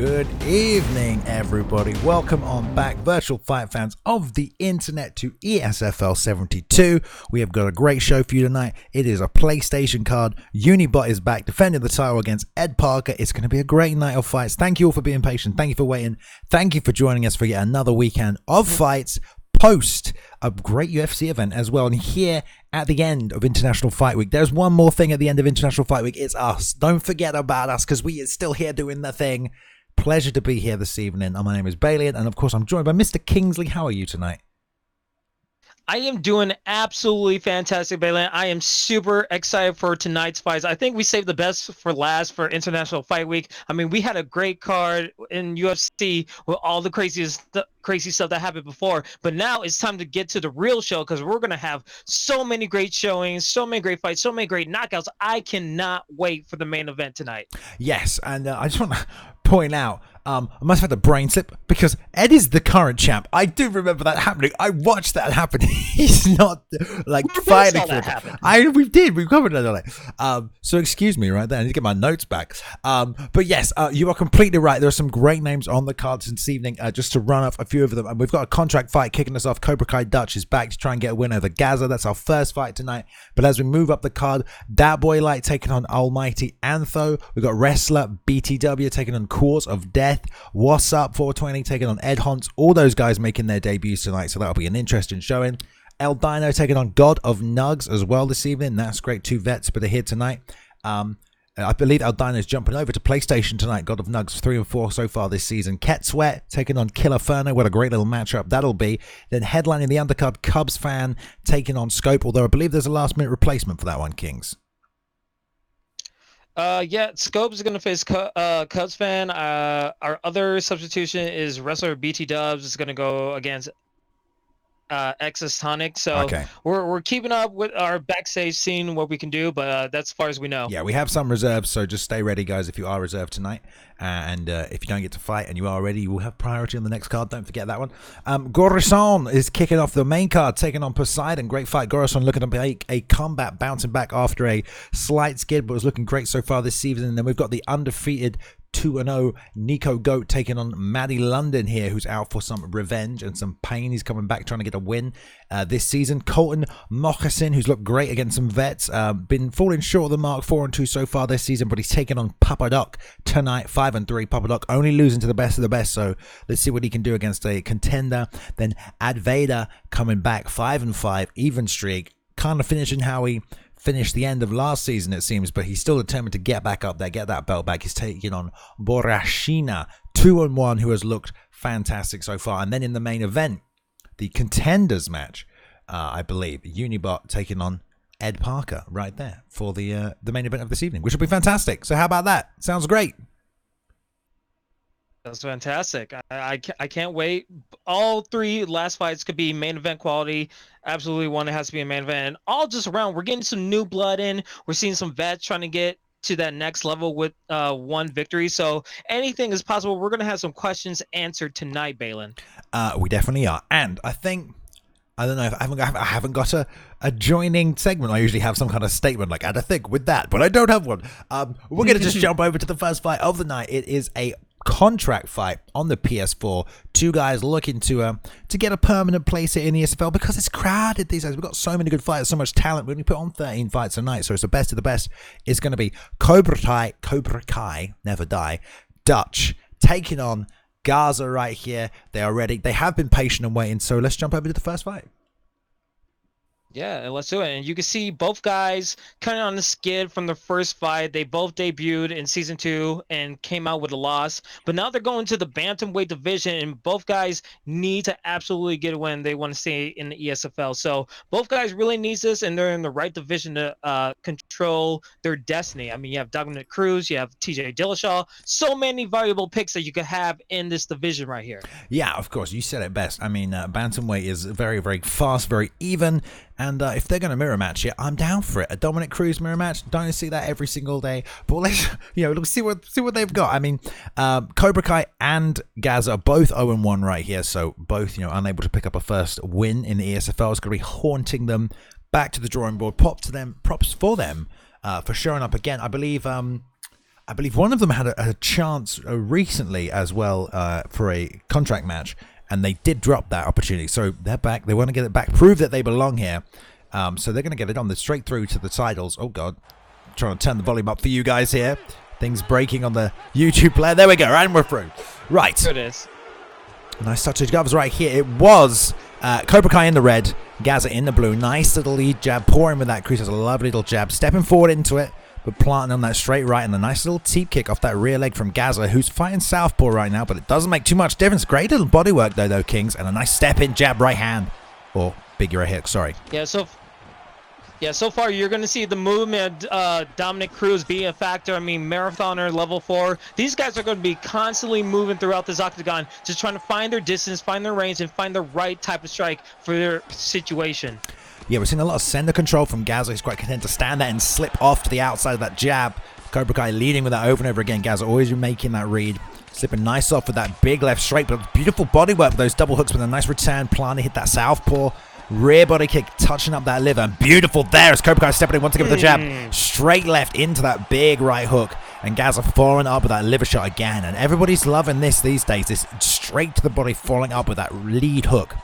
Good evening, everybody. Welcome on back, virtual fight fans of the internet, to ESFL 72. We have got a great show for you tonight. It is a PlayStation card. UniBot is back defending the title against Edparker. It's going to be a great night of fights. Thank you all for being patient. Thank you for waiting. Thank you for joining us for yet another weekend of fights post a great UFC event as well. And here at the end of International Fight Week, there's one more thing at the end of International Fight Week. It's us. Don't forget about us, because we are still here doing the thing. Pleasure to be here this evening. My name is Bailey, and of course I'm joined by Mr. Kingsley. How are you tonight? I am doing absolutely fantastic, Bailey. I am super excited for tonight's fights. I think we saved the best for last for International Fight Week. I mean, we had a great card in UFC with all the crazy stuff that happened before, but now it's time to get to the real show, because we're going to have so many great showings, so many great fights, so many great knockouts. I cannot wait for the main event tonight. Yes, and I just want to point out, I must have had a brain slip, because Ed is the current champ. I do remember that happening. I watched that happen. He's not like fighting for it. We've covered it. So excuse me right there. I need to get my notes back. But yes, you are completely right. There are some great names on the cards this evening. Just to run off a few of them, and we've got a contract fight kicking us off. Cobra Kai Dutch is back to try and get a win over Gaza. That's our first fight tonight. But as we move up the card, Dat Boy Light taking on Almighty Antho. We've got wrestler BTW taking on Cause of Death. What's Up 420 taking on Ed Hunts. All those guys making their debuts tonight, so that'll be an interesting showing. El Dino taking on God of Nugs as well this evening. That's great. Two vets, but they're here tonight. I believe El Dino is jumping over to PlayStation tonight. God of Nugs 3 and 4 so far this season. Ket Sweat taking on Killer Ferno. What a great little matchup that'll be. Then headlining the undercard, Cubs fan taking on Scope, although I believe there's a last minute replacement for that one, Kings. Yeah, Scope is going to face Cubs fan. Our other substitution is wrestler BT Dubs is going to go against Exus Tonic. So okay, we're keeping up with our backstage, seeing what we can do, but that's as far as we know. Yeah, we have some reserves, so just stay ready, guys, if you are reserved tonight. And if you don't get to fight and you are ready, you will have priority on the next card. Don't forget that one. Goryson is kicking off the main card, taking on Poseidon. Great fight. Goryson looking to make a comeback, bouncing back after a slight skid, but was looking great so far this season. And then we've got the undefeated 2-0 Nico Goat taking on Madi London here, who's out for some revenge and some pain. He's coming back trying to get a win this season. Colton Moccasin, who's looked great against some vets, been falling short of the mark, 4-2 so far this season, but he's taking on Papadoc tonight, 5-3. Papadoc only losing to the best of the best, so let's see what he can do against a contender. Then Advaita coming back, 5-5, even streak, kind of finishing how he finished the end of last season, it seems, but he's still determined to get back up there, get that belt back. He's taking on Borashina, 2-1, who has looked fantastic so far. And then in the main event, the contenders match, I believe, UniBot taking on Edparker right there for the main event of this evening, which will be fantastic. So how about that? Sounds great. That's fantastic. I can't wait. All three last fights could be main event quality. Absolutely one that has to be a main event. And all just around, we're getting some new blood in. We're seeing some vets trying to get to that next level with one victory. So anything is possible. We're going to have some questions answered tonight, Balin. We definitely are. And I think, I don't know if I haven't got a joining segment. I usually have some kind of statement like, I think with that, but I don't have one. We're going to just jump over to the first fight of the night. It is a contract fight on the PS4. Two guys looking to get a permanent place here in ESFL, because it's crowded these days. We've got so many good fights, so much talent. We only put on 13 fights a night, so it's the best of the best. It's going to be Cobra Kai, never die, Dutch taking on Gaza right here. They are ready. They have been patient and waiting, so let's jump over to the first fight. Yeah, let's do it. And you can see both guys kind of on the skid from the first fight. They both debuted in Season 2 and came out with a loss. But now they're going to the bantamweight division, and both guys need to absolutely get a win. They want to stay in the ESFL. So both guys really need this, and they're in the right division to control their destiny. I mean, you have Dominic Cruz, you have TJ Dillashaw. So many valuable picks that you could have in this division right here. Yeah, of course. You said it best. I mean, bantamweight is very, very fast, very even. And if they're going to mirror match it, I'm down for it. A Dominic Cruz mirror match, don't see that every single day. But let's see what they've got. I mean, Cobra Kai and Gaza are both 0-1 right here, so both unable to pick up a first win in the ESFL. It's going to be haunting them back to the drawing board. Props for them for showing up again. I believe I believe one of them had a chance recently as well for a contract match, and they did drop that opportunity. So they're back. They want to get it back, prove that they belong here. So they're going to get it on. They're straight through to the titles. Oh, God. Trying to turn the volume up for you guys here. Things breaking on the YouTube player. There we go, and we're through. Right. There it is. Nice touch of gloves right here. It was Cobra Kai in the red, Gaza in the blue. Nice little lead jab, pouring with that crease. That's a lovely little jab. Stepping forward into it, but planting on that straight right, and a nice little teep kick off that rear leg from Gaza, who's fighting southpaw right now, but it doesn't make too much difference. Great little body work though, Kings, and a nice step in jab right hand. Or big right hook, sorry. Yeah, so far you're going to see the movement Dominic Cruz be a factor. I mean, marathoner, level 4. These guys are going to be constantly moving throughout this octagon, just trying to find their distance, find their range, and find the right type of strike for their situation. Yeah, we're seeing a lot of center control from Gaza. He's quite content to stand there and slip off to the outside of that jab. Cobra Kai leading with that over and over again. Gaza always making that read. Slipping nice off with that big left straight, but beautiful body work with those double hooks with a nice return. Planty hit that southpaw. Rear body kick, touching up that liver. And beautiful there as Cobra Kai stepping in once again with the jab. Straight left into that big right hook. And Gaza following up with that liver shot again. And everybody's loving this these days. This straight to the body, following up with that lead hook.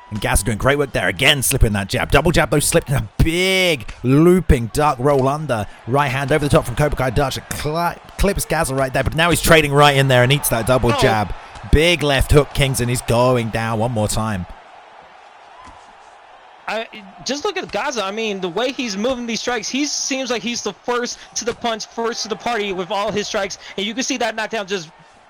And Gaza doing great work there. Again, slipping that jab. Double jab, though, slipped in a big looping duck roll under. Right hand over the top from Cobra Kai Dutch. It clips Gaza right there. But now he's trading right in there and eats that double jab. Big left hook, Kings, and he's going down one more time. Just look at Gaza. I mean, the way he's moving these strikes, he seems like he's the first to the punch, first to the party with all his strikes. And you can see that knockdown just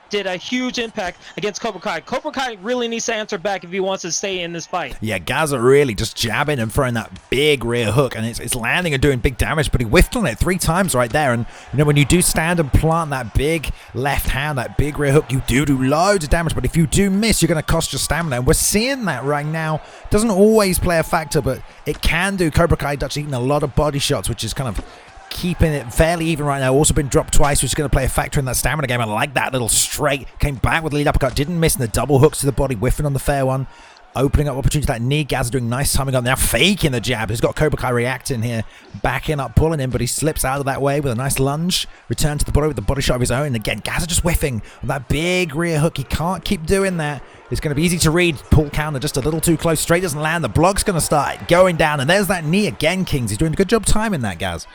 did a huge impact against Cobra Kai. Cobra Kai really needs to answer back if he wants to stay in this fight. Yeah, Gaza really just jabbing and throwing that big rear hook, and it's landing and doing big damage, but he whiffed on it 3 times right there. And you know, when you do stand and plant that big left hand, that big rear hook, you do loads of damage, but if you do miss, you're going to cost your stamina, and we're seeing that right now. Doesn't always play a factor, but it can do. Cobra Kai Dutch eating a lot of body shots, which is kind of keeping it fairly even right now. Also been dropped twice, which is going to play a factor in that stamina game. I like that little straight. Came back with the lead uppercut. Didn't miss in the double hooks to the body. Whiffing on the fair one. Opening up opportunity to that knee. Gaza doing nice timing on now. Faking the jab. He's got Cobra Kai reacting here. Backing up, pulling him, but he slips out of that way with a nice lunge. Return to the body with the body shot of his own. And again, Gaza just whiffing on that big rear hook. He can't keep doing that. It's going to be easy to read. Pull counter just a little too close. Straight doesn't land. The block's going to start going down. And there's that knee again, Kings. He's doing a good job timing that, Gaz.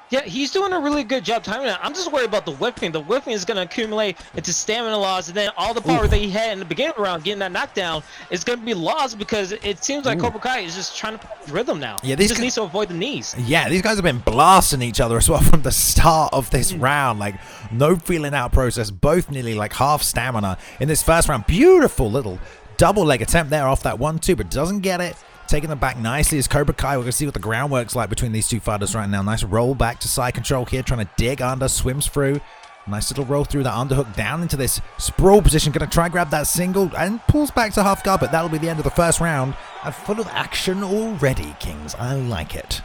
Yeah, he's doing a really good job timing it. I'm just worried about the whiffing. The whiffing is going to accumulate into stamina loss, and then all the power that he had in the beginning of the round, getting that knockdown, is going to be lost because it seems like Cobra Kai is just trying to find rhythm now. Yeah, he just needs to avoid the knees. Yeah, these guys have been blasting each other as well from the start of this round. Like, no feeling out process. Both nearly like half stamina in this first round. Beautiful little double leg attempt there off that 1-2, but doesn't get it. Taking them back nicely as Cobra Kai. We're going to see what the groundwork's like between these two fighters right now. Nice roll back to side control here, trying to dig under, swims through. Nice little roll through that underhook down into this sprawl position. Going to try and grab that single and pulls back to half guard, but that'll be the end of the first round. And full of action already, Kings. I like it.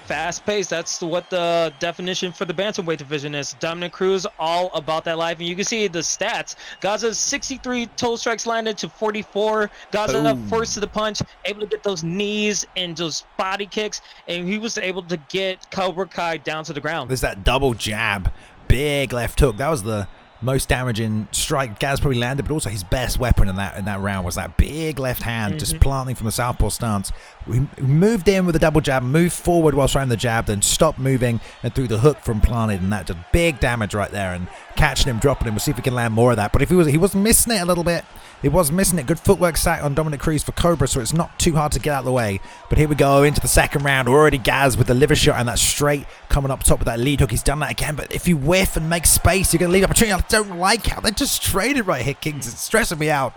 Fast pace, that's what the definition for the bantamweight division is. Dominic Cruz, all about that life. And you can see the stats. Gaza's 63 total strikes landed to 44. Gaza first to the punch, able to get those knees and those body kicks. And he was able to get Cobra Kai down to the ground. There's that double jab. Big left hook. That was the most damaging strike Gaz probably landed, but also his best weapon in that round was that big left hand, just planting from the southpaw stance. We moved in with a double jab, moved forward while throwing the jab, then stopped moving and threw the hook from planted, and that did big damage right there. And catching him, dropping him, we'll see if we can land more of that. But if he was missing it a little bit. He was missing it. Good footwork sack on Dominic Cruz for Cobra, so it's not too hard to get out of the way. But here we go into the second round. Already Gaz with the liver shot and that straight coming up top with that lead hook. He's done that again, but if you whiff and make space, you're going to leave opportunity. I don't like how they just traded right here, Kings. It's stressing me out.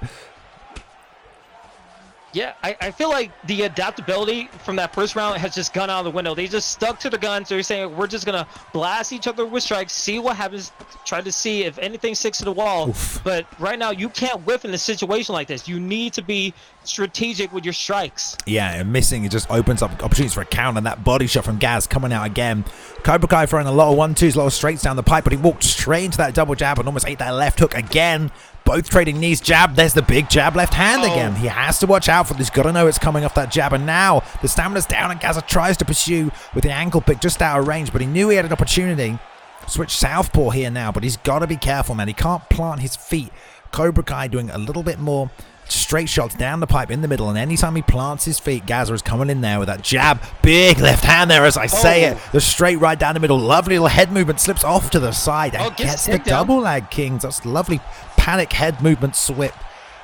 Yeah, I feel like the adaptability from that first round has just gone out of the window. They just stuck to the guns. They're saying, we're just going to blast each other with strikes, see what happens, try to see if anything sticks to the wall. Oof. But right now, you can't whiff in a situation like this. You need to be strategic with your strikes. Yeah, and missing, it just opens up opportunities for a counter. And that body shot from Gaz coming out again. Cobra Kai throwing a lot of 1-2s, a lot of straights down the pipe, but he walked straight into that double jab and almost ate that left hook again. Both trading knees, jab. There's the big jab left hand again. He has to watch out for this. Got to know it's coming off that jab. And now the stamina's down and Gaza tries to pursue with the ankle pick just out of range. But he knew he had an opportunity. Switch southpaw here now. But he's got to be careful, man. He can't plant his feet. Cobra Kai doing a little bit more straight shots down the pipe in the middle, and anytime he plants his feet, Gaza is coming in there with that jab. Big left hand there as I say it. The straight right down the middle. Lovely little head movement. Slips off to the side and gets the double leg, Kings. That's lovely panic head movement swip.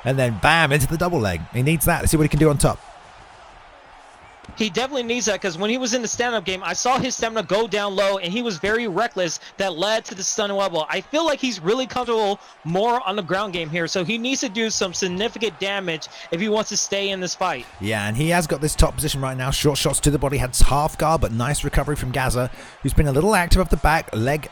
And then bam, into the double leg. He needs that. Let's see what he can do on top. He definitely needs that, because when he was in the stand-up game, I saw his stamina go down low, and he was very reckless. That led to the stun wobble. I feel like he's really comfortable more on the ground game here, so he needs to do some significant damage if he wants to stay in this fight. Yeah, and he has got this top position right now. Short shots to the body, had half guard, but nice recovery from Gaza, who's been a little active off the back. Leg,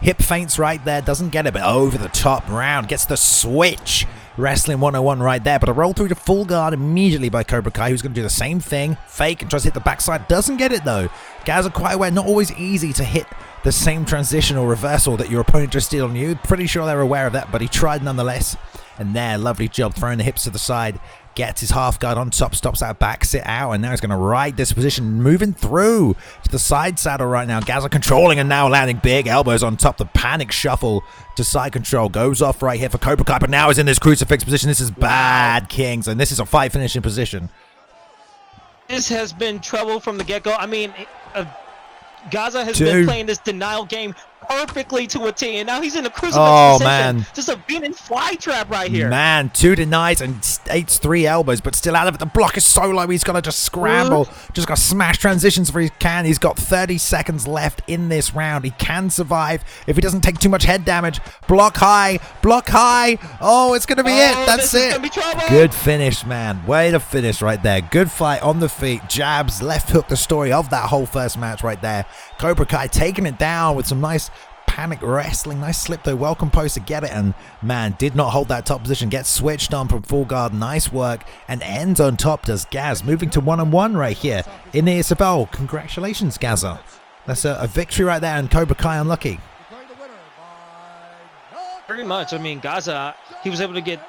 hip feints right there, doesn't get it, but over the top round, gets the switch. Wrestling 101 right there, but a roll through to full guard immediately by Cobra Kai, who's going to do the same thing. Fake and tries to hit the backside. Doesn't get it though. Gaza quite aware, not always easy to hit the same transition or reversal that your opponent just did on you. Pretty sure they're aware of that, but he tried nonetheless. And there, lovely job, throwing the hips to the side. Gets his half guard on top, stops out back, sit out, and now he's going to ride this position, moving through to the side saddle right now. Gaza controlling and now landing big elbows on top. The panic shuffle to side control goes off right here for Cobra Kai, but now he's in this crucifix position. This is bad, Kings, and this is a fight finishing position. This has been trouble from the get-go. I mean, Gaza has been playing this denial game perfectly to a T, and now he's in a crucifix position. Man. Just a Venus flytrap right here. Man, 2 denies and 8's 3 elbows, but still out of it. The block is so low, he's got to just scramble. Just got to smash transitions where he can. He's got 30 seconds left in this round. He can survive if he doesn't take too much head damage. Block high, block high. Oh, it's going to be it. That's it. Good finish, man. Way to finish right there. Good fight on the feet. Jabs, left hook, the story of that whole first match right there. Cobra Kai taking it down with some nice panic wrestling. Nice slip though, well composed to get it, and man, did not hold that top position. Gets switched on from full guard. Nice work, and ends on top does Gaz, moving to 1-on-1 right here in the ESFL. Congratulations, Gaza. That's a victory right there, and Cobra Kai unlucky. Very much. I mean, Gaza, he was able to get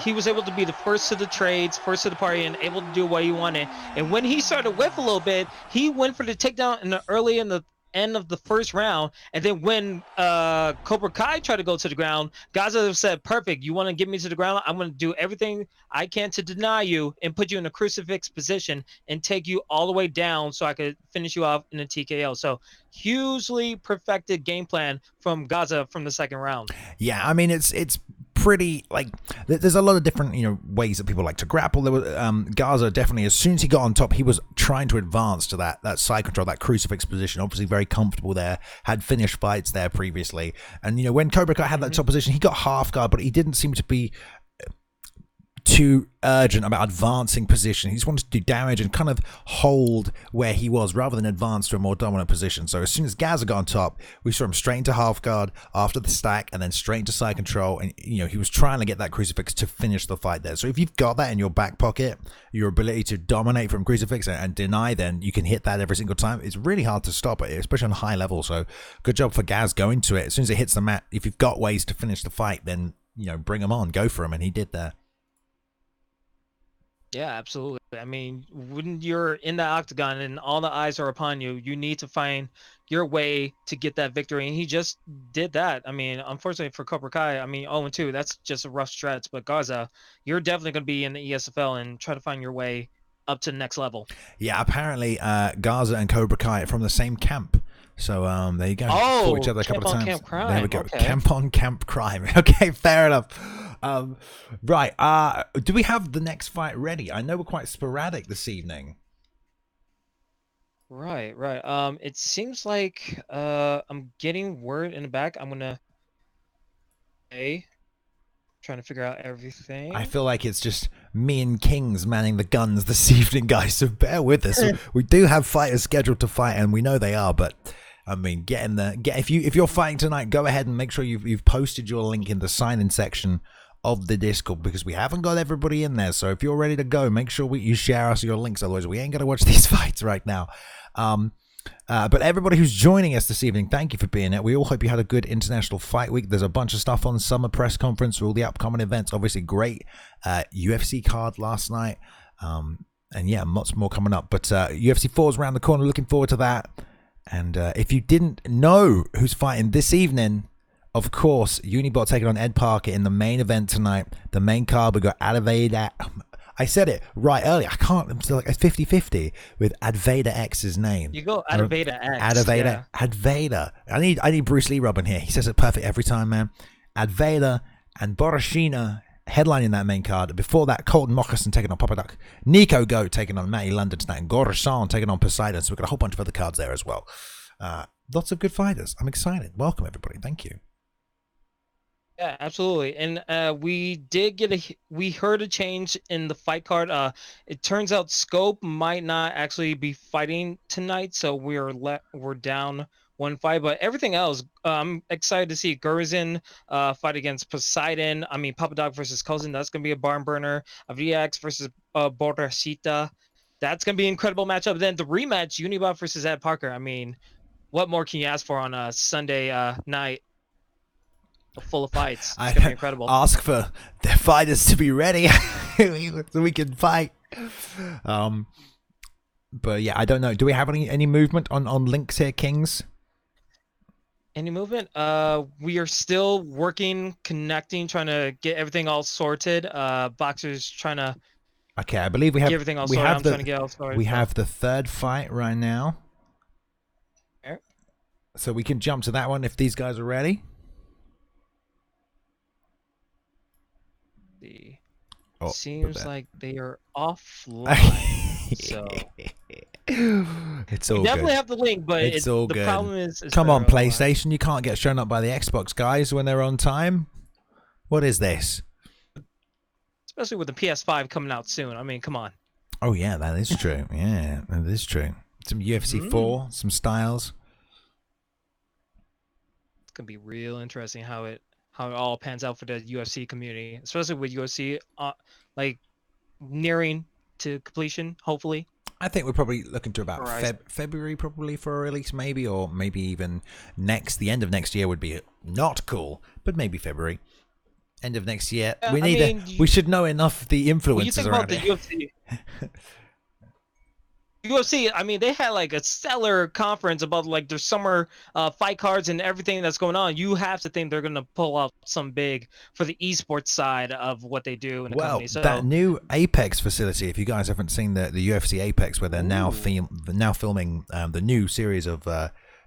he was able to be the first to the trades, first to the party, and able to do what he wanted. And when he started to whiff a little bit, he went for the takedown in the early in the end of the first round. And then when Cobra Kai tried to go to the ground, Gaza said, perfect, you want to get me to the ground? I'm going to do everything I can to deny you and put you in a crucifix position and take you all the way down so I could finish you off in a TKO. So hugely perfected game plan from Gaza from the second round. Yeah, I mean, it's pretty, like, there's a lot of different, ways that people like to grapple. There was Gaza definitely, as soon as he got on top, he was trying to advance to that side control, that crucifix position. Obviously very comfortable there, had finished fights there previously, and when Cobra Kai had that top position, he got half guard, but he didn't seem to be too urgent about advancing position. He just wanted to do damage and kind of hold where he was rather than advance to a more dominant position. So as soon as Gaza got on top, we saw him straight into half guard after the stack and then straight into side control, and he was trying to get that crucifix to finish the fight there. So if you've got that in your back pocket, your ability to dominate from crucifix and deny, then you can hit that every single time. It's really hard to stop it, especially on high level. So good job for Gaz going to it. As soon as it hits the mat, if you've got ways to finish the fight, then bring them on, go for him, and he did there. Yeah, absolutely. I mean, when you're in the octagon and all the eyes are upon you, you need to find your way to get that victory. And he just did that. I mean, unfortunately for Cobra Kai, 0-2, that's just a rough stretch. But Gaza, you're definitely going to be in the ESFL and try to find your way up to the next level. Yeah, apparently Gaza and Cobra Kai are from the same camp. So there you go. Fought each other a couple of times. Camp crime. There we go. Okay. Camp on camp crime. Okay, fair enough. Right. Do we have the next fight ready? I know we're quite sporadic this evening. Right. It seems like I'm getting word in the back. I'm gonna trying to figure out everything. I feel like it's just me and Kings manning the guns this evening, guys. So bear with us. We do have fighters scheduled to fight, and we know they are, but I mean, if you're fighting tonight, go ahead and make sure you've posted your link in the sign-in section of the Discord, because we haven't got everybody in there. So if you're ready to go, make sure you share us your links. Otherwise, we ain't gonna watch these fights right now. But everybody who's joining us this evening, thank you for being here. We all hope you had a good International Fight Week. There's a bunch of stuff on summer press conference for all the upcoming events. Obviously, great UFC card last night. And yeah, lots more coming up. But UFC 4 is around the corner. Looking forward to that. And if you didn't know who's fighting this evening, of course, UniBot taking on Edparker in the main event tonight. The main card, we got Advaita. I said it right earlier. I can't. I'm still like 50-50 with Advaita X's name. You go Advaita X. Advaita. Yeah. Advaita. I need Bruce Lee rubbing here. He says it perfect every time, man. Advaita and Goryson headlining that main card. Before that, Colton Moccasin taking on Papa Duck. Nico Go taking on Madi London tonight. And Goryson taking on Poseidon. So we've got a whole bunch of other cards there as well. Lots of good fighters. I'm excited. Welcome, everybody. Thank you. Yeah, absolutely. And we heard a change in the fight card. It turns out Scope might not actually be fighting tonight, so we're down one fight. But everything else, I'm excited to see Goryson fight against Poseidon. I mean, Papa Dog versus Colton. That's gonna be a barn burner. VX versus Borrachita. That's gonna be an incredible matchup. Then the rematch, UniBot versus Edparker. I mean, what more can you ask for on a Sunday night? Full of fights. It's gonna be incredible. Ask for their fighters to be ready so we can fight. But yeah, I don't know. Do we have any movement on links here, Kings? Any movement? We are still working, connecting, trying to get everything all sorted. Boxers trying to. Okay, I believe we have get everything all sorted. I'm trying to get all sorted. We have the third fight right now, so we can jump to that one if these guys are ready. Seems like they are offline. So it's all definitely good. have the link, but it's all the good. problem is come on, PlayStation, you can't get shown up by the Xbox guys when they're on time. What is this? Especially with the PS5 coming out soon. I mean, come on. Oh yeah, that is true. Yeah, that is true. Some UFC 4, some styles. It's gonna be real interesting how it all pans out for the UFC community, especially with UFC like nearing to completion, hopefully. I think we're probably looking to about February probably for a release, maybe, or maybe even the end of next year would be not cool, but maybe February, end of next year. We should know enough of the influencers around the UFC. UFC, I mean, they had like a stellar conference about like their summer fight cards and everything that's going on. You have to think they're going to pull out some big for the esports side of what they do in the company. So that new Apex facility, if you guys haven't seen the UFC Apex, where they're now filming the new series of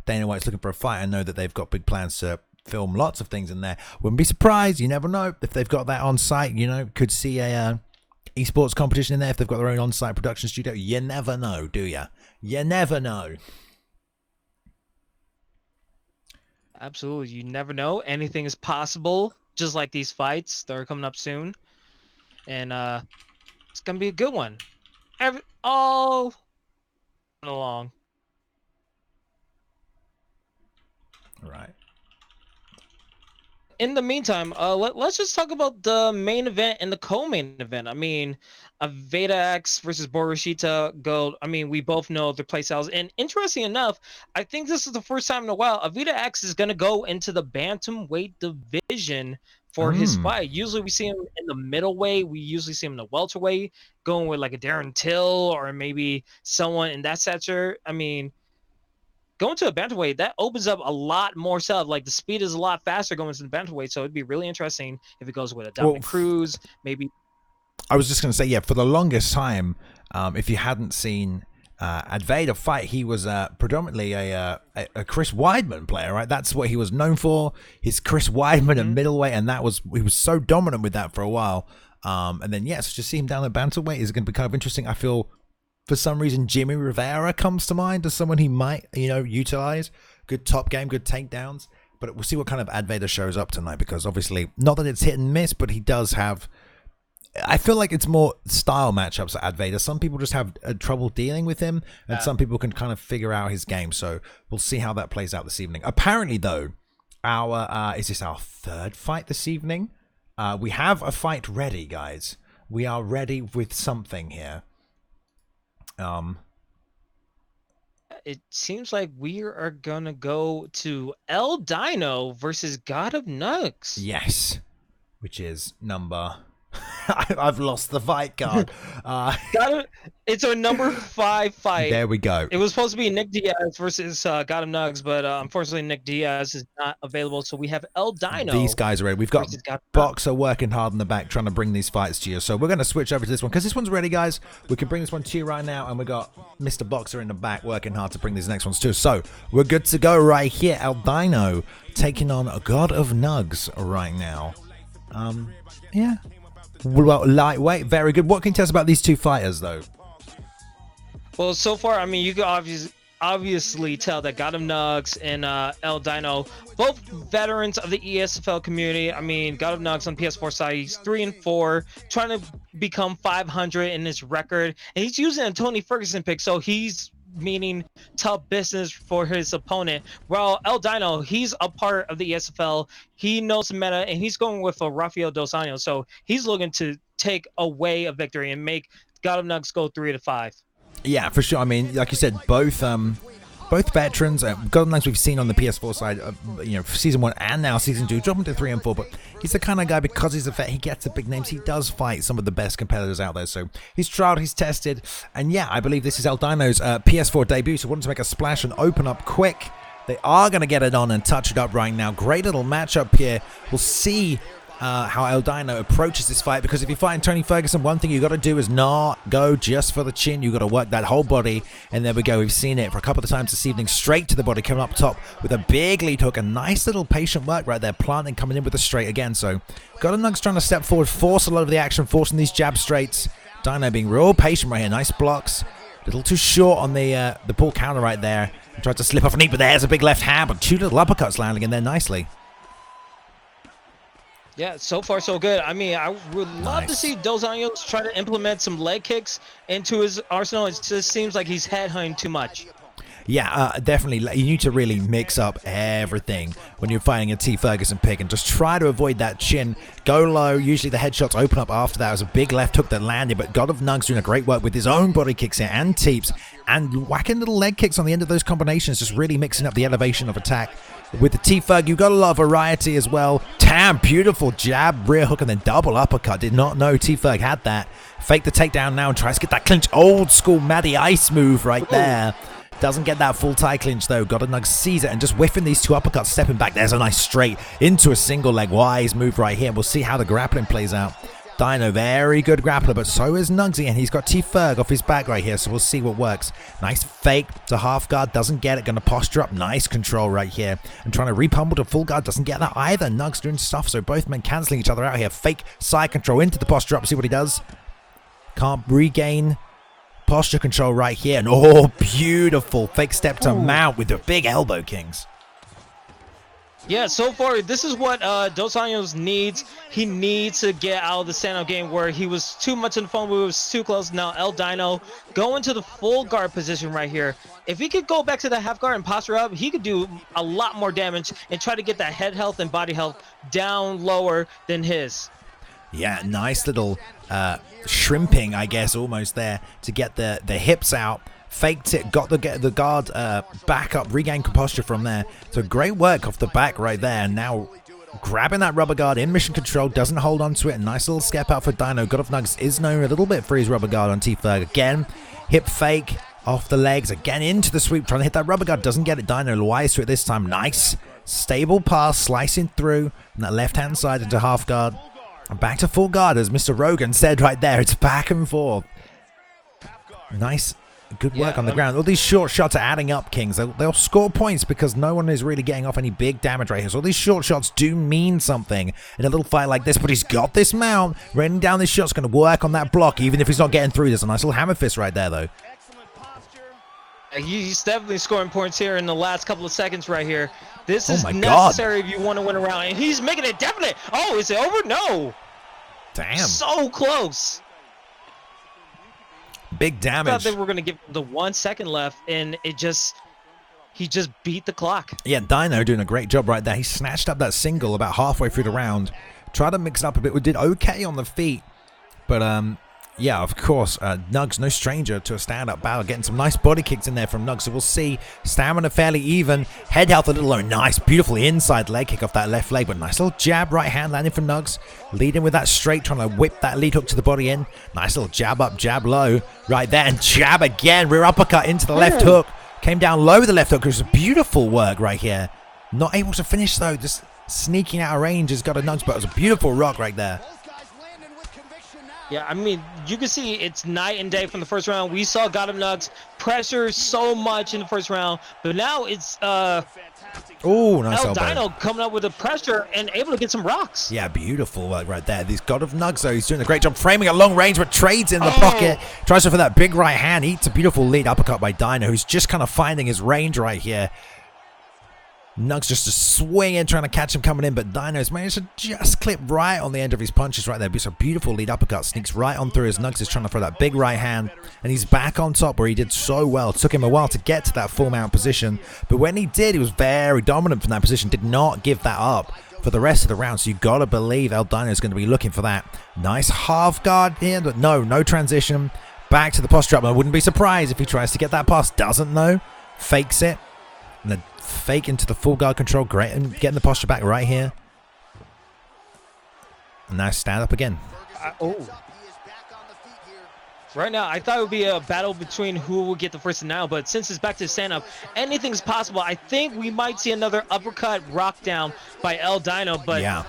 Dana White's Looking for a Fight, I know that they've got big plans to film lots of things in there. Wouldn't be surprised. You never know if they've got that on site. You know, could see a esports competition in there if they've got their own on-site production studio. You never know, do you? You never know. Absolutely, you never know. Anything is possible, just like these fights that are coming up soon. And it's gonna be a good one. All along. Right. In the meantime, let's just talk about the main event and the co-main event. I mean, Veda X versus Borrachita Gold. I mean, we both know their play styles. And interesting enough, I think this is the first time in a while Veda X is going to go into the bantamweight division for his fight. Usually we see him in the middleweight. We usually see him in the welterweight, going with like a Darren Till or maybe someone in that stature. I mean, going to a bantamweight, that opens up a lot more stuff. Like the speed is a lot faster going to the bantamweight, so it'd be really interesting if it goes with a Dominic Cruz, maybe. I was just going to say, yeah, for the longest time, if you hadn't seen Advaita fight, he was predominantly a Chris Weidman player, right? That's what he was known for. His Chris Weidman at middleweight, and he was so dominant with that for a while. And then, yes, just see him down at bantamweight is going to be kind of interesting. I feel, for some reason, Jimmy Rivera comes to mind as someone he might, utilize. Good top game, good takedowns. But we'll see what kind of Advaita shows up tonight, because obviously, not that it's hit and miss, but he does have... I feel like it's more style matchups at Advaita. Some people just have trouble dealing with him, and some people can kind of figure out his game. So we'll see how that plays out this evening. Apparently, though, is this our third fight this evening? We have a fight ready, guys. We are ready with something here. it seems like we are gonna go to El Dino versus God of Nugs. Yes, which is number. I've lost the fight card. It's a number 5 fight. There we go. It was supposed to be Nick Diaz versus God of Nugs, but unfortunately Nick Diaz is not available. So we have El Dino. These guys are ready. We've got Boxer working hard in the back trying to bring these fights to you. So we're going to switch over to this one because this one's ready, guys. We can bring this one to you right now, and we got Mr. Boxer in the back working hard to bring these next ones too. So we're good to go right here. El Dino taking on God of Nugs right now. Yeah. Well, lightweight, very good. What can you tell us about these two fighters, though? Well, so far, I mean, you can obviously tell that God of Nugs and El Dino, both veterans of the ESFL community. I mean, God of Nugs on PS4 side, he's 3-4, trying to become 500 in his record, and he's using a Tony Ferguson pick, so he's meaning tough business for his opponent. While El Dino, he's a part of the ESFL. He knows the meta, and he's going with a Rafael Dos Anjos, so he's looking to take away a victory and make God of Nugs go 3-5. Yeah, for sure. I mean, like you said, both veterans. God of Nugs we've seen on the PS4 side, season 1 and now season 2, dropping to 3 and 4. But he's the kind of guy, because he's a vet, he gets the big names. He does fight some of the best competitors out there. So he's tried, he's tested, and yeah, I believe this is El Dino's PS4 debut. So wanting to make a splash and open up quick. They are going to get it on and touch it up right now. Great little matchup here. We'll see how El Dino approaches this fight, because if you're fighting Tony Ferguson, one thing you got to do is not go just for the chin. You got to work that whole body, and there we go. We've seen it for a couple of times this evening, straight to the body, coming up top with a big lead hook. A nice little patient work right there, planting, coming in with a straight again. So God of Nugs trying to step forward, force a lot of the action, forcing these jab straights. Dino being real patient right here. Nice blocks, a little too short on the pull counter right there. Tried to slip off a knee, but there's a big left hand, but two little uppercuts landing in there nicely. Yeah, so far so good. I mean, I would love to see Dos Anjos try to implement some leg kicks into his arsenal. It just seems like he's headhunting too much. Yeah, definitely. You need to really mix up everything when you're fighting a T. Ferguson pick, and just try to avoid that chin. Go low. Usually the headshots open up after that. It was a big left hook that landed, but God of Nugs doing a great work with his own body kicks here and teeps, and whacking little leg kicks on the end of those combinations, just really mixing up the elevation of attack. With the T-Ferg, you've got a lot of variety as well. Damn, beautiful jab, rear hook, and then double uppercut. Did not know T-Ferg had that. Fake the takedown now and tries to get that clinch. Old school Madi ice move right there. Doesn't get that full tie clinch though. God of Nugs sees it and just whiffing these two uppercuts, stepping back. There's a nice straight into a single leg. Wise move right here. We'll see how the grappling plays out. Dino, very good grappler, but so is Nugsy, and he's got T-Ferg off his back right here, so we'll see what works. Nice fake to half guard, doesn't get it, gonna posture up, nice control right here, and trying to re-pummel to full guard, doesn't get that either. Nugs doing stuff, so both men cancelling each other out here. Fake side control into the posture up, see what he does. Can't regain posture control right here, and oh, beautiful fake step to mount with the big elbow kings. Yeah, so far, this is what Dos Anjos needs. He needs to get out of the stand-up game where he was too much in the phone, but it was too close. Now, El Dino going to the full guard position right here. If he could go back to the half guard and posture up, he could do a lot more damage and try to get that head health and body health down lower than his. Yeah, nice little shrimping, I guess, almost there to get the hips out. Faked it, got the guard back up, regained posture from there. So great work off the back right there. And now grabbing that rubber guard in mission control, doesn't hold on to it. Nice little step out for Dino. God of Nugs is known a little bit for his rubber guard on T-Ferg. Again, hip fake off the legs, again into the sweep, trying to hit that rubber guard. Doesn't get it. Dino wise to it this time. Nice stable pass, slicing through on that left hand side into half guard. And back to full guard, as Mr. Rogan said right there. It's back and forth. Nice. Good work on the ground. All these short shots are adding up, Kings. They'll score points because no one is really getting off any big damage right here. So all these short shots do mean something in a little fight like this. But he's got this mount. Raining down this shot's going to work on that block, even if he's not getting through. There's a nice little hammer fist right there, though. He's definitely scoring points here in the last couple of seconds right here. This is necessary if you want to win a round. And he's making it definite. Oh, is it over? No. Damn. So close. Big damage. I thought they were going to give the 1 second left, and he just beat the clock. Yeah, Dino doing a great job right there. He snatched up that single about halfway through the round. Tried to mix it up a bit. We did okay on the feet, but Yeah, of course. Nugs, no stranger to a stand-up battle. Getting some nice body kicks in there from Nugs. So we'll see. Stamina fairly even. Head health a little low. Nice, beautifully inside leg kick off that left leg. But nice little jab, right hand landing for Nugs. Leading with that straight, trying to whip that lead hook to the body in. Nice little jab up, jab low. Right there, and jab again. Rear uppercut into the left hook. Came down low with the left hook. It was beautiful work right here. Not able to finish though. Just sneaking out of range has got a Nugs, but it was a beautiful rock right there. Yeah, I mean, you can see it's night and day from the first round. We saw God of Nugs pressure so much in the first round, but now it's nice Dino coming up with the pressure and able to get some rocks. Yeah, beautiful work right there. This God of Nugs, though, he's doing a great job framing at long range, but trades in the pocket. Tries for that big right hand. Eats a beautiful lead uppercut by Dino, who's just kind of finding his range right here. Nugs just swinging, trying to catch him coming in, but Dino's managed to just clip right on the end of his punches right there. It's a beautiful lead uppercut, sneaks right on through as Nugs is trying to throw that big right hand, and he's back on top where he did so well. It took him a while to get to that full mount position, but when he did, he was very dominant from that position, did not give that up for the rest of the round, so you gotta believe El Dino is going to be looking for that. Nice half guard here, but no transition. Back to the posture up. I wouldn't be surprised if he tries to get that pass, doesn't know, fakes it, and then fake into the full guard control. Great, and getting the posture back right here. And now stand up again. Right now, I thought it would be a battle between who will get the first denial, but since it's back to stand up, anything's possible. I think we might see another uppercut rock down by El Dino, but yeah,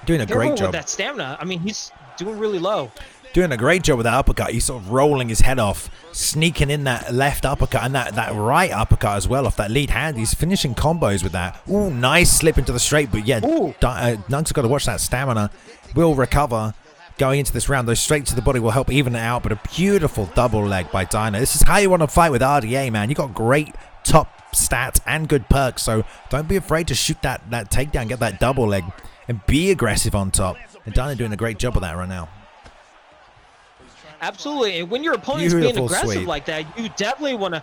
doing a great job with that stamina. I mean, he's doing really low. Doing a great job with that uppercut. He's sort of rolling his head off, sneaking in that left uppercut and that right uppercut as well off that lead hand. He's finishing combos with that. Ooh, nice slip into the straight, but yeah, Nugs got to watch that stamina. Will recover going into this round. Those straight to the body will help even it out, but a beautiful double leg by Dino. This is how you want to fight with RDA, man. You got great top stats and good perks, so don't be afraid to shoot that takedown, get that double leg, and be aggressive on top. And Dino doing a great job of that right now. Absolutely, and when your opponent's being aggressive like that, you definitely want to.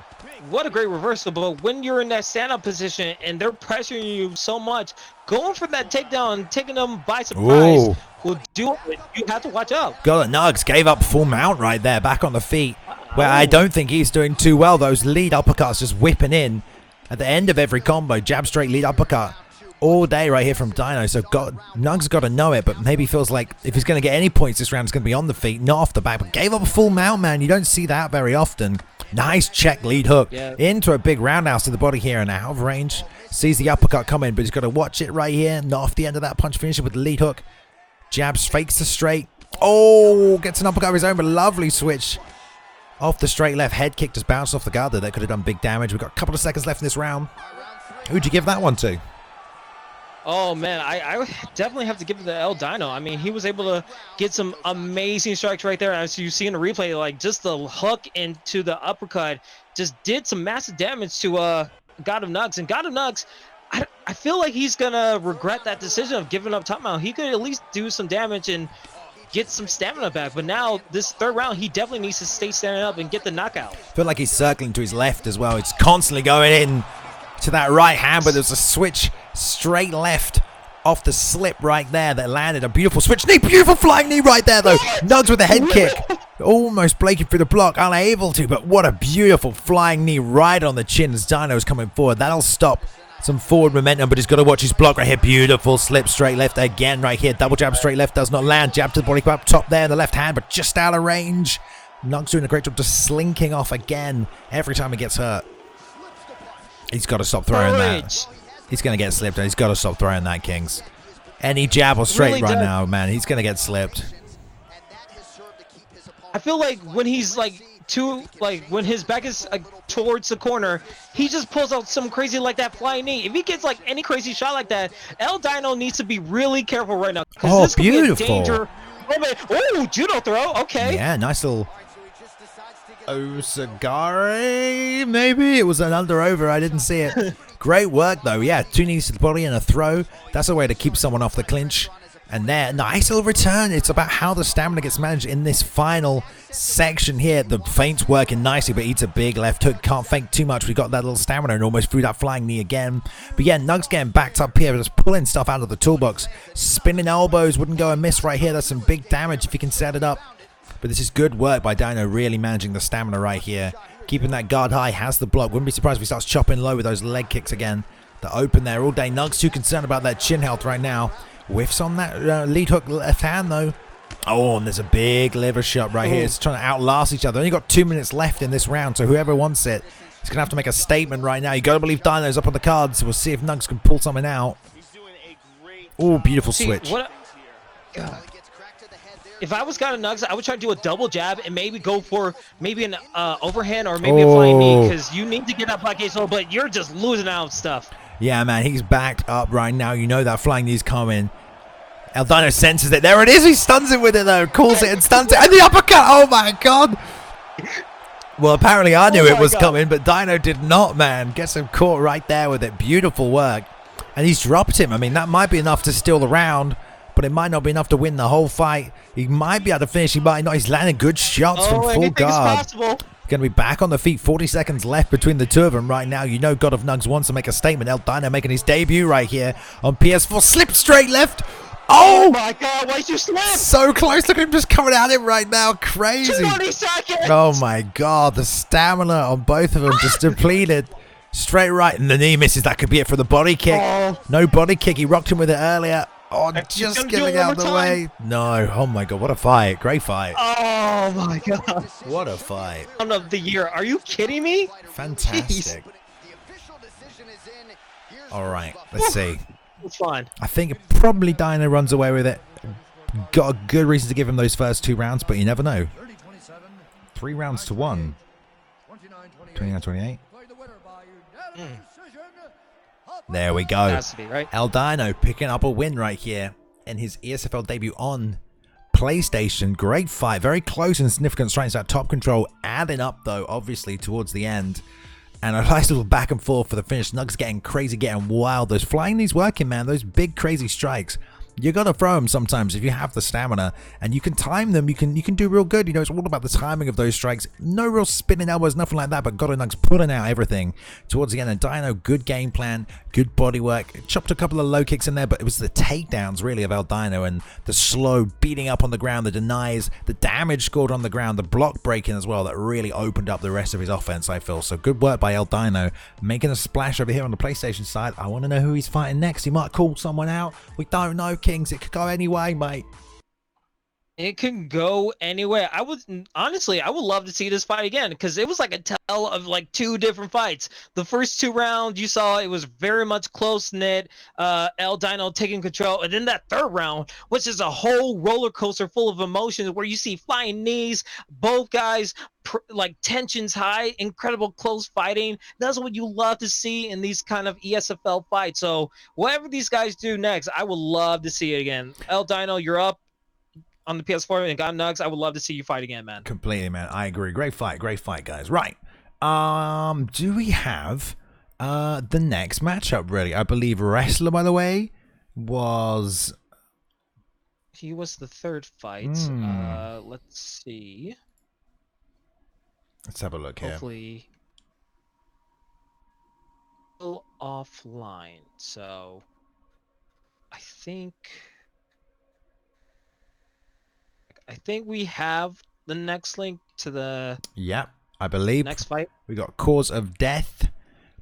What a great reversal! But when you're in that stand-up position and they're pressuring you so much, going for that takedown, taking them by surprise, will do it. You have to watch out. God of Nugs gave up full mount right there, back on the feet, where I don't think he's doing too well. Those lead uppercuts just whipping in at the end of every combo. Jab straight lead uppercut all day right here from Dino. So Nugs got to know it, but maybe feels like if he's going to get any points this round, it's going to be on the feet, not off the back. But gave up a full mount, man. You don't see that very often. Nice check lead hook into a big roundhouse to the body here and out of range. Sees the uppercut coming, but he's got to watch it right here. Not off the end of that punch, finishes with the lead hook. Jabs, fakes the straight. Oh, gets an uppercut of his own, but lovely switch off the straight left. Head kick just bounced off the guard there. That could have done big damage. We've got a couple of seconds left in this round. Who'd you give that one to? Oh, man, I would definitely have to give it to El Dino. I mean, he was able to get some amazing strikes right there. As you see in the replay, like just the hook into the uppercut just did some massive damage to God of Nugs. And God of Nugs, I feel like he's going to regret that decision of giving up top mount. He could at least do some damage and get some stamina back. But now, this third round, he definitely needs to stay standing up and get the knockout. I feel like he's circling to his left as well. It's constantly going in to that right hand, but there's a switch straight left off the slip right there that landed a beautiful switch knee. Beautiful flying knee right there, though. Nugs with a head kick. Almost breaking through the block. Unable to, but what a beautiful flying knee right on the chin as Dino's coming forward. That'll stop some forward momentum, but he's got to watch his block right here. Beautiful slip straight left again right here. Double jab straight left does not land. Jab to the body up top there in the left hand, but just out of range. Nugs doing a great job just slinking off again every time he gets hurt. He's got to stop throwing that. He's going to get slipped. He's got to stop throwing that, Kings. Any jab or straight really right now, man, he's going to get slipped. I feel like when he's when his back is towards the corner, he just pulls out some crazy like that flying knee. If he gets like any crazy shot like that, El Dino needs to be really careful right now. Oh, this beautiful. Could be a danger. Oh, judo throw. Okay. Yeah, nice little Osagare, maybe? It was an under-over. I didn't see it. Great work, though. Yeah, 2 knees to the body and a throw. That's a way to keep someone off the clinch. And there, nice little return. It's about how the stamina gets managed in this final section here. The feint's working nicely, but eats a big left hook. Can't feint too much. We got that little stamina and almost threw that flying knee again. But yeah, Nugs getting backed up here, just pulling stuff out of the toolbox. Spinning elbows wouldn't go amiss right here. That's some big damage if you can set it up. But this is good work by Dino, really managing the stamina right here. Keeping that guard high, has the block. Wouldn't be surprised if he starts chopping low with those leg kicks again. They're open there all day. Nugs too concerned about that chin health right now. Whiffs on that lead hook left hand though. Oh, and there's a big liver shot right here. It's trying to outlast each other. Only got 2 minutes left in this round, so whoever wants it is going to have to make a statement right now. You got to believe Dino's up on the cards. We'll see if Nugs can pull something out. Oh, beautiful switch. If I was God of Nugs, I would try to do a double jab and maybe go for maybe an overhand or maybe a flying knee, because you need to get that black ace, but you're just losing out stuff. Yeah, man, he's backed up right now. You know that flying knee's coming. El Dino senses it. There it is. He stuns it with it, though. Calls it and stuns it. And the uppercut. Oh, my God. Well, apparently I knew it was coming, but Dino did not, man. Gets him caught right there with it. Beautiful work. And he's dropped him. I mean, that might be enough to steal the round, but it might not be enough to win the whole fight. He might be able to finish. He might not. He's landing good shots from full guard. Going to be back on the feet. 40 seconds left between the two of them right now. You know God of Nugs wants to make a statement. El Dino making his debut right here on PS4. Slip straight left. Oh my God, why'd you slip? So close. Look at him just coming at him right now. Crazy. 20 seconds. Oh my God. The stamina on both of them just depleted. Straight right. And the knee misses. That could be it for the body kick. No body kick. He rocked him with it earlier. Oh, just getting out of the way. No. Oh my God. What a fight. Great fight. Oh my God. What a fight. Round of the year. Are you kidding me? Fantastic. All right. Let's see. It's fine. I think probably Dino runs away with it. Got a good reason to give him those first 2 rounds, but you never know. 3 rounds to 1. 29-28. There we go. Has to be, right? El Dino picking up a win right here in his ESFL debut on PlayStation. Great fight. Very close and significant strikes. That top control adding up, though, obviously, towards the end. And a nice little back and forth for the finish. Nugs getting crazy, getting wild. Those flying knees working, man. Those big, crazy strikes. You got to throw them sometimes if you have the stamina. And you can time them. You can do real good. You know, it's all about the timing of those strikes. No real spinning elbows, nothing like that. But God of Nugs putting out everything towards the end. And Dino, good game plan, good body work. Chopped a couple of low kicks in there, but it was the takedowns, really, of El Dino. And the slow beating up on the ground, the denies, the damage scored on the ground, the block breaking as well, that really opened up the rest of his offense, I feel. So good work by El Dino, making a splash over here on the PlayStation side. I want to know who he's fighting next. He might call someone out. We don't know, Kings. It could go anyway, mate. It can go anywhere. I would honestly, I would love to see this fight again, because it was like a tell of like 2 different fights. The first 2 rounds you saw, it was very much close knit. El Dino taking control, and then that 3rd round, which is a whole roller coaster full of emotions, where you see flying knees, both guys like tensions high, incredible close fighting. That's what you love to see in these kind of ESFL fights. So whatever these guys do next, I would love to see it again. El Dino, you're up on the PS4 and God of Nugs. I would love to see you fight again, man. Completely, man. I agree. Great fight, guys. Right. Do we have the next matchup ready? I believe Wrestler, by the way, was... He was the 3rd fight. Let's see. Let's have a look here. Hopefully still offline. So I think we have the next link to the I believe next fight. We got Cause of Death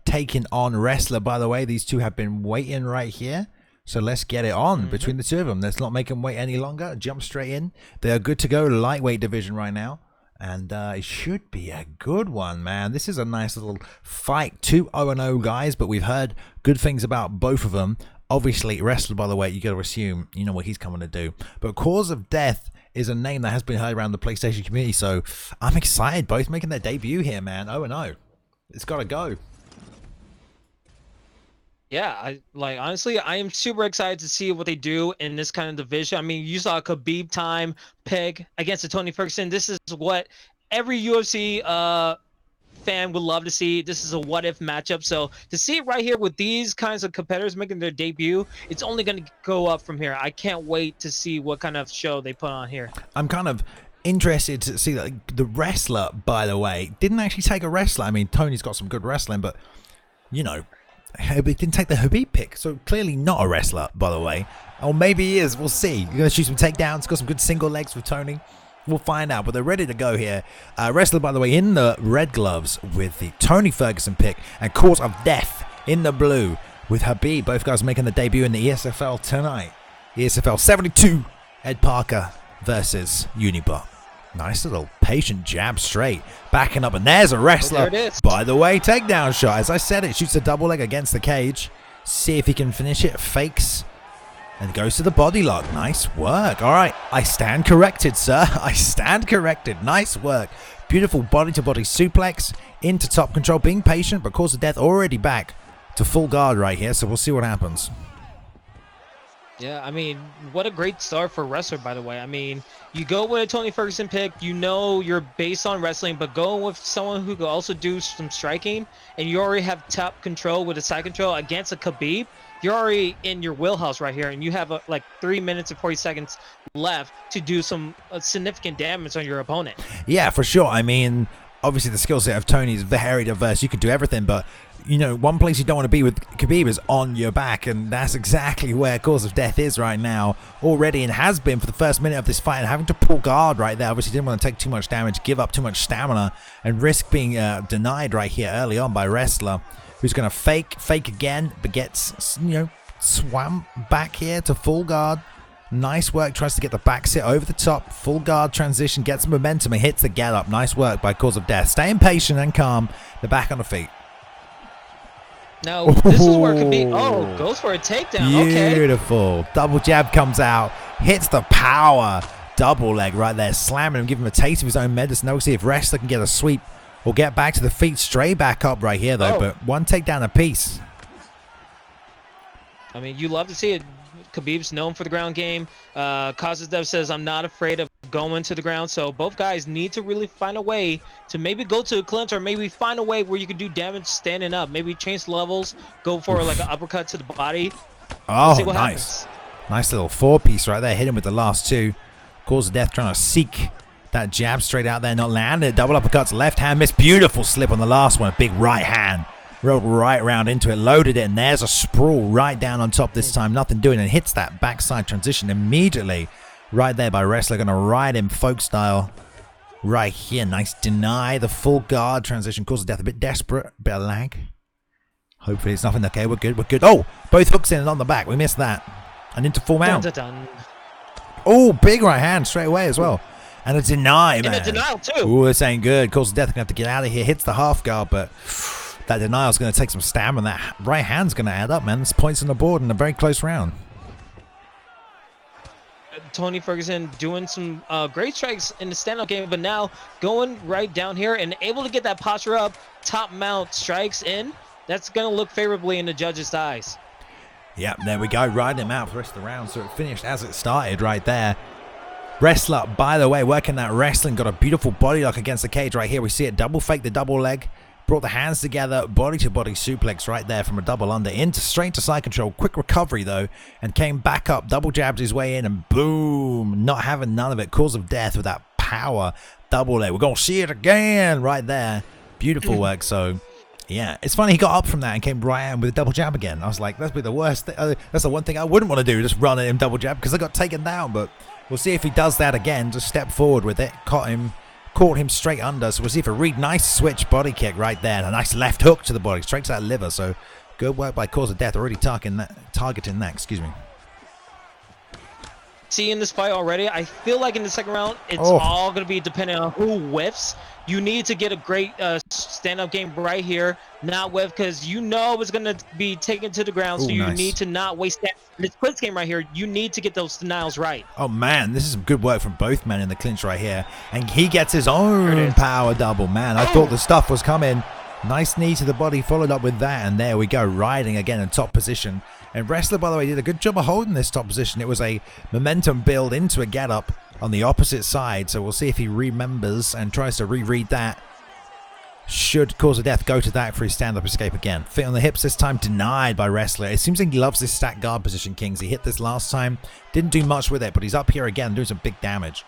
taking on Wrestler, by the way. These two have been waiting right here. So let's get it on between the two of them. Let's not make them wait any longer. Jump straight in. They are good to go. Lightweight division right now. And it should be a good one, man. This is a nice little fight. 2-0-0 guys, but we've heard good things about both of them. Obviously, Wrestler, by the way, you got to assume you know what he's coming to do. But Cause of Death is a name that has been heard around the PlayStation community, so I'm excited. Both making their debut here, man. 0-0. It's got to go. Yeah, honestly, I am super excited to see what they do in this kind of division. I mean, you saw Khabib time pick against the Tony Ferguson. This is what every UFC fan would love to see. This is a what-if matchup. So to see it right here with these kinds of competitors making their debut, it's only going to go up from here. I can't wait to see what kind of show they put on here. I'm kind of interested to see that the Wrestler, by the way, didn't actually take a wrestler. I mean, Tony's got some good wrestling, but you know, he didn't take the Khabib pick, so clearly not a wrestler, by the way. Or maybe he is. We'll see. You're going to shoot some takedowns. Got some good single legs with Tony. We'll find out, but they're ready to go here. Wrestler, by the way, in the red gloves with the Tony Ferguson pick, and Cause of Death in the blue with Habib. Both guys making the debut in the ESFL tonight. ESFL 72, Edparker versus UniBot. Nice little patient jab straight. Backing up, and there's a wrestler. Oh, there it is. By the way, takedown shot. As I said, it shoots a double leg against the cage. See if he can finish it. Fakes. And goes to the body lock. Nice work. All right. I stand corrected, sir. I stand corrected. Nice work. Beautiful body-to-body suplex into top control. Being patient, but Cause of Death already back to full guard right here. So we'll see what happens. Yeah, I mean, what a great start for a wrestler, by the way. I mean, you go with a Tony Ferguson pick, you know you're based on wrestling, but going with someone who could also do some striking, and you already have top control with a side control against a Khabib, you're already in your wheelhouse right here, and you have like 3 minutes and 40 seconds left to do some significant damage on your opponent. Yeah, for sure. I mean, obviously the skill set of Tony is very diverse. You can do everything, but you know, one place you don't want to be with Khabib is on your back, and that's exactly where Cause of Death is right now already, and has been for the first minute of this fight, and having to pull guard right there. Obviously didn't want to take too much damage, give up too much stamina, and risk being denied right here early on by Wrestler, who's going to fake again, but gets, you know, swam back here to full guard. Nice work, tries to get the back sit over the top, full guard transition, gets momentum, and hits the get up. Nice work by Cause of Death, staying patient and calm. They're back on the feet. Now, this is where it could be. Oh, goes for a takedown. Beautiful. Okay. Double jab comes out, hits the power double leg right there, slamming him, giving him a taste of his own medicine. Now we'll see if Wrestler can get a sweep or get back to the feet. Straight back up right here, though, but one takedown apiece. I mean, you love to see it. Khabib's known for the ground game. Kazadev says, I'm not afraid of going to the ground. So both guys need to really find a way to maybe go to a clinch, or maybe find a way where you can do damage standing up. Maybe change levels, go for like an uppercut to the body. Oh, see what nice. happens. Nice little four-piece right there. Hit him with the last two. Cause of Death trying to seek that jab straight out there. Not landing it. Double uppercuts, left hand miss. Beautiful slip on the last one. A big right hand. Rolled right round into it, loaded it, and there's a sprawl right down on top this time. Nothing doing, and hits that backside transition immediately right there by Wrestler. Going to ride him folk style right here. Nice deny the full guard transition. Cause of Death a bit desperate, bit of lag. Hopefully it's nothing. Okay, we're good, we're good. Oh, both hooks in and on the back. We missed that. And into full mount. Dun, dun, dun. Oh, big right hand straight away as well. And a deny, man. And a denial too. Ooh, this ain't good. Cause of Death going to have to get out of here. Hits the half guard, but that denial is going to take some stamina. That right hand's going to add up, man. There's points on the board in a very close round. Tony Ferguson doing some great strikes in the stand-up game, but now going right down here and able to get that posture up, top mount strikes in. That's going to look favorably in the judges' eyes. Yep, there we go. Riding him out for the rest of the round. So it finished as it started right there. Wrestler, by the way, working that wrestling. Got a beautiful body lock against the cage right here. We see it double fake the double leg. Brought the hands together, body-to-body suplex right there from a double under into straight to side control. Quick recovery, though, and came back up, double jabbed his way in, and boom, not having none of it. Cause of Death with that power double leg. We're going to see it again right there. Beautiful work. So, yeah, it's funny he got up from that and came right in with a double jab again. I was like, that's be the worst. That's the one thing I wouldn't want to do, just run at him double jab, because I got taken down. But we'll see if he does that again. Just step forward with it. Caught him straight under, so we'll see if a nice switch body kick right there, and a nice left hook to the body, straight to that liver. So good work by Cause of Death, already targeting that. Excuse me. Seeing this fight already, I feel like in the second round, it's all going to be dependent on who whiffs. You need to get a great stand-up game right here, not whiff, because you know it's going to be taken to the ground, so you need to not waste that. This clinch game right here, you need to get those denials right. Oh, man, this is some good work from both men in the clinch right here. And he gets his own power double, man. I thought the stuff was coming. Nice knee to the body, followed up with that, and there we go, riding again in top position. And Wrestler, by the way, did a good job of holding this top position. It was a momentum build into a get-up on the opposite side, so we'll see if he remembers and tries to reread that. Should Cause of Death go to that for his stand-up escape again. Fit on the hips this time, denied by Wrestler. It seems like he loves this stack guard position, Kings. He hit this last time, didn't do much with it, but he's up here again doing some big damage.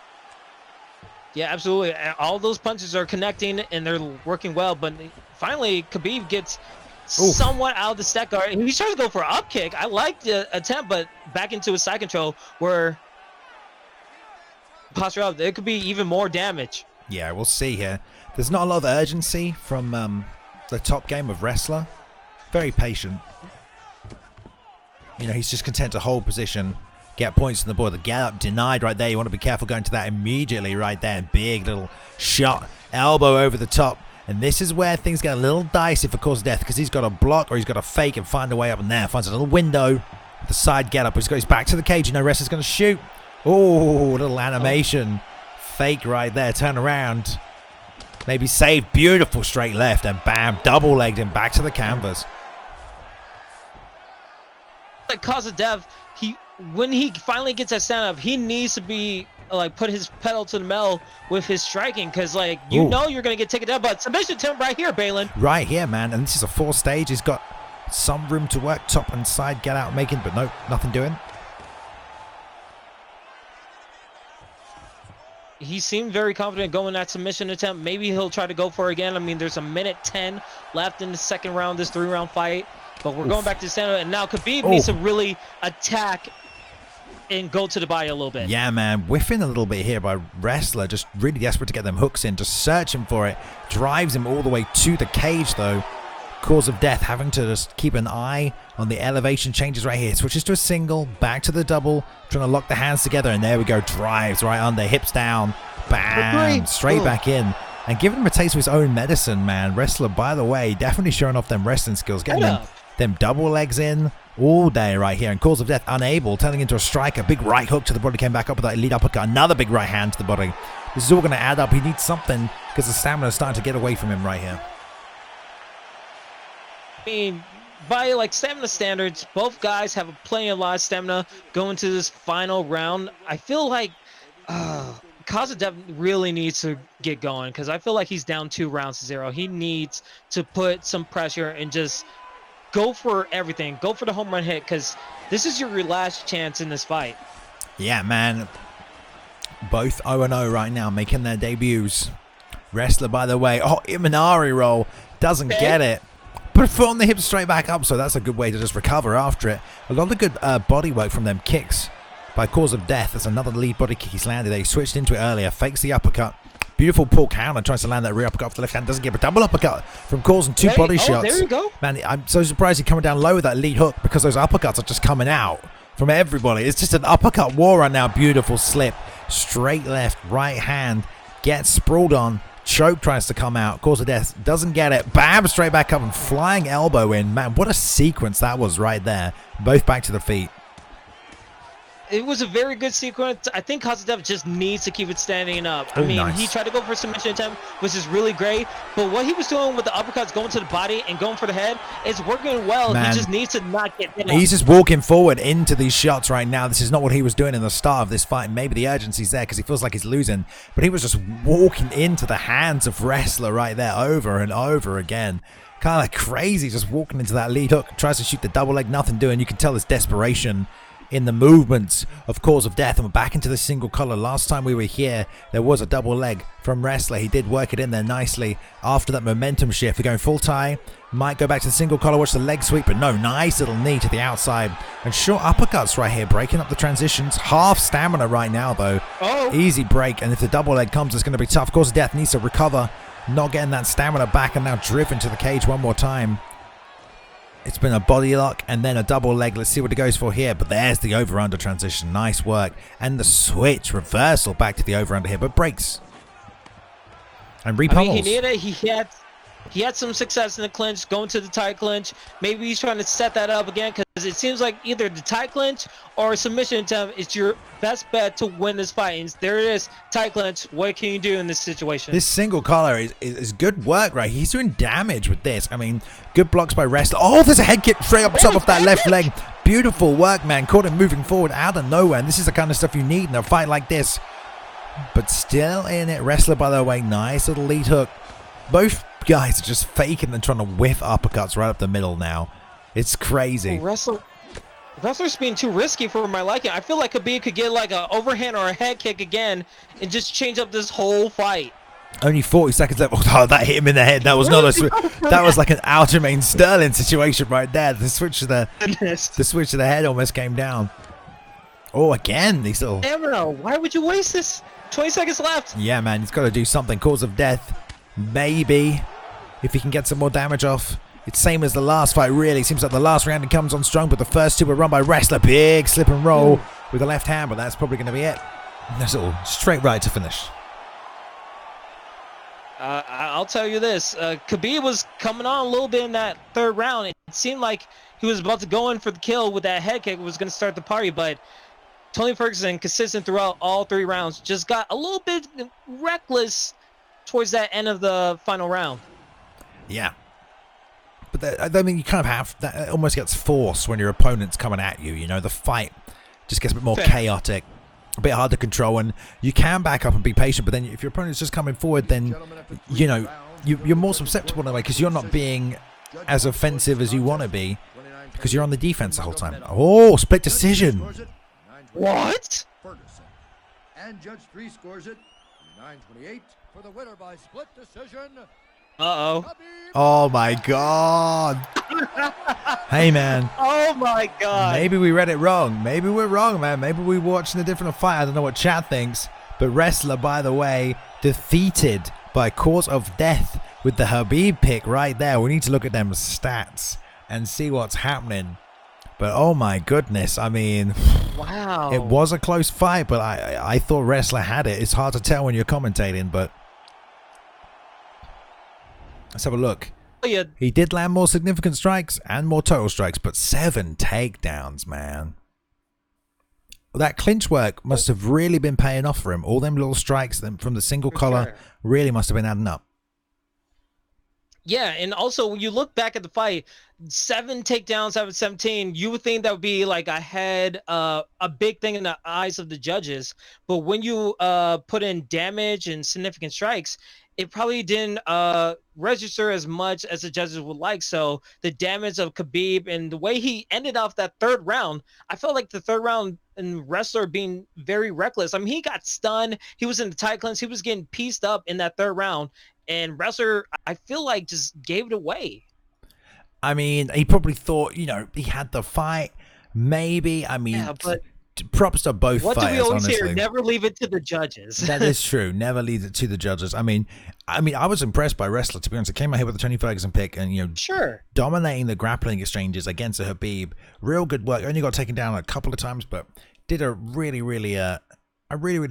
Yeah, absolutely. All those punches are connecting, and they're working well, but finally, Khabib gets somewhat out of the stack guard. He tries to go for an up kick. I like the attempt, but back into his side control, where posture up, there could be even more damage. Yeah, we'll see here. There's not a lot of urgency from the top game of Wrestler. Very patient. You know, he's just content to hold position, get points on the board. The get up denied right there. You want to be careful going to that immediately right there. Big little shot, elbow over the top. And this is where things get a little dicey for Cause of Death, because he's got to block or he's got to fake and find a way up in there. Finds a little window. The side get up. He goes back to the cage. You know, wrestler's going to shoot. Oh, little animation. Fake right there. Turn around. Maybe save. Beautiful straight left. And bam, double legged him back to the canvas. Like Cause of Death, when he finally gets that stand up, he needs to be like put his pedal to the metal with his striking, because like you know you're gonna get taken down. But submission attempt right here, Balin. Right here, man. And this is a 4 stage. He's got some room to work, top and side get out making, but no, nothing doing. He seemed very confident going that submission attempt. Maybe he'll try to go for it again. I mean, there's a minute 10 left in the second round, this 3-round fight. But we're going back to stand-up, and now Khabib needs to really attack and go to the body a little bit. Yeah, man. Whiffing a little bit here by Wrestler. Just really desperate to get them hooks in. Just searching for it. Drives him all the way to the cage, though. Cause of Death having to just keep an eye on the elevation changes right here. Switches to a single. Back to the double. Trying to lock the hands together. And there we go. Drives right under. Hips down. Bam. Straight back in. And giving him a taste of his own medicine, man. Wrestler, by the way, definitely showing off them wrestling skills. Getting them double legs in all day right here. And Cause of Death unable, turning into a striker. Big right hook to the body, came back up with that elite uppercut. Another big right hand to the body. This is all going to add up. He needs something because the stamina is starting to get away from him right here. I mean, by like stamina standards, both guys have plenty of lot of stamina going to this final round. I feel like Cause of Death really needs to get going, because I feel like he's down 2-0. He needs to put some pressure and just go for everything. Go for the home run hit, because this is your last chance in this fight. Yeah, man. Both 0-0 right now, making their debuts. Wrestler, by the way. Oh, Imanari roll. Doesn't get it. Put a foot on the hip straight back up, so that's a good way to just recover after it. A lot of good body work from them kicks by Cause of Death. That's another lead body kick he's landed. He switched into it earlier. Fakes the uppercut. Beautiful pull counter. Tries to land that rear uppercut off the left hand. Doesn't get a double uppercut from Cause and 2 body shots. There you go. Man, I'm so surprised he's coming down low with that lead hook, because those uppercuts are just coming out from everybody. It's just an uppercut war right now. Beautiful slip. Straight left. Right hand. Gets sprawled on. Choke tries to come out. Cause of Death doesn't get it. Bam! Straight back up and flying elbow in. Man, what a sequence that was right there. Both back to the feet. It was a very good sequence. I think Cause of Death just needs to keep it standing up. I mean, he tried to go for a submission attempt, which is really great. But what he was doing with the uppercuts, going to the body and going for the head, is working well. Man, he just needs to not get hit. He's just walking forward into these shots right now. This is not what he was doing in the start of this fight. Maybe the urgency's there because he feels like he's losing. But he was just walking into the hands of Wrestler right there over and over again. Kind of crazy, just walking into that lead hook. Tries to shoot the double leg, nothing doing. You can tell there's desperation in the movements of Cause of Death. And we're back into the single collar. Last time we were here, there was a double leg from Wrestler. He did work it in there nicely after that momentum shift. We're going full tie. Might go back to the single collar, watch the leg sweep, but no, nice little knee to the outside. And short uppercuts right here, breaking up the transitions. Half stamina right now, though. Easy break, and if the double leg comes, it's going to be tough. Cause of Death needs to recover, not getting that stamina back, and now driven to the cage one more time. It's been a body lock and then a double leg. Let's see what it goes for here. But there's the over-under transition. Nice work. And the switch, reversal back to the over-under here, but breaks. And repummels. I mean, he needed it. He had some success in the clinch, going to the tight clinch. Maybe he's trying to set that up again, because it seems like either the tight clinch or submission attempt is your best bet to win this fight. And there it is, tight clinch. What can you do in this situation? This single collar is good work, right? He's doing damage with this. I mean, good blocks by Wrestler. Oh, there's a head kick straight up top of that left leg. Beautiful work, man. Caught him moving forward out of nowhere. And this is the kind of stuff you need in a fight like this. But still in it. Wrestler, by the way, nice little lead hook. Both guys are just faking and trying to whiff uppercuts right up the middle now. It's crazy. Wrestler's being too risky for my liking. I feel like Khabib could get like an overhand or a head kick again and just change up this whole fight. Only 40 seconds left. Oh, that hit him in the head. That was not that was like an Aljamain Sterling situation right there. The switch to the head almost came down. Oh, again, these little... Never know. Why would you waste this? 20 seconds left. Yeah, man, he's got to do something. Cause of death. Maybe. If he can get some more damage off. It's same as the last fight, really. Seems like the last round he comes on strong, but the first two were run by Wrestler. Big slip and roll with the left hand, but that's probably going to be it. That's all. Straight right to finish. I'll tell you this. Khabib was coming on a little bit in that third round. It seemed like he was about to go in for the kill with that head kick. It was going to start the party, but Tony Ferguson, consistent throughout all 3 rounds, just got a little bit reckless towards that end of the final round. Yeah. But I mean, you kind of have that. It almost gets forced when your opponent's coming at you. You know, the fight just gets a bit more chaotic, a bit hard to control, and you can back up and be patient. But then, if your opponent's just coming forward, then you know you're more susceptible in a way because you're not being as offensive as you want to be because you're on the defense the whole time. Oh, split decision! What? And Judge 3 scores it 9-28 for the winner by split decision. Uh-oh. Oh my God. Hey man. Oh my God. Maybe we read it wrong. Maybe we're wrong, man. Maybe we're watching a different fight. I don't know what chat thinks. But Wrestler, by the way, defeated by cause of death with the Khabib pick right there. We need to look at them stats and see what's happening. But oh my goodness, I mean, wow. It was a close fight, but I thought Wrestler had it. It's hard to tell when you're commentating, but let's have a look. Yeah. He did land more significant strikes and more total strikes, but 7 takedowns, man. That clinch work must have really been paying off for him. All them little strikes from the single collar really must have been adding up. Yeah, and also when you look back at the fight, 7 takedowns out of 17, you would think that would be like a big thing in the eyes of the judges. But when you put in damage and significant strikes, it probably didn't register as much as the judges would like. So the damage of Khabib and the way he ended off that third round, I felt like the third round and Wrestler being very reckless. I mean, he got stunned. He was in the tight cleanse. He was getting pieced up in that third round. And Wrestler, I feel like, just gave it away. I mean, he probably thought, you know, he had the fight. Maybe. I mean, yeah, but props to both fighters, honestly. What do we always hear? Never leave it to the judges. That is true. Never leave it to the judges. I mean, I was impressed by Wrestler, to be honest. I came out here with the Tony Ferguson pick and, you know, dominating the grappling exchanges against a Khabib. Real good work. Only got taken down a couple of times, but did a really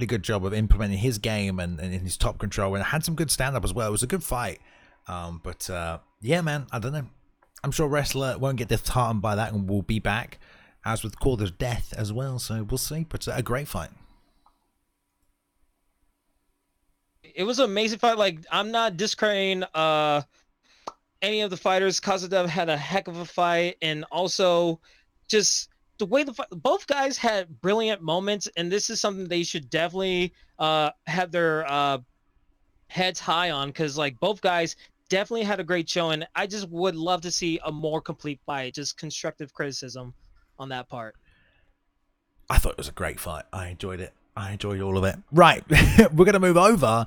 good job of implementing his game and his top control, and had some good stand-up as well. It was a good fight. Yeah, man, I don't know. I'm sure Wrestler won't get disheartened by that and will be back, as with Call of Death as well, so we'll see. But a great fight. It was an amazing fight. Like, I'm not discrediting any of the fighters. Kazadev had a heck of a fight, and also just the way both guys had brilliant moments, and this is something they should definitely have their heads high on, because like both guys definitely had a great show, and I just would love to see a more complete fight. Just constructive criticism on that part. I thought it was a great fight. I enjoyed it. I enjoyed all of it. Right, we're going to move over.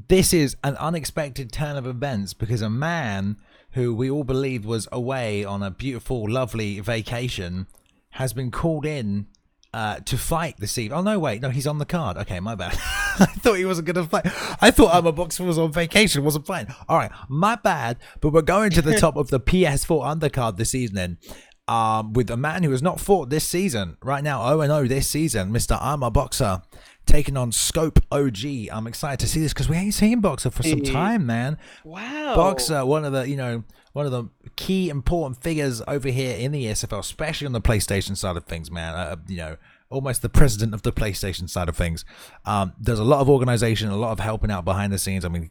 This is an unexpected turn of events because a man who we all believed was away on a beautiful, lovely vacation has been called in to fight this evening. Oh, no, wait. No, he's on the card. Okay, my bad. I thought he wasn't going to fight. I thought I'm a boxer was on vacation, wasn't fighting. All right, my bad. But we're going to the top of the PS4 undercard this evening with a man who has not fought this season. Right now, 0-0 this season, Mr. I'm a Boxer, taking on Scope OG. I'm excited to see this because we ain't seen Boxer for some time, man. Wow. Boxer, one of the key important figures over here in the ESFL, especially on the PlayStation side of things, man. Almost the president of the PlayStation side of things. There's a lot of organization, a lot of helping out behind the scenes. I mean,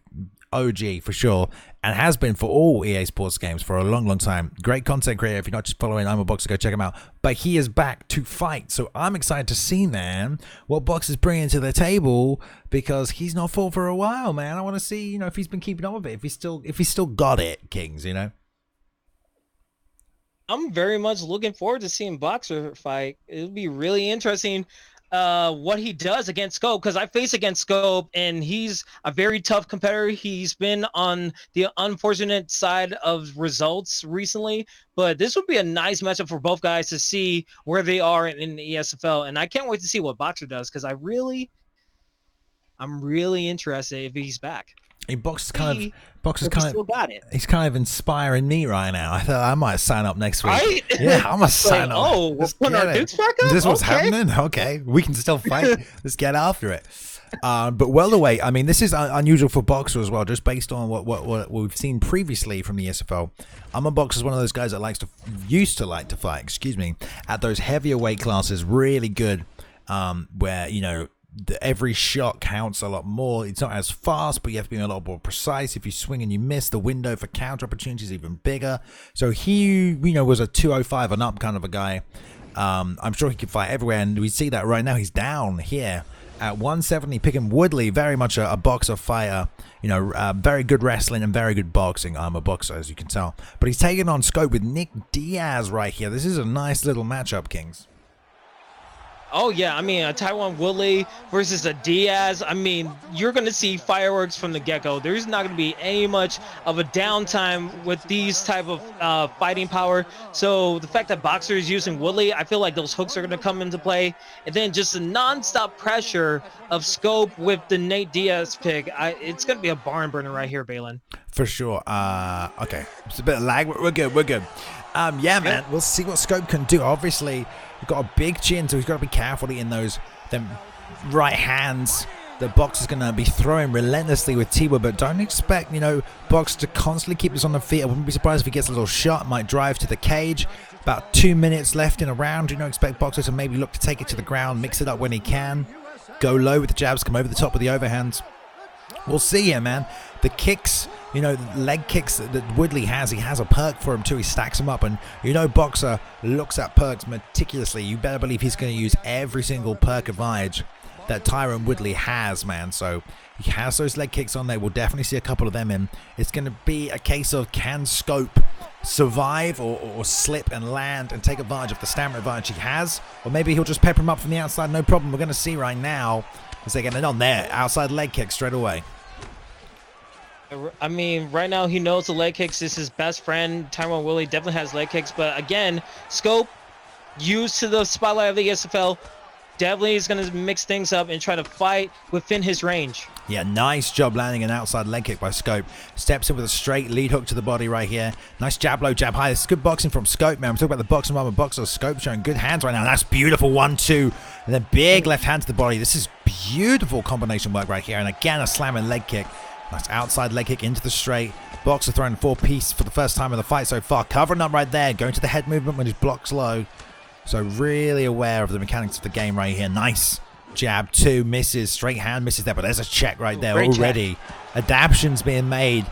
OG for sure, and has been for all EA Sports games for a long, long time. Great content creator. If you're not just following I'm a Boxer, go check him out. But he is back to fight, so I'm excited to see, man, what Boxer's bringing to the table, because he's not fought for a while, man. I want to see, if he's been keeping up with it, if he's still got it, Kings, I'm very much looking forward to seeing Boxer fight. It'll be really interesting what he does against Scope, because I face against Scope and he's a very tough competitor. He's been on the unfortunate side of results recently, but this would be a nice matchup for both guys to see where they are in the ESFL, and I can't wait to see what Boxer does, because I really I'm really interested if he's back. Box is Still got it. he's kind of inspiring me right now. I thought I might sign up next week. Right? Yeah, I must sign up. Oh, we're putting our dukes back up? Is this what's Okay. happening? Okay, we can still fight. Let's get after it. But welterweight, I mean, this is unusual for boxer as well, just based on what we've seen previously from the ESFL. I'm a boxer, one of those guys that used to like to fight, excuse me, at those heavier weight classes, really good, where, you know, every shot counts a lot more. It's not as fast, but you have to be a lot more precise. If you swing and you miss, the window for counter opportunities is even bigger. So he, you know, was a 205 and up kind of a guy. I'm sure he could fight everywhere, and we see that right now. He's down here at 170, picking Woodley, very much a boxer fighter. You know, very good wrestling and very good boxing. I'm a boxer, as you can tell. But he's taking on Scope with Nick Diaz right here. This is a nice little matchup, Kings. Oh, yeah. I mean, a Taiwan Woodley versus a Diaz. I mean, you're going to see fireworks from the get-go. There's not going to be any much of a downtime with these type of fighting power. So the fact that Boxer is using Woodley, I feel like those hooks are going to come into play. And then just the non-stop pressure of Scope with the Nate Diaz pick. It's going to be a barn burner right here, Balin. For sure. Okay. It's a bit of lag. We're good. We're good. Yeah, man. We'll see what Scope can do. Obviously, he's got a big chin, so he's got to be careful in them right hands. The Boxer's going to be throwing relentlessly with T-Wood, but don't expect, you know, Boxer to constantly keep this on the feet. I wouldn't be surprised if he gets a little shot, might drive to the cage. About 2 minutes left in a round. You know, expect Boxer to maybe look to take it to the ground, mix it up when he can. Go low with the jabs, come over the top with the overhands. We'll see here, man. The kicks, you know, the leg kicks that Woodley has, he has a perk for him too. He stacks them up, and you know Boxer looks at perks meticulously. You better believe he's going to use every single perk advantage that Tyron Woodley has, man. So he has those leg kicks on there. We'll definitely see a couple of them in. It's going to be a case of can Scope survive or slip and land and take advantage of the stamina advantage he has, or maybe he'll just pepper him up from the outside. No problem. We're going to see right now as they're getting on there. Outside leg kick straight away. I mean, right now he knows the leg kicks is his best friend. Tyrone Willie definitely has leg kicks, but again, Scope used to the spotlight of the ESFL definitely is going to mix things up and try to fight within his range. Yeah, nice job landing an outside leg kick by Scope. Steps in with a straight lead hook to the body right here. Nice jab low, jab high. This is good boxing from Scope, man. I'm talking about the boxing mama boxer. Scope showing good hands right now. That's beautiful 1-2. And then big left hand to the body. This is beautiful combination work right here. And again, a slamming leg kick. Nice outside leg kick into the straight. Boxer throwing 4-piece for the first time in the fight so far. Covering up right there. Going to the head movement when his block's low. So really aware of the mechanics of the game right here. Nice jab, 2 misses. Straight hand misses there, but there's a check right there already. Adaptions being made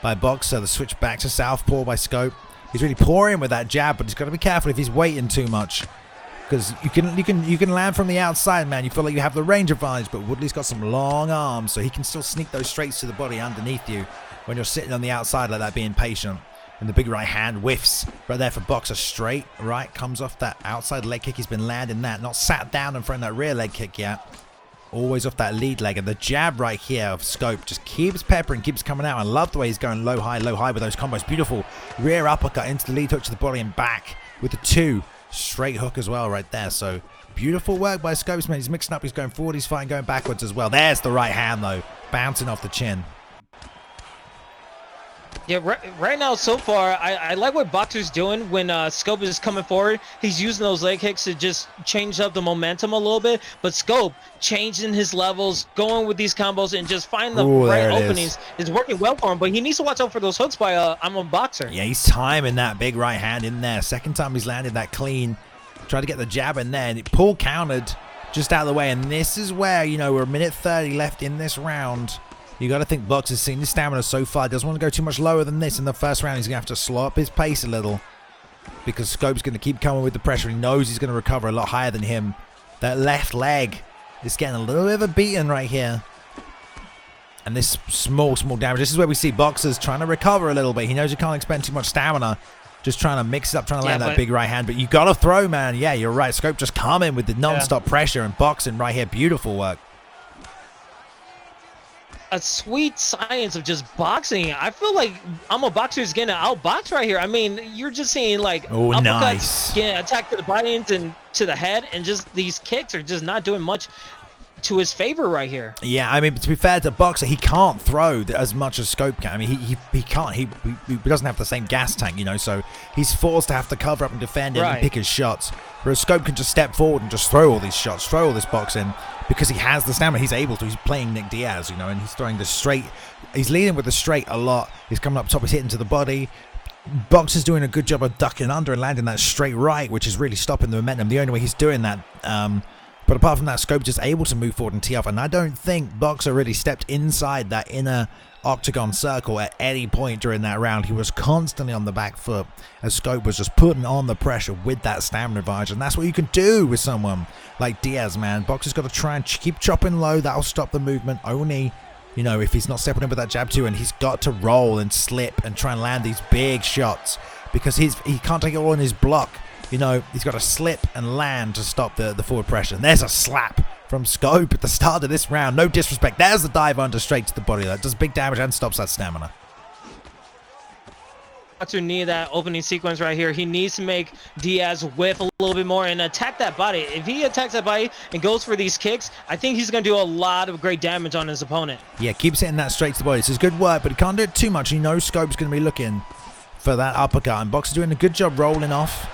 by Boxer. The switch back to southpaw by Scope. He's really pouring with that jab, but he's got to be careful if he's waiting too much, because you can land from the outside, man. You feel like you have the range advantage, but Woodley's got some long arms, so he can still sneak those straights to the body underneath you when you're sitting on the outside like that, being patient. And the big right hand whiffs right there for Boxer. Straight right comes off that outside leg kick. He's been landing that, not sat down and throwing that rear leg kick yet. Always off that lead leg. And the jab right here of Scope just keeps peppering, keeps coming out. I love the way he's going low high with those combos. Beautiful rear uppercut into the lead hook to the body and back with the 2 straight hook as well right there. So beautiful work by Scopes, man. He's mixing up, he's going forward, he's fighting, going backwards as well. There's the right hand though, bouncing off the chin. Yeah, right now so far, I like what Boxer's doing when Scope is coming forward. He's using those leg kicks to just change up the momentum a little bit. But Scope changing his levels, going with these combos, and just finding the right openings is working well for him. But he needs to watch out for those hooks by I'm a Boxer. Yeah, he's timing that big right hand in there. Second time he's landed that clean. Tried to get the jab in there, and it pull countered just out of the way. And this is where, you know, we're 1:30 left in this round. You got to think Boxer's seen his stamina so far. Doesn't want to go too much lower than this in the first round. He's going to have to slow up his pace a little, because Scope's going to keep coming with the pressure. He knows he's going to recover a lot higher than him. That left leg is getting a little bit of a beating right here. And this small damage. This is where we see Boxer's trying to recover a little bit. He knows he can't expend too much stamina. Just trying to mix it up, trying to land that big right hand. But you got to throw, man. Yeah, you're right. Scope just coming with the non-stop pressure and boxing right here. Beautiful work. A sweet science of just boxing. I feel like I'm a Boxer is getting outboxed right here. I mean, you're just seeing like uppercuts getting attacked to the body and to the head, and just these kicks are just not doing much. to his favor right here. Yeah, I mean, to be fair to Boxer, he can't throw as much as Scope can. I mean, he can't. He doesn't have the same gas tank, you know, so he's forced to have to cover up and defend it and pick his shots. Whereas Scope can just step forward and just throw all these shots, throw all this box in, because he has the stamina. He's able to. He's playing Nick Diaz, you know, and he's throwing the straight. He's leading with the straight a lot. He's coming up top. He's hitting to the body. Boxer's doing a good job of ducking under and landing that straight right, which is really stopping the momentum. The only way he's doing that. But apart from that, Scope just able to move forward and tee off. And I don't think Boxer really stepped inside that inner octagon circle at any point during that round. He was constantly on the back foot as Scope was just putting on the pressure with that stamina advantage. And that's what you can do with someone like Diaz, man. Boxer's got to try and keep chopping low. That'll stop the movement only, you know, if he's not stepping in with that jab too. And he's got to roll and slip and try and land these big shots because he can't take it all in his block. You know, he's got to slip and land to stop the forward pressure. And there's a slap from Scope at the start of this round. No disrespect. There's the dive under straight to the body. That does big damage and stops that stamina. To need that opening sequence right here. He needs to make Diaz whiff a little bit more and attack that body. If he attacks that body and goes for these kicks, I think he's going to do a lot of great damage on his opponent. Yeah, keeps hitting that straight to the body. This is good work, but he can't do it too much. You know Scope's going to be looking for that uppercut. And Boxer's doing a good job rolling off.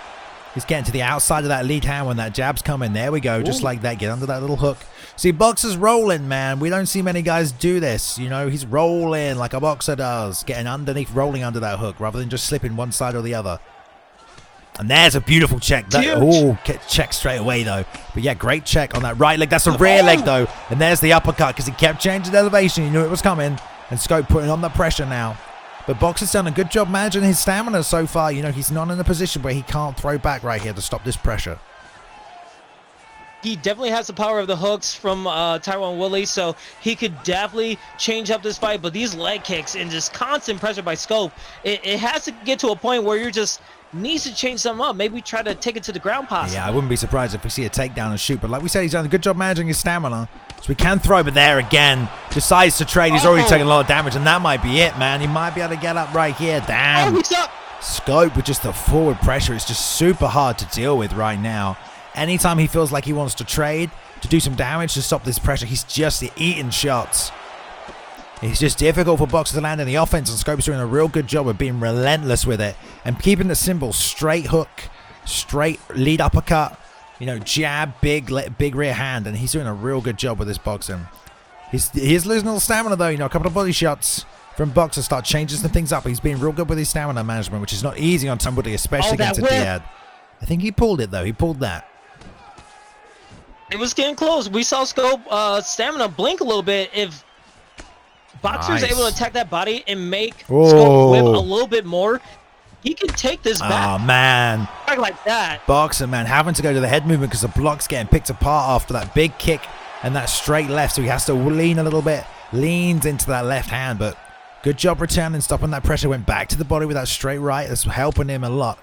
He's getting to the outside of that lead hand when that jab's coming. There we go, just like that. Get under that little hook. See, Boxer's rolling, man. We don't see many guys do this. You know, he's rolling like a boxer does. Getting underneath, rolling under that hook rather than just slipping one side or the other. And there's a beautiful check. Get checked straight away, though. But yeah, great check on that right leg. That's a rear leg, though. And there's the uppercut because he kept changing elevation. He knew it was coming. And Scope putting on the pressure now. But Boxer's done a good job managing his stamina so far. You know, he's not in a position where he can't throw back right here to stop this pressure. He definitely has the power of the hooks from Tyrone Woodley, so he could definitely change up this fight. But these leg kicks and just constant pressure by Scope, it has to get to a point where you're just needs to change something up. Maybe try to take it to the ground possibly. Yeah, I wouldn't be surprised if we see a takedown and shoot. But like we said, he's done a good job managing his stamina. So we can throw, but there again, decides to trade. He's already taken a lot of damage, and that might be it, man. He might be able to get up right here. Damn. He's up. Scope with just the forward pressure is just super hard to deal with right now. Anytime he feels like he wants to trade, to do some damage, to stop this pressure, he's just eating shots. It's just difficult for Boxer to land in the offense, and Scope's doing a real good job of being relentless with it and keeping it simple. Straight hook, straight lead uppercut, you know, jab, big rear hand, and he's doing a real good job with this boxing. He is losing a little stamina, though. You know, a couple of body shots from Boxer start changing some things up. He's being real good with his stamina management, which is not easy on somebody, especially against a Diaz. I think he pulled it, though. He pulled that. It was getting close. We saw Scope stamina blink a little bit. If Boxer's able to attack that body and make Scope whip a little bit more, he can take this back. Oh, man. Like that. Boxer, man, having to go to the head movement because the block's getting picked apart after that big kick and that straight left. So he has to lean a little bit. Leans into that left hand, but good job returning, stopping that pressure. Went back to the body with that straight right. That's helping him a lot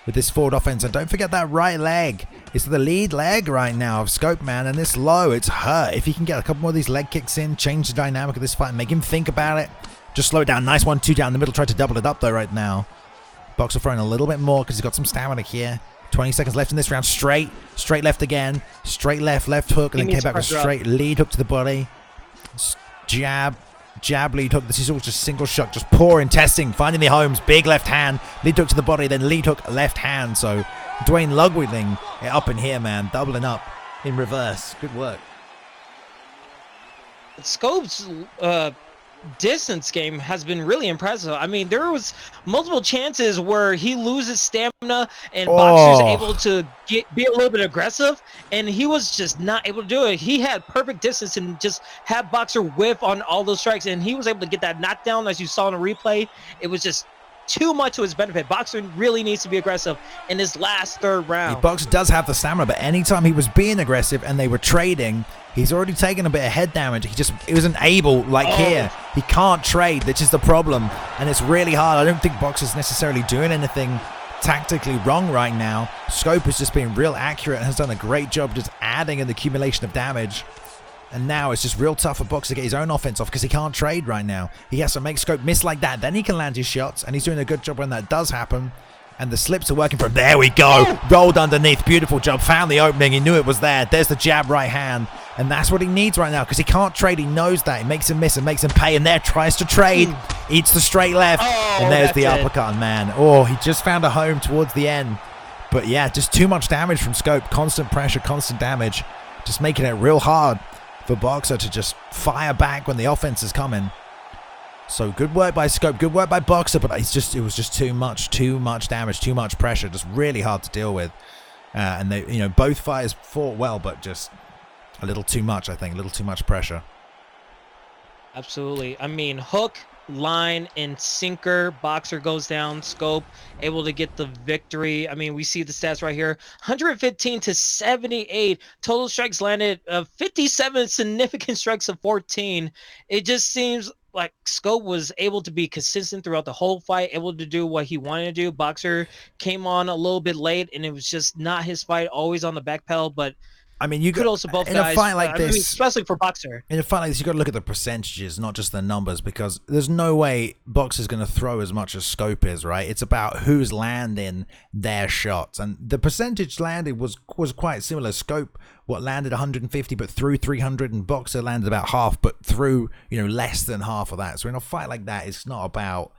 with this forward offense. And don't forget that right leg. It's the lead leg right now of Scope, man, and this low, it's hurt. If he can get a couple more of these leg kicks in, change the dynamic of this fight, and make him think about it, just slow it down. Nice 1-2 down the middle. Try to double it up, though, right now. Boxer throwing a little bit more because he's got some stamina here. 20 seconds left in this round. Straight left again. Straight left hook, and then came back with straight lead hook to the body. Jab, lead hook. This is all just single shot, just pouring, testing, finding the homes. Big left hand, lead hook to the body, then lead hook left hand. So Dwayne Ludwigling up in here, man, doubling up in reverse. Good work. Scope's distance game has been really impressive. I mean, there was multiple chances where he loses stamina and Boxer's able to be a little bit aggressive, and he was just not able to do it. He had perfect distance and just had Boxer whiff on all those strikes, and he was able to get that knockdown as you saw in the replay. It was just too much to his benefit. Boxer really needs to be aggressive in his last third round. Boxer does have the stamina, but anytime he was being aggressive and they were trading, he's already taken a bit of head damage. He wasn't able, like here. He can't trade, which is the problem, and it's really hard. I don't think Boxer's necessarily doing anything tactically wrong right now. Scope is just being real accurate and has done a great job just adding in the accumulation of damage. And now it's just real tough for Boxer to get his own offense off because he can't trade right now. He has to make Scope miss like that. Then he can land his shots, and he's doing a good job when that does happen. And the slips are working for him. There we go. Rolled underneath. Beautiful job. Found the opening. He knew it was there. There's the jab right hand. And that's what he needs right now because he can't trade. He knows that. He makes him miss and makes him pay. And there tries to trade. Eats the straight left. And there's the uppercut, man. Oh, he just found a home towards the end. But yeah, just too much damage from Scope. Constant pressure, constant damage. Just making it real hard for Boxer to just fire back when the offense is coming. So good work by Scope, good work by Boxer, but it was just too much damage, too much pressure, just really hard to deal with. And they, both fighters fought well, but just a little too much, I think, a little too much pressure. Absolutely. I mean, hook, line, and sinker. Boxer goes down. Scope able to get the victory. I mean, we see the stats right here: 115 to 78 total strikes landed, 57 significant strikes of 14. It just seems like Scope was able to be consistent throughout the whole fight, able to do what he wanted to do. Boxer came on a little bit late, and it was just not his fight. Always on the back pedal, but I mean, you could also both in guys. A fight like this, especially for Boxer. In a fight like this, you got to look at the percentages, not just the numbers, because there's no way Boxer's going to throw as much as Scope is, right? It's about who's landing their shots, and the percentage landed was quite similar. Scope landed 150, but threw 300, and Boxer landed about half, but threw less than half of that. So in a fight like that, it's not about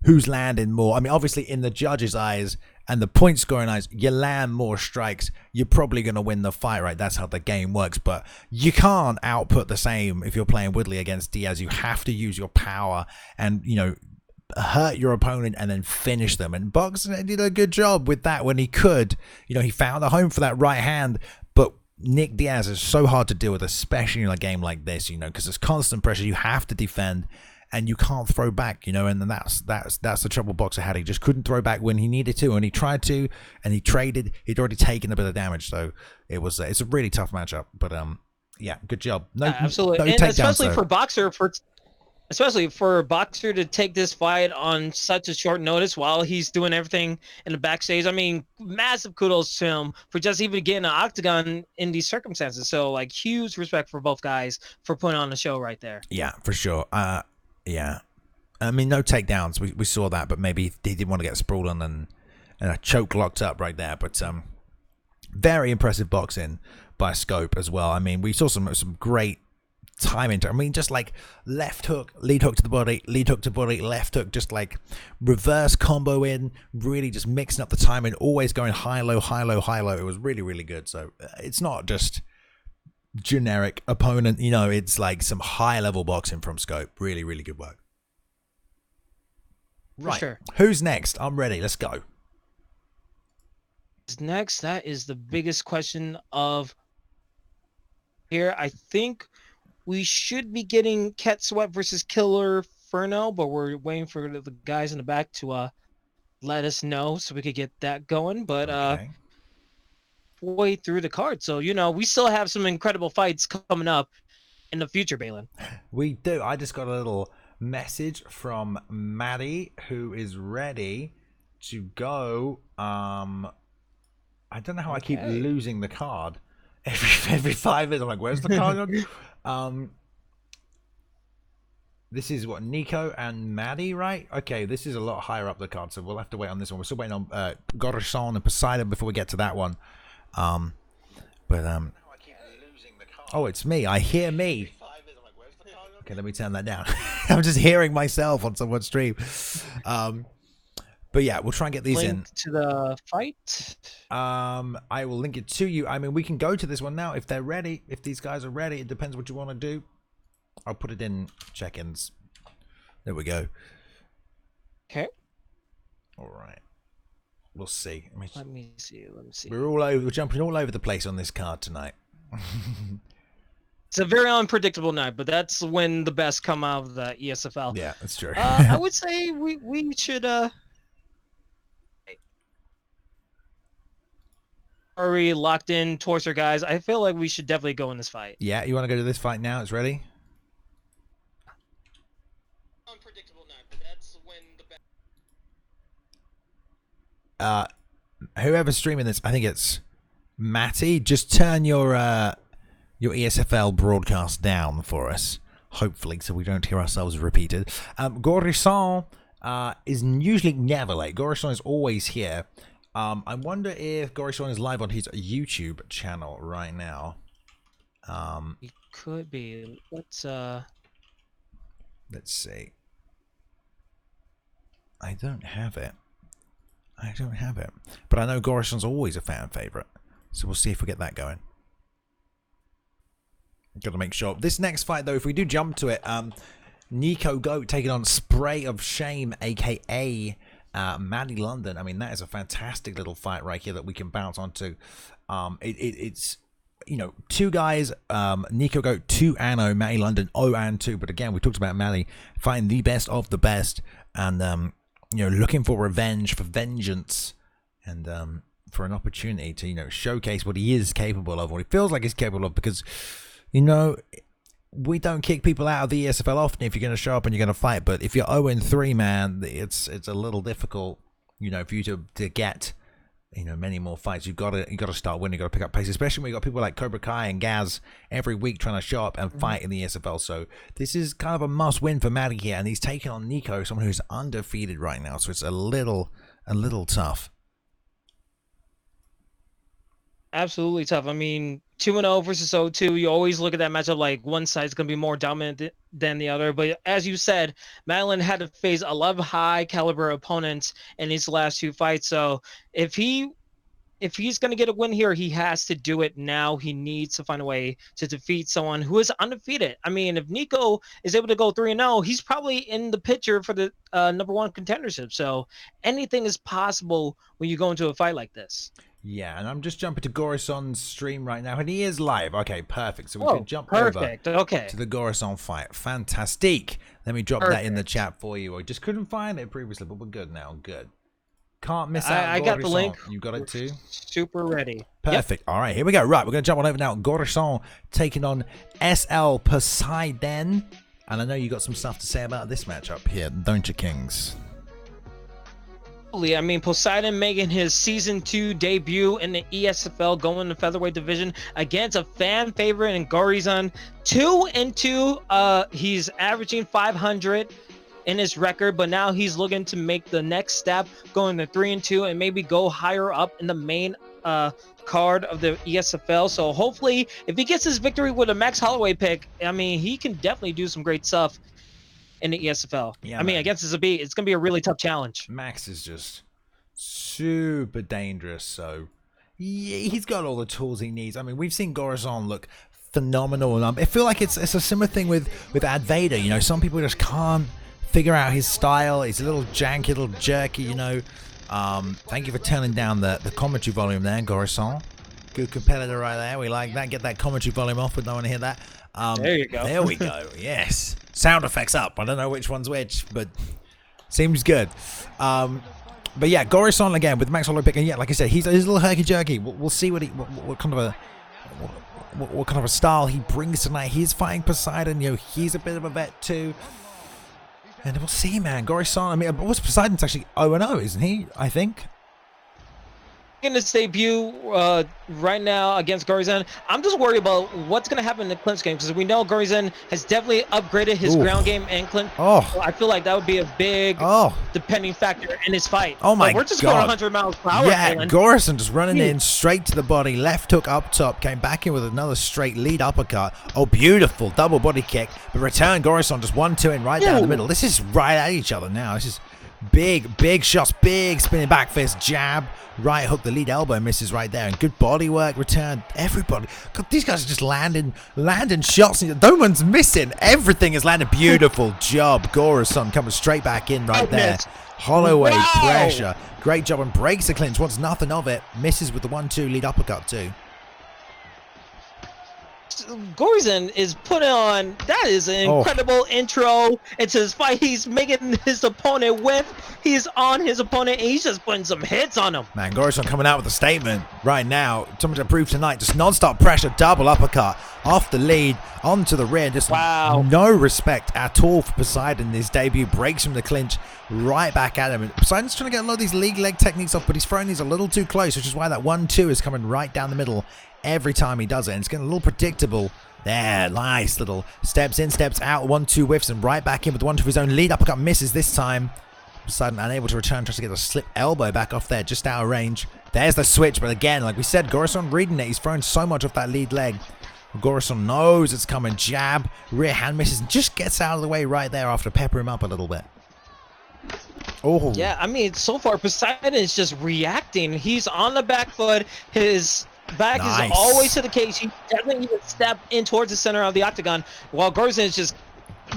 who's landing more. I mean, obviously, in the judges' eyes and the point scoring eyes, you land more strikes, you're probably going to win the fight, right? That's how the game works. But you can't output the same if you're playing Woodley against Diaz. You have to use your power and, hurt your opponent and then finish them. And Boxer did a good job with that when he could. He found a home for that right hand. But Nick Diaz is so hard to deal with, especially in a game like this, because there's constant pressure. You have to defend. And you can't throw back, and then that's the trouble Boxer had. He just couldn't throw back when he needed to, and he tried to, and he traded. He'd already taken a bit of damage, so it's a really tough matchup. But yeah, good job. No, absolutely, no and especially down, for Boxer, especially for Boxer to take this fight on such a short notice while he's doing everything in the backstage. I mean, massive kudos to him for just even getting an octagon in these circumstances. So, huge respect for both guys for putting on the show right there. Yeah, for sure. Yeah, I mean, no takedowns. We saw that, but maybe he didn't want to get sprawled on and a choke locked up right there. But very impressive boxing by Scope as well. I mean, we saw some great timing. I mean, just left hook, lead hook to the body, lead hook to body, left hook, just reverse combo in, really just mixing up the timing, always going high, low, high, low, high, low. It was really, really good. So it's not just generic opponent, it's some high level boxing from Scope. Really, really good work. Right. Sure. Who's next? I'm ready. Let's go. Next, that is the biggest question of here. I think we should be getting Cat Sweat versus Killer Furno, but we're waiting for the guys in the back to let us know so we could get that going. But okay. Way through the card, so we still have some incredible fights coming up in the future, Balin. We do. I just got a little message from Madi, who is ready to go. I don't know how I keep losing the card every 5 minutes. I'm like, where's the card? This is what, Nico and Madi, right? Okay, this is a lot higher up the card, so we'll have to wait on this one. We're still waiting on Goryson and Poseidon before we get to that one. Oh, it's me. I hear me. Okay, let me turn that down. I'm just hearing myself on someone's stream. But yeah, we'll try and get these link to the fight. I will link it to you. I mean, we can go to this one now if they're ready. If these guys are ready, it depends what you want to do. I'll put it in check-ins. There we go. Okay. All right. We'll see. Let me see. We're jumping all over the place on this card tonight. It's a very unpredictable night, but that's when the best come out of the ESFL. Yeah, that's true. I would say we should already locked in torso guys. I feel like we should definitely go in this fight. Yeah, you want to go to this fight now? It's ready. Unpredictable night, but that's when the best. Whoever's streaming this, I think it's Matty. Just turn your ESFL broadcast down for us, hopefully, so we don't hear ourselves repeated. Goryson is usually never late. Goryson is always here. I wonder if Goryson is live on his YouTube channel right now. He could be. Let's see. I don't have it. But I know Goryson's always a fan favorite. So we'll see if we get that going. Got to make sure. This next fight, though, if we do jump to it, Nico Goat taking on Spray of Shame, a.k.a. Madi London. I mean, that is a fantastic little fight right here that we can bounce onto. It's, you know, two guys, Nico Goat 2 Anno, Madi London 0 and 2. But again, we talked about Madi fighting the best of the best and, you know, looking for revenge, for vengeance, and for an opportunity to, you know, showcase what he is capable of, what he feels like he's capable of, because, you know, we don't kick people out of the ESFL often if you're going to show up and you're going to fight, but if you're 0-3, man, it's a little difficult, you know, for you to get, you know, many more fights. You got to start winning. You got to pick up pace, especially when you got people like Cobra Kai and Gaza every week trying to show up and fight in the ESFL. So this is kind of a must-win for Madi here, and he's taking on Nico, someone who's undefeated right now. So it's a little tough. absolutely tough. I mean, 2-0 versus 0-2. You always look at that matchup like one side's going to be more dominant than the other. But as you said, Madeline had to face a lot of high caliber opponents in his last two fights. So if he's going to get a win here, he has to do it now. He needs to find a way to defeat someone who is undefeated. I mean, if Nico is able to go 3-0, he's probably in the picture for the #1 contendership. So anything is possible when you go into a fight like this. Yeah, and I'm just jumping to Goryson's stream right now, and he is live. Okay, perfect. So we can jump over to the Goryson fight. Fantastic. Let me drop that in the chat for you. I just couldn't find it previously, but we're good now. Good. Can't miss out. I got the link. You got it too? Super ready. Perfect. Yep. All right, here we go. Right, we're going to jump on over now. Goryson taking on SL Poseidon. And I know you got some stuff to say about this matchup here, don't you, Kings? I mean, Poseidon making his Season 2 debut in the ESFL, going to featherweight division against a fan favorite in Goryson. 2-2. He's averaging 500 in his record, but now he's looking to make the next step, going to 3-2, and maybe go higher up in the main card of the ESFL. So hopefully, if he gets his victory with a Max Holloway pick, I mean, he can definitely do some great stuff in the ESFL. Yeah, I mean, against Zabit, it's going to be a really tough challenge. Max is just super dangerous, so he's got all the tools he needs. I mean, we've seen Goryson look phenomenal. I feel like it's a similar thing with Ad Vader. You know, some people just can't figure out his style. He's a little janky, a little jerky, you know. Thank you for turning down the commentary volume there, Goryson. Good competitor right there. We like that. Get that commentary volume off. We don't want to hear that. There you go. There we go. Yes. Sound effects up. I don't know which one's which, but seems good. But yeah, Goryson again with Max Holloway pick, and yeah, like I said, he's a little herky jerky. We'll see what kind of a style he brings tonight. He's fighting Poseidon. You know, he's a bit of a vet too. And we'll see, man. Goryson, I mean, what's Poseidon's actually 0-0, isn't he? I think. In his debut right now against Goryson, I'm just worried about what's going to happen in the clinch game, because we know Goryson has definitely upgraded his ground game and clinch. So I feel like that would be a big depending factor in his fight. Oh my God. We're just going 100 miles per hour. Yeah, Goryson just running in straight to the body, left hook up top, came back in with another straight lead uppercut. Oh, beautiful double body kick. But return Goryson just 1-2 in right down the middle. This is right at each other now. This is big shots, big spinning back fist, jab, right hook, the lead elbow misses right there, and good body work, return, everybody. God, these guys are just landing shots, no one's missing, everything is landing. Beautiful job, Goryson coming straight back in right there. Holloway pressure, great job, and breaks the clinch, wants nothing of it, misses with the 1-2 lead uppercut too. Goryson is putting on, that is an incredible intro into his fight. He's making his opponent whiff. He's on his opponent, and he's just putting some hits on him. Man, Goryson coming out with a statement right now. Something to prove tonight. Just non-stop pressure, double uppercut off the lead, onto the rear. Just no respect at all for Poseidon. His debut breaks from the clinch right back at him. And Poseidon's trying to get a lot of these league leg techniques off, but he's throwing these a little too close, which is why that 1-2 is coming right down the middle every time he does it, and it's getting a little predictable. There, nice little steps in, steps out, 1-2 whiffs, and right back in with 1-2 of his own lead uppercut, misses this time. Poseidon unable to return, tries to get a slip elbow back off there, just out of range. There's the switch, but again, like we said, Goryson reading it. He's thrown so much off that lead leg. Goryson knows it's coming. Jab, rear hand misses, and just gets out of the way right there after pepper him up a little bit. Oh. Yeah, I mean, so far Poseidon is just reacting. He's on the back foot. His back is always to the cage. He doesn't even step in towards the center of the octagon, while Goryson is just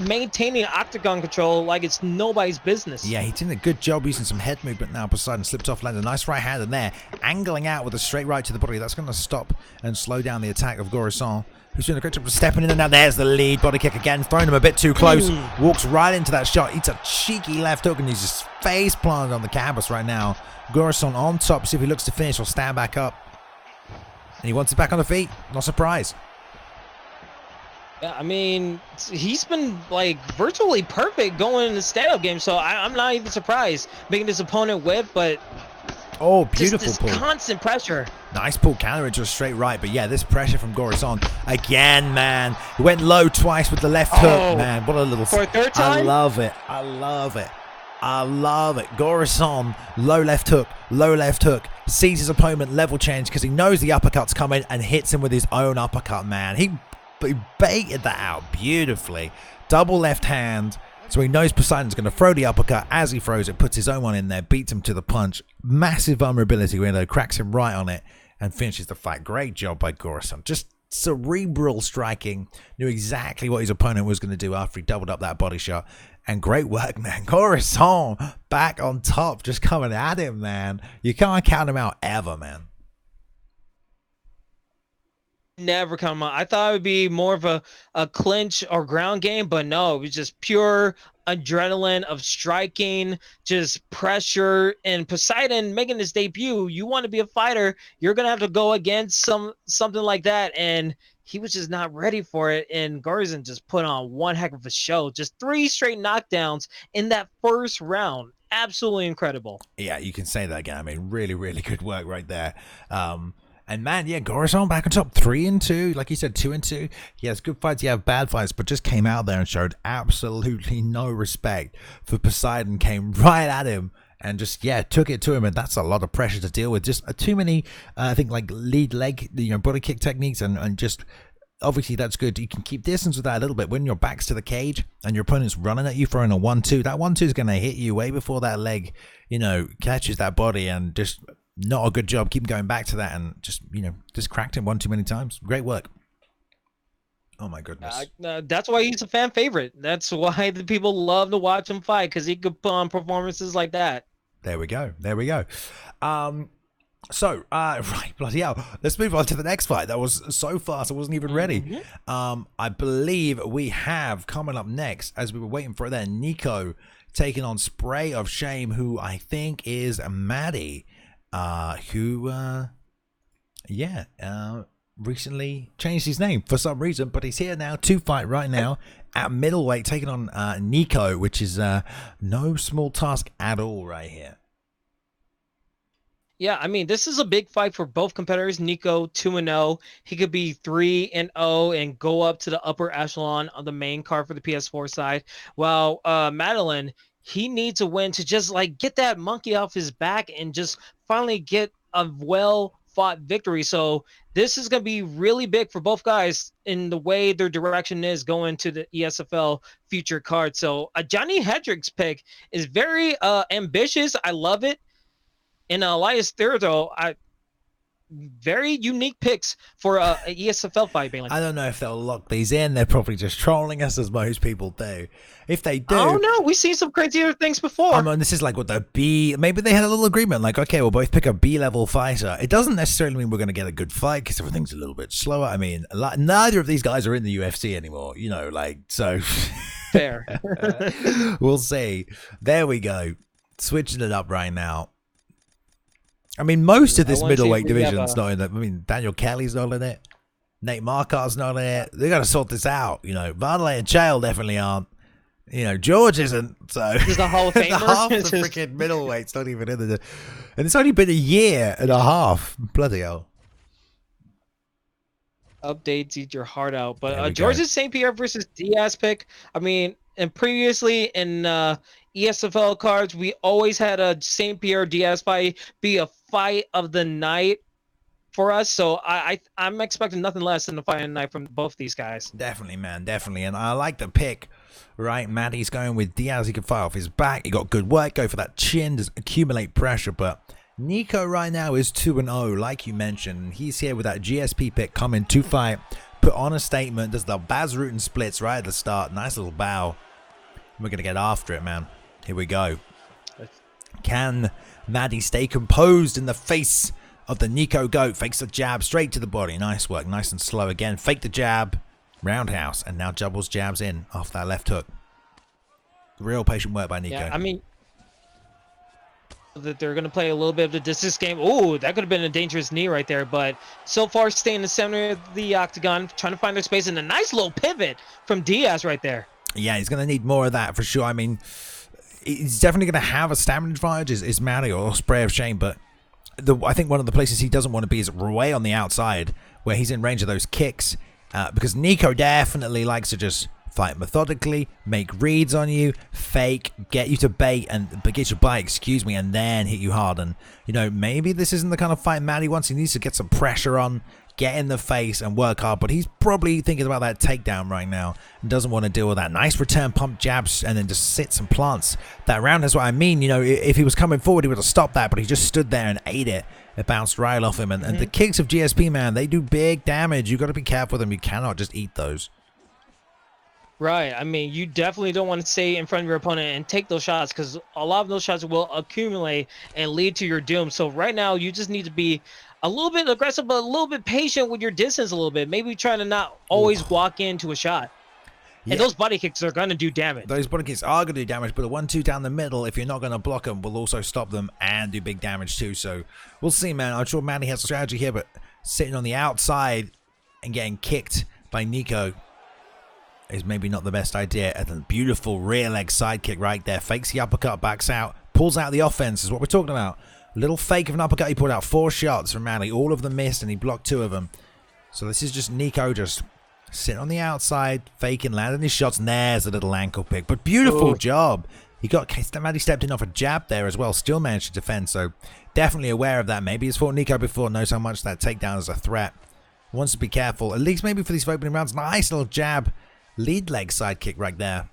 maintaining octagon control like it's nobody's business. Yeah, he's doing a good job using some head movement now. Poseidon slipped off, landed a nice right hand in there, angling out with a straight right to the body. That's going to stop and slow down the attack of Goryson, who's doing a great job of stepping in. And now there's the lead body kick again, throwing him a bit too close. Walks right into that shot, eats a cheeky left hook, and he's just face planted on the canvas right now. Goryson on top, see if he looks to finish or stand back up. And he wants it back on the feet. Not surprised. Yeah, I mean, he's been like virtually perfect going in the stand-up game, so I'm not even surprised making his opponent whip, but oh, beautiful just pull. Constant pressure. Nice pull counter into a straight right, but yeah, this pressure from Goryson again, man. He went low twice with the left hook, man. What a little for a third time. I love it. I love it. I love it. Goryson, low left hook, sees his opponent level change because he knows the uppercut's coming and hits him with his own uppercut, man. He baited that out beautifully. Double left hand. So he knows Poseidon's going to throw the uppercut. As he throws it, puts his own one in there, beats him to the punch. Massive vulnerability window, cracks him right on it, and finishes the fight. Great job by Goryson. Just cerebral striking. Knew exactly what his opponent was going to do after he doubled up that body shot. And great work, man. Goryson back on top, just coming at him, man. You can't count him out ever, man. Never come out. I thought it would be more of a clinch or ground game, but no, it was just pure adrenaline of striking, just pressure. And Poseidon making his debut, you want to be a fighter, you're gonna have to go against something like that, and he was just not ready for it. And Goryson just put on one heck of a show. Just 3 straight knockdowns in that first round. Absolutely incredible. Yeah, you can say that again. I mean, really, really good work right there. And man, yeah, Goryson back on top, 3-2. Like you said, 2-2. He has good fights, he has bad fights, but just came out there and showed absolutely no respect for Poseidon. Came right at him and just, yeah, took it to him. And that's a lot of pressure to deal with. Just too many, I think, like lead leg, body kick techniques, and just obviously that's good. You can keep distance with that a little bit when your back's to the cage and your opponent's running at you, throwing a 1-2. That 1-2 is going to hit you way before that leg, catches that body, and just not a good job. Keep going back to that, and just cracked him one too many times. Great work. Oh my goodness. That's why he's a fan favorite. That's why the people love to watch him fight, because he could put on performances like that. There we go. So, right, bloody hell. Let's move on to the next fight. That was so fast, I wasn't even ready. I believe we have coming up next, as we were waiting for it there, Nico taking on Spray of Shame, who I think is Madi. Who recently changed his name for some reason, but he's here now to fight right now at middleweight, taking on Nico, which is no small task at all right here. Yeah, I mean, this is a big fight for both competitors. Nico 2-0. He could be 3-0 and go up to the upper echelon on the main card for the PS4 side. While Madeline, he needs a win to just like get that monkey off his back and just finally get a well-fought victory. So this is going to be really big for both guys in the way their direction is going to the ESFL future card. So Johnny Hedrick's pick is very ambitious. I love it. And Elias Theodore, very unique picks for a ESFL fight, Bailey. I don't know if they'll lock these in. They're probably just trolling us, as most people do. If they do, oh no, we've seen some crazier things before. I mean, this is like what the B. Maybe they had a little agreement, like, okay, we'll both pick a B-level fighter. It doesn't necessarily mean we're going to get a good fight because everything's a little bit slower. I mean, neither of these guys are in the UFC anymore, so. Fair. We'll see. There we go. Switching it up right now. I mean, most of this middleweight division's not in it. I mean, Daniel Kelly's not in it. Nate Marquardt's not in it. They got to sort this out. Varley and Chael definitely aren't. George isn't. So he's the Hall of Famer. Half the freaking middleweight's not even in it. And it's only been a year and a half. Bloody hell. Updates eat your heart out. But George's St. Pierre versus Diaz pick. I mean, and previously in ESFL cards, we always had a St. Pierre Diaz fight be a fight of the night for us. So I'm expecting nothing less than a fight tonight from both these guys. Definitely, man, definitely. And I like the pick, right? Madi's going with Diaz. He can fight off his back. He got good work. Go for that chin. Just accumulate pressure. But Nico right now is 2-0, like you mentioned. He's here with that GSP pick coming to fight. Put on a statement. Does the Baz root and splits right at the start. Nice little bow. We're going to get after it, man. Here we go. Can Madi stay composed in the face of the Nico goat? Fakes the jab straight to the body. Nice work. Nice and slow again. Fake the jab. Roundhouse. And now doubles jabs in off that left hook. Real patient work by Nico. Yeah, I mean, that they're going to play a little bit of the distance game. Oh, that could have been a dangerous knee right there. But so far, staying in the center of the octagon, trying to find their space. And a nice little pivot from Diaz right there. Yeah, he's going to need more of that for sure. I mean, he's definitely going to have a stamina advantage is Madi or Spray of Shame. But I think one of the places he doesn't want to be is way on the outside where he's in range of those kicks. Because Nico definitely likes to just fight methodically, make reads on you, fake, get you to bait and get your bite, and then hit you hard. And, you know, maybe this isn't the kind of fight Madi wants. He needs to get some pressure on, get in the face and work hard. But he's probably thinking about that takedown right now and doesn't want to deal with that. Nice return pump jabs and then just sits and plants that round. That's what I mean. You know, if he was coming forward, he would have stopped that, but he just stood there and ate it. It bounced right off him. And the kicks of GSP, man, they do big damage. You got to be careful with them. You cannot just eat those. Right. I mean, you definitely don't want to stay in front of your opponent and take those shots because a lot of those shots will accumulate and lead to your doom. So right now, you just need to be a little bit aggressive, but a little bit patient with your distance a little bit. Maybe try to not always walk into a shot. Yeah. And those body kicks are going to do damage. Those body kicks are going to do damage, but the 1-2 down the middle, if you're not going to block them, will also stop them and do big damage too. So we'll see, man. I'm sure Madi has a strategy here, but sitting on the outside and getting kicked by Nico is maybe not the best idea. And then beautiful rear leg side kick right there. Fakes the uppercut, backs out, pulls out the offense is what we're talking about. Little fake of an uppercut. He pulled out 4 shots from Madi. All of them missed and he blocked 2 of them. So this is just Nico just sitting on the outside, faking, landing his shots. And there's a little ankle pick. But beautiful job. He got Madi stepped in off a jab there as well. Still managed to defend. So definitely aware of that. Maybe he's fought Nico before. Knows how much that takedown is a threat. Wants to be careful. At least maybe for these opening rounds. Nice little jab. Lead leg side kick right there.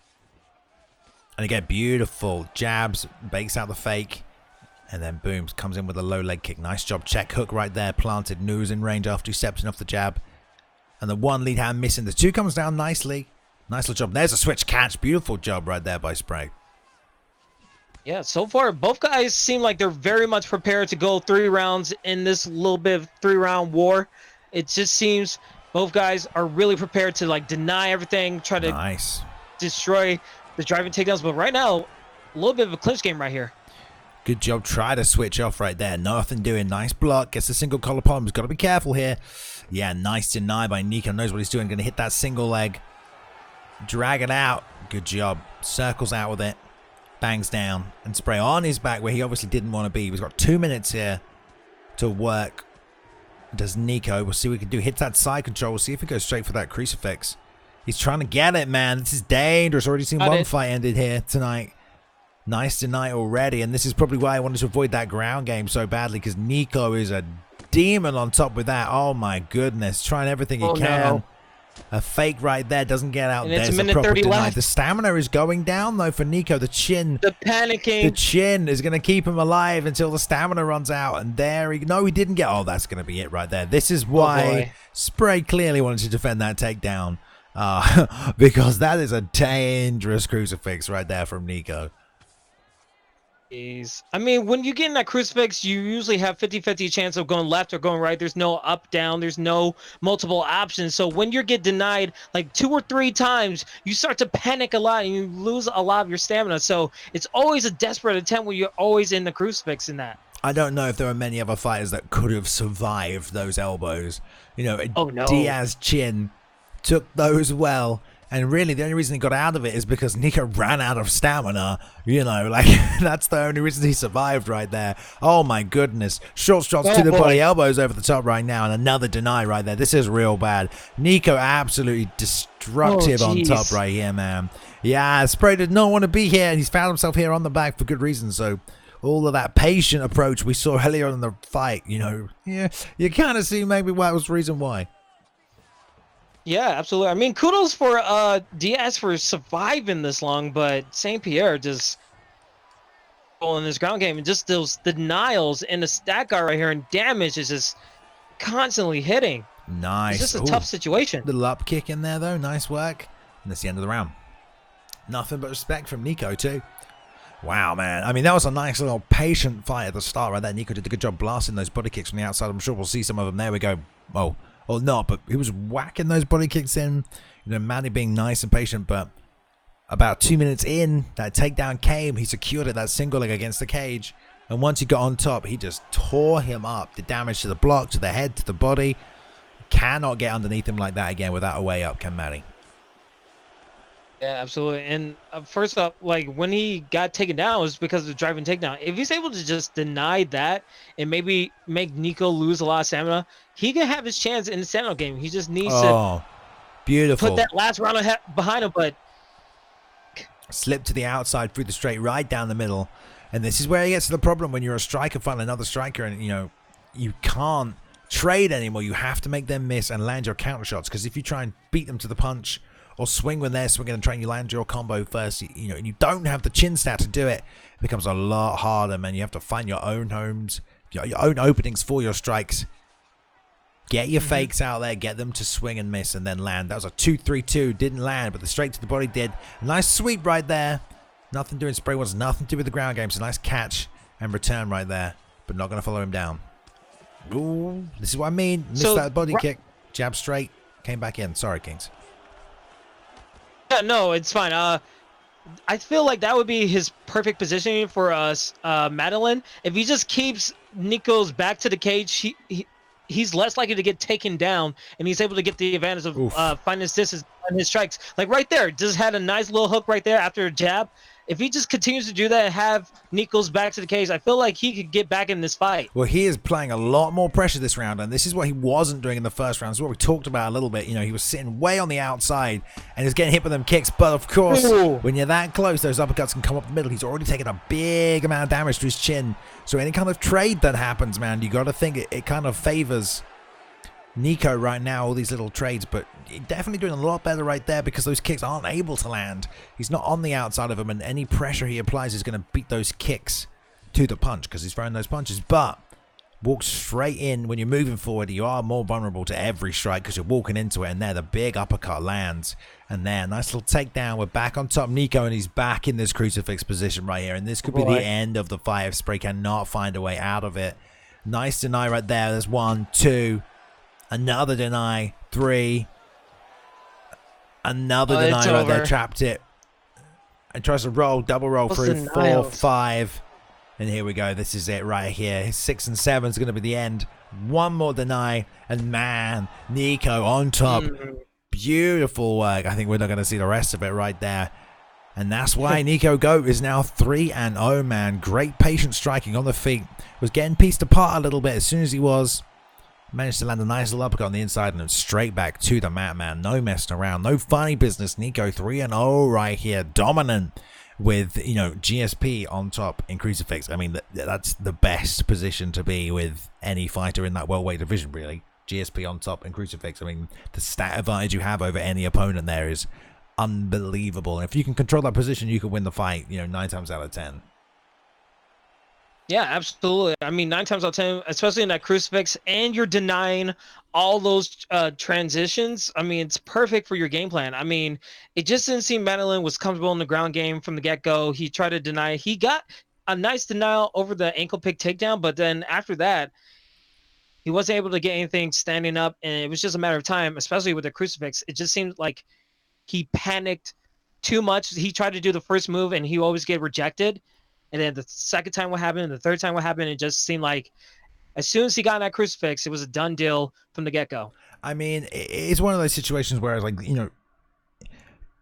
And again, beautiful jabs. Bakes out the fake. And then boom, comes in with a low leg kick. Nice job. Check hook right there. Planted. News in range after he steps in off the jab. And the 1 lead hand missing. The 2 comes down nicely. Nice little job. There's a switch catch. Beautiful job right there by Spray. Yeah, so far, both guys seem like they're very much prepared to go 3 rounds in this little bit of 3-round war. It just seems both guys are really prepared to like deny everything, try to destroy the driving takedowns. But right now, a little bit of a clinch game right here. Good job. Try to switch off right there. Nothing doing. Nice block. Gets a single collar palm. He's got to be careful here. Yeah, nice deny by Nico. Knows what he's doing. Going to hit that single leg. Drag it out. Good job. Circles out with it. Bangs down. And Spray on his back where he obviously didn't want to be. He's got 2 minutes here to work. Does Nico. We'll see what we can do. Hits that side control. We'll see if he goes straight for that crucifix. He's trying to get it, man. This is dangerous. Already seen one fight ended here tonight. Nice deny already. And this is probably why I wanted to avoid that ground game so badly. Because Nico is a demon on top with that. Oh, my goodness. Trying everything he can. No. A fake right there. Doesn't get out. And it's a minute 30 left. The stamina is going down, though, for Nico. The chin. The panicking. The chin is going to keep him alive until the stamina runs out. And there he... No, he didn't get... Oh, that's going to be it right there. This is why Spray clearly wanted to defend that takedown. Because that is a dangerous crucifix right there from Nico. I mean, when you get in that crucifix, you usually have 50-50 chance of going left or going right. There's no up, down. There's no multiple options. So when you get denied like 2 or 3 times, you start to panic a lot and you lose a lot of your stamina. So it's always a desperate attempt when you're always in the crucifix in that. I don't know if there are many other fighters that could have survived those elbows. You know, Diaz chin took those well. And really, the only reason he got out of it is because Nico ran out of stamina. You know, like, that's the only reason he survived right there. Oh, my goodness. Short shots to the body, elbows over the top right now, and another deny right there. This is real bad. Nico absolutely destructive on top right here, man. Yeah, Spray did not want to be here, and he's found himself here on the back for good reason. So all of that patient approach we saw earlier in the fight, you know, yeah, you kind of see maybe why was the reason why. Yeah, absolutely. I mean, kudos for Diaz for surviving this long, but St. Pierre just in this ground game and just those denials and the stat guard right here and damage is just constantly hitting. Nice. It's just a tough situation. Little up kick in there though. Nice work. And that's the end of the round. Nothing but respect from Nico too. Wow, man. I mean, that was a nice little patient fight at the start right there. Nico did a good job blasting those body kicks from the outside. I'm sure we'll see some of them. There we go. Oh, or not, but he was whacking those body kicks in. You know, Madi being nice and patient, but about 2 minutes in, that takedown came. He secured it, that single leg against the cage. And once he got on top, he just tore him up. The damage to the block, to the head, to the body. Cannot get underneath him like that again without a way up, can Madi? Yeah, absolutely. And first up, like when he got taken down, it was because of the driving takedown. If he's able to just deny that and maybe make Nico lose a lot of stamina, he can have his chance in the stamina game. He just needs to beautiful. Put that last round behind him, but slip to the outside through the straight right down the middle. And this is where he gets to the problem when you're a striker fighting another striker and, you know, you can't trade anymore. You have to make them miss and land your counter shots, because if you try and beat them to the punch or swing when they're swinging and try and you land your combo first, you know, and you don't have the chin stat to do it, it becomes a lot harder, man. You have to find your own homes, your own openings for your strikes. Get your fakes out there, get them to swing and miss and then land. That was a 2-3-2, didn't land, but the straight to the body did. A nice sweep right there. Nothing doing spray was nothing to do with the ground game. So nice catch and return right there, but not going to follow him down. Ooh, this is what I mean. Missed that body kick. Jab straight, came back in. Sorry, Kings. Yeah, no, it's fine. I feel like that would be his perfect positioning for us, Madeline. If he just keeps Nico's back to the cage, he's less likely to get taken down, and he's able to get the advantage of finding his distance on his strikes. Like right there, just had a nice little hook right there after a jab. If he just continues to do that and have Nico's back to the cage, I feel like he could get back in this fight. Well, he is playing a lot more pressure this round, and this is what he wasn't doing in the first round. This is what we talked about a little bit. You know, he was sitting way on the outside and he's getting hit with them kicks. But of course, when you're that close, those uppercuts can come up the middle. He's already taken a big amount of damage to his chin. So any kind of trade that happens, man, you got to think it kind of favors Nico right now, all these little trades, but definitely doing a lot better right there because those kicks aren't able to land. He's not on the outside of him, and any pressure he applies is going to beat those kicks to the punch because he's throwing those punches. But walk straight in. When you're moving forward, you are more vulnerable to every strike because you're walking into it, and there the big uppercut lands. And there, nice little takedown. We're back on top. Nico, and he's back in this crucifix position right here, and this could be the end of the fight if Spray cannot find a way out of it. Nice deny right there. There's 1, 2. Another deny, 3. Another deny right there, trapped it. And tries to roll, double roll through, 4, 5. And here we go. This is it right here. 6 and 7 is going to be the end. One more deny. And man, Nico on top. Beautiful work. I think we're not going to see the rest of it right there. And that's why Nico Goat is now 3-0, man. Great patient striking on the feet. Was getting pieced apart a little bit as soon as he was. Managed to land a nice little uppercut on the inside and then straight back to the mat, man. No messing around. No funny business. Nico 3-0 right here. Dominant with, you know, GSP on top in crucifix. I mean, that's the best position to be with any fighter in that welterweight division, really. GSP on top in crucifix. I mean, the stat advantage you have over any opponent there is unbelievable. And if you can control that position, you can win the fight, you know, 9 times out of 10. Yeah, absolutely. I mean, 9 times out of 10, especially in that crucifix, and you're denying all those transitions. I mean, it's perfect for your game plan. I mean, it just didn't seem Madeline was comfortable in the ground game from the get-go. He tried to deny. He got a nice denial over the ankle pick takedown, but then after that, he wasn't able to get anything standing up, and it was just a matter of time, especially with the crucifix. It just seemed like he panicked too much. He tried to do the first move, and he always get rejected. And then the second time what happened, and the third time what happened, it just seemed like as soon as he got in that crucifix, it was a done deal from the get-go. I mean, it's one of those situations where, like, you know,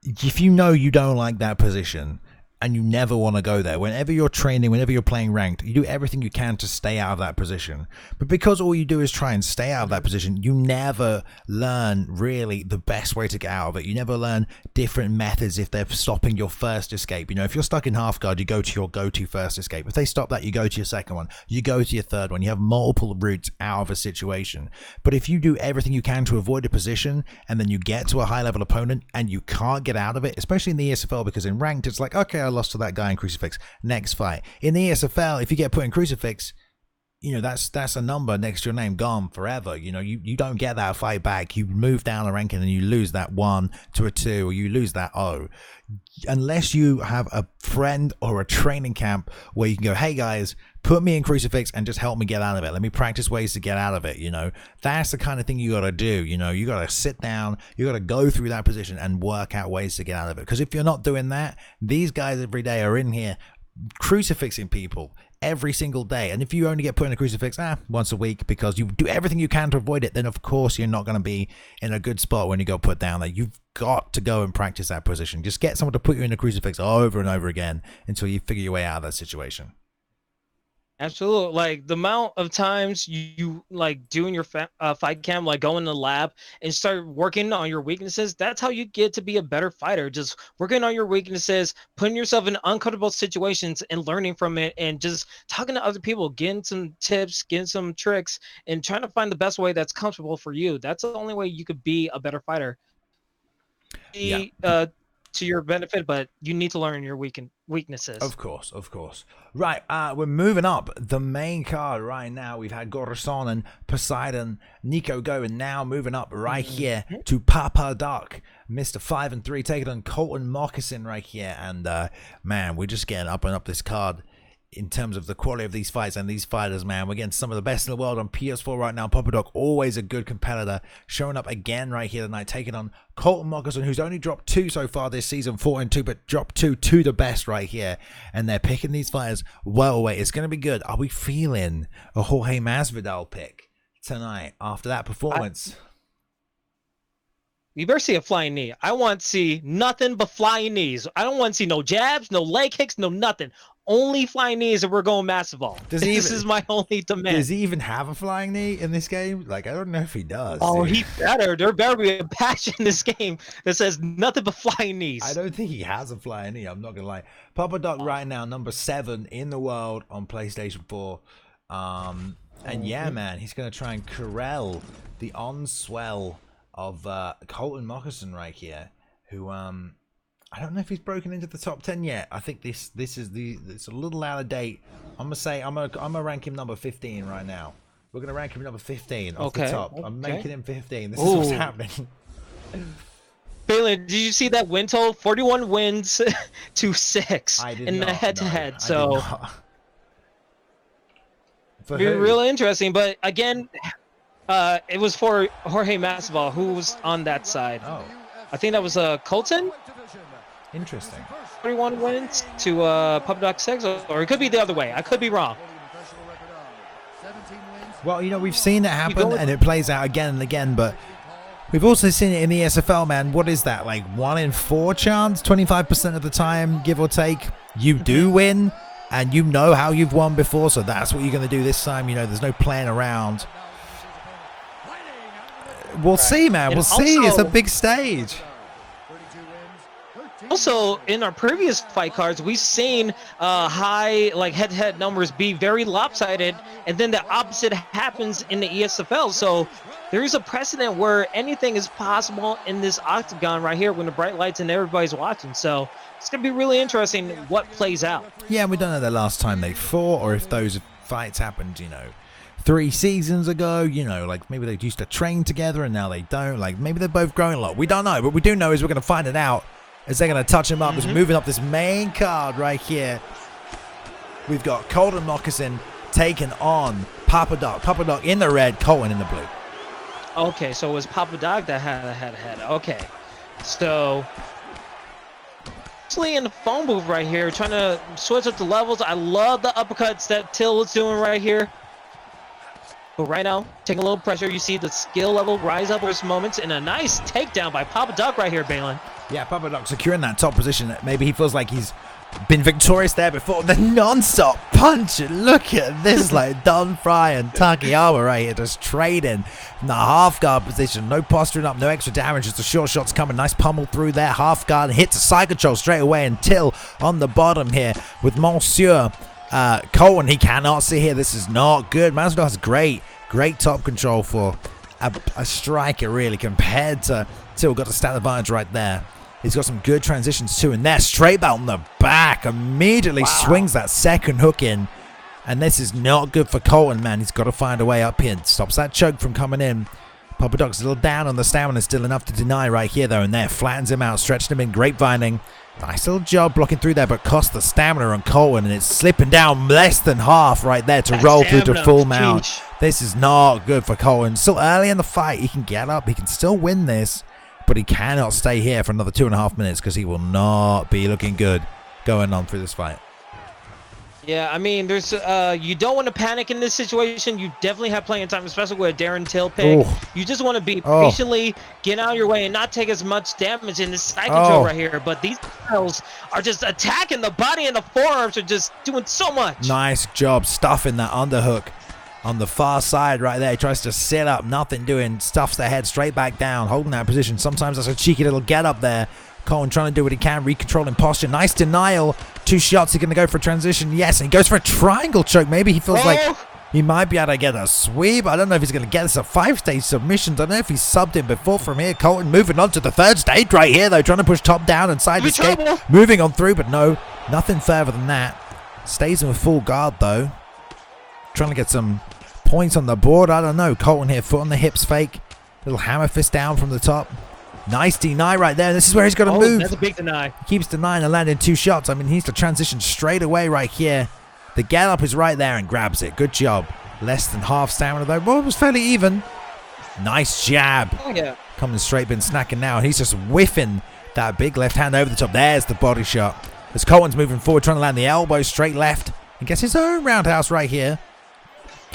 if you know you don't like that position and you never want to go there. Whenever you're training, whenever you're playing ranked, you do everything you can to stay out of that position. But because all you do is try and stay out of that position, you never learn really the best way to get out of it. You never learn different methods if they're stopping your first escape. You know, if you're stuck in half guard, you go to your go-to first escape. If they stop that, you go to your second one. You go to your third one. You have multiple routes out of a situation. But if you do everything you can to avoid a position, and then you get to a high-level opponent and you can't get out of it, especially in the ESFL, because in ranked, it's like, okay, I lost to that guy in Crucifix, next fight. In the ESFL, if you get put in Crucifix, you know, that's a number next to your name, gone forever. You know, you don't get that fight back. You move down a ranking and you lose that 1 to a 2, or you lose that 0. Unless you have a friend or a training camp where you can go, hey guys, put me in Crucifix and just help me get out of it. Let me practice ways to get out of it. You know, that's the kind of thing you got to do. You know, you got to sit down, you got to go through that position and work out ways to get out of it. Because if you're not doing that, these guys every day are in here crucifixing people every single day. And if you only get put in a crucifix once a week because you do everything you can to avoid it, then of course you're not going to be in a good spot when you go put down there. You've got to go and practice that position. Just get someone to put you in a crucifix over and over again until you figure your way out of that situation. Absolutely. Like the amount of times you like doing your fight camp, like go in the lab and start working on your weaknesses. That's how you get to be a better fighter. Just working on your weaknesses, putting yourself in uncomfortable situations and learning from it, and just talking to other people, getting some tips, getting some tricks, and trying to find the best way that's comfortable for you. That's the only way you could be a better fighter. Yeah. To your benefit, but you need to learn your weaknesses. Of course. Right, we're moving up the main card right now. We've had Goryson and Poseidon, Nico go, and now moving up right here to Papa Doc, Mr. 5-3, taking on Colton Moccasin right here. And man, we're just getting up and up this card in terms of the quality of these fights and these fighters, man. We're getting some of the best in the world on PS4 right now. Papa Doc, always a good competitor, showing up again right here tonight, taking on Colton Moccasin, who's only dropped 2 so far this season, 4-2, but dropped 2 to the best right here. And they're picking these fighters well away. It's going to be good. Are we feeling a Jorge Masvidal pick tonight after that performance? You better see a flying knee. I want to see nothing but flying knees. I don't want to see no jabs, no leg kicks, no nothing. Only flying knees, and we're going Masvidal. This is my only demand. Does he even have a flying knee in this game? Like, I don't know if he does. Oh, he better. There better be a patch in this game that says nothing but flying knees. I don't think he has a flying knee. I'm not going to lie. Papa Doc right now, number 7 in the world on PlayStation 4. And yeah, man, he's going to try and corral the on-swell of Colton Moccasin right here, who I don't know if he's broken into the top 10 yet. I think this is it's a little out of date. I'm gonna rank him number 15 right now. We're gonna rank him number 15 off the top. I'm making him 15. This is what's happening. Balin, did you see that win total? 41 wins to 6 in the head-to-head. So it'd be really interesting. But again, it was for Jorge Masvidal, who was on that side. Oh, I think that was Colton. Interesting. 41 wins to Papa Doc 6, or it could be the other way. I could be wrong. Well, you know, we've seen it happen, and it plays out again and again, but we've also seen it in the ESFL, man. What is that, like 1 in 4 chance? 25% of the time, give or take, you do win, and you know how you've won before, so that's what you're going to do this time. You know, there's no playing around. We'll see, man. We'll see. It's a big stage. Also, in our previous fight cards, we've seen high like head-to-head numbers be very lopsided, and then the opposite happens in the ESFL. So there is a precedent where anything is possible in this octagon right here when the bright lights and everybody's watching. So it's going to be really interesting what plays out. Yeah, we don't know the last time they fought or if those fights happened, you know, 3 seasons ago, you know, like maybe they used to train together and now they don't. Like maybe they're both growing a lot. We don't know. What we do know is we're going to find it out as they're going to touch him up. As moving up this main card right here, we've got Colton Moccasin taking on Papa Doc. Papa Doc in the red, Colton in the blue. Okay, so it was Papa Doc that had a head. Okay, so actually in the phone booth right here, trying to switch up the levels. I love the uppercuts that Till is doing right here. But right now, taking a little pressure. You see the skill level rise up those moments, and a nice takedown by Papa Doc right here, Balin. Yeah, Papa Doc securing that top position. Maybe he feels like he's been victorious there before. The non-stop punch. Look at this, like Don Fry and Takayama right here, just trading in the half guard position. No posturing up, no extra damage. Just the short shots coming. Nice pummel through there. Half guard hits a side control straight away. And Till on the bottom here with Monsieur Colton. He cannot see here. This is not good. Masvidal has great top control for a striker, really, compared to Till. Got the stat advantage right there. He's got some good transitions too, and there, straight out on the back, immediately swings that second hook in, and this is not good for Colton, man. He's got to find a way up here. Stops that choke from coming in. Papa Doc's a little down on the stamina, still enough to deny right here though, and there, flattens him out, stretched him in, grapevining. Nice little job blocking through there, but cost the stamina on Colton, and it's slipping down less than half right there to roll through to full mount. This is not good for Colton. Still early in the fight, he can get up, he can still win this. But he cannot stay here for another 2.5 minutes because he will not be looking good going on through this fight. Yeah, I mean, there's you don't want to panic in this situation. You definitely have plenty of time, especially with a Darren Till pick. You just want to be patiently get out of your way and not take as much damage in this side control right here. But these styles are just attacking the body, and the forearms are just doing so much. Nice job stuffing that underhook on the far side right there. He tries to sit up, nothing doing, stuffs the head straight back down, holding that position. Sometimes that's a cheeky little get up there. Colton trying to do what he can, recontrolling posture. Nice denial. 2 shots. He's going to go for a transition. Yes, and he goes for a triangle choke. Maybe he feels like he might be able to get a sweep. I don't know if he's going to get this a 5-stage submission. Don't know if he's subbed him before from here. Colton moving on to the 3rd stage right here, though, trying to push top down and side escape. Moving on through, but no, nothing further than that. Stays in with full guard, though. Trying to get some points on the board. I don't know. Colton here, foot on the hips fake. Little hammer fist down from the top. Nice deny right there. This is where he's got to move. That's a big deny. He keeps denying and landing 2 shots. I mean, he needs to transition straight away right here. The get up is right there and grabs it. Good job. Less than half stamina though. Well, it was fairly even. Nice jab. Oh, yeah. Coming straight, been snacking now. And he's just whiffing that big left hand over the top. There's the body shot. As Colton's moving forward, trying to land the elbow straight left. And gets his own roundhouse right here.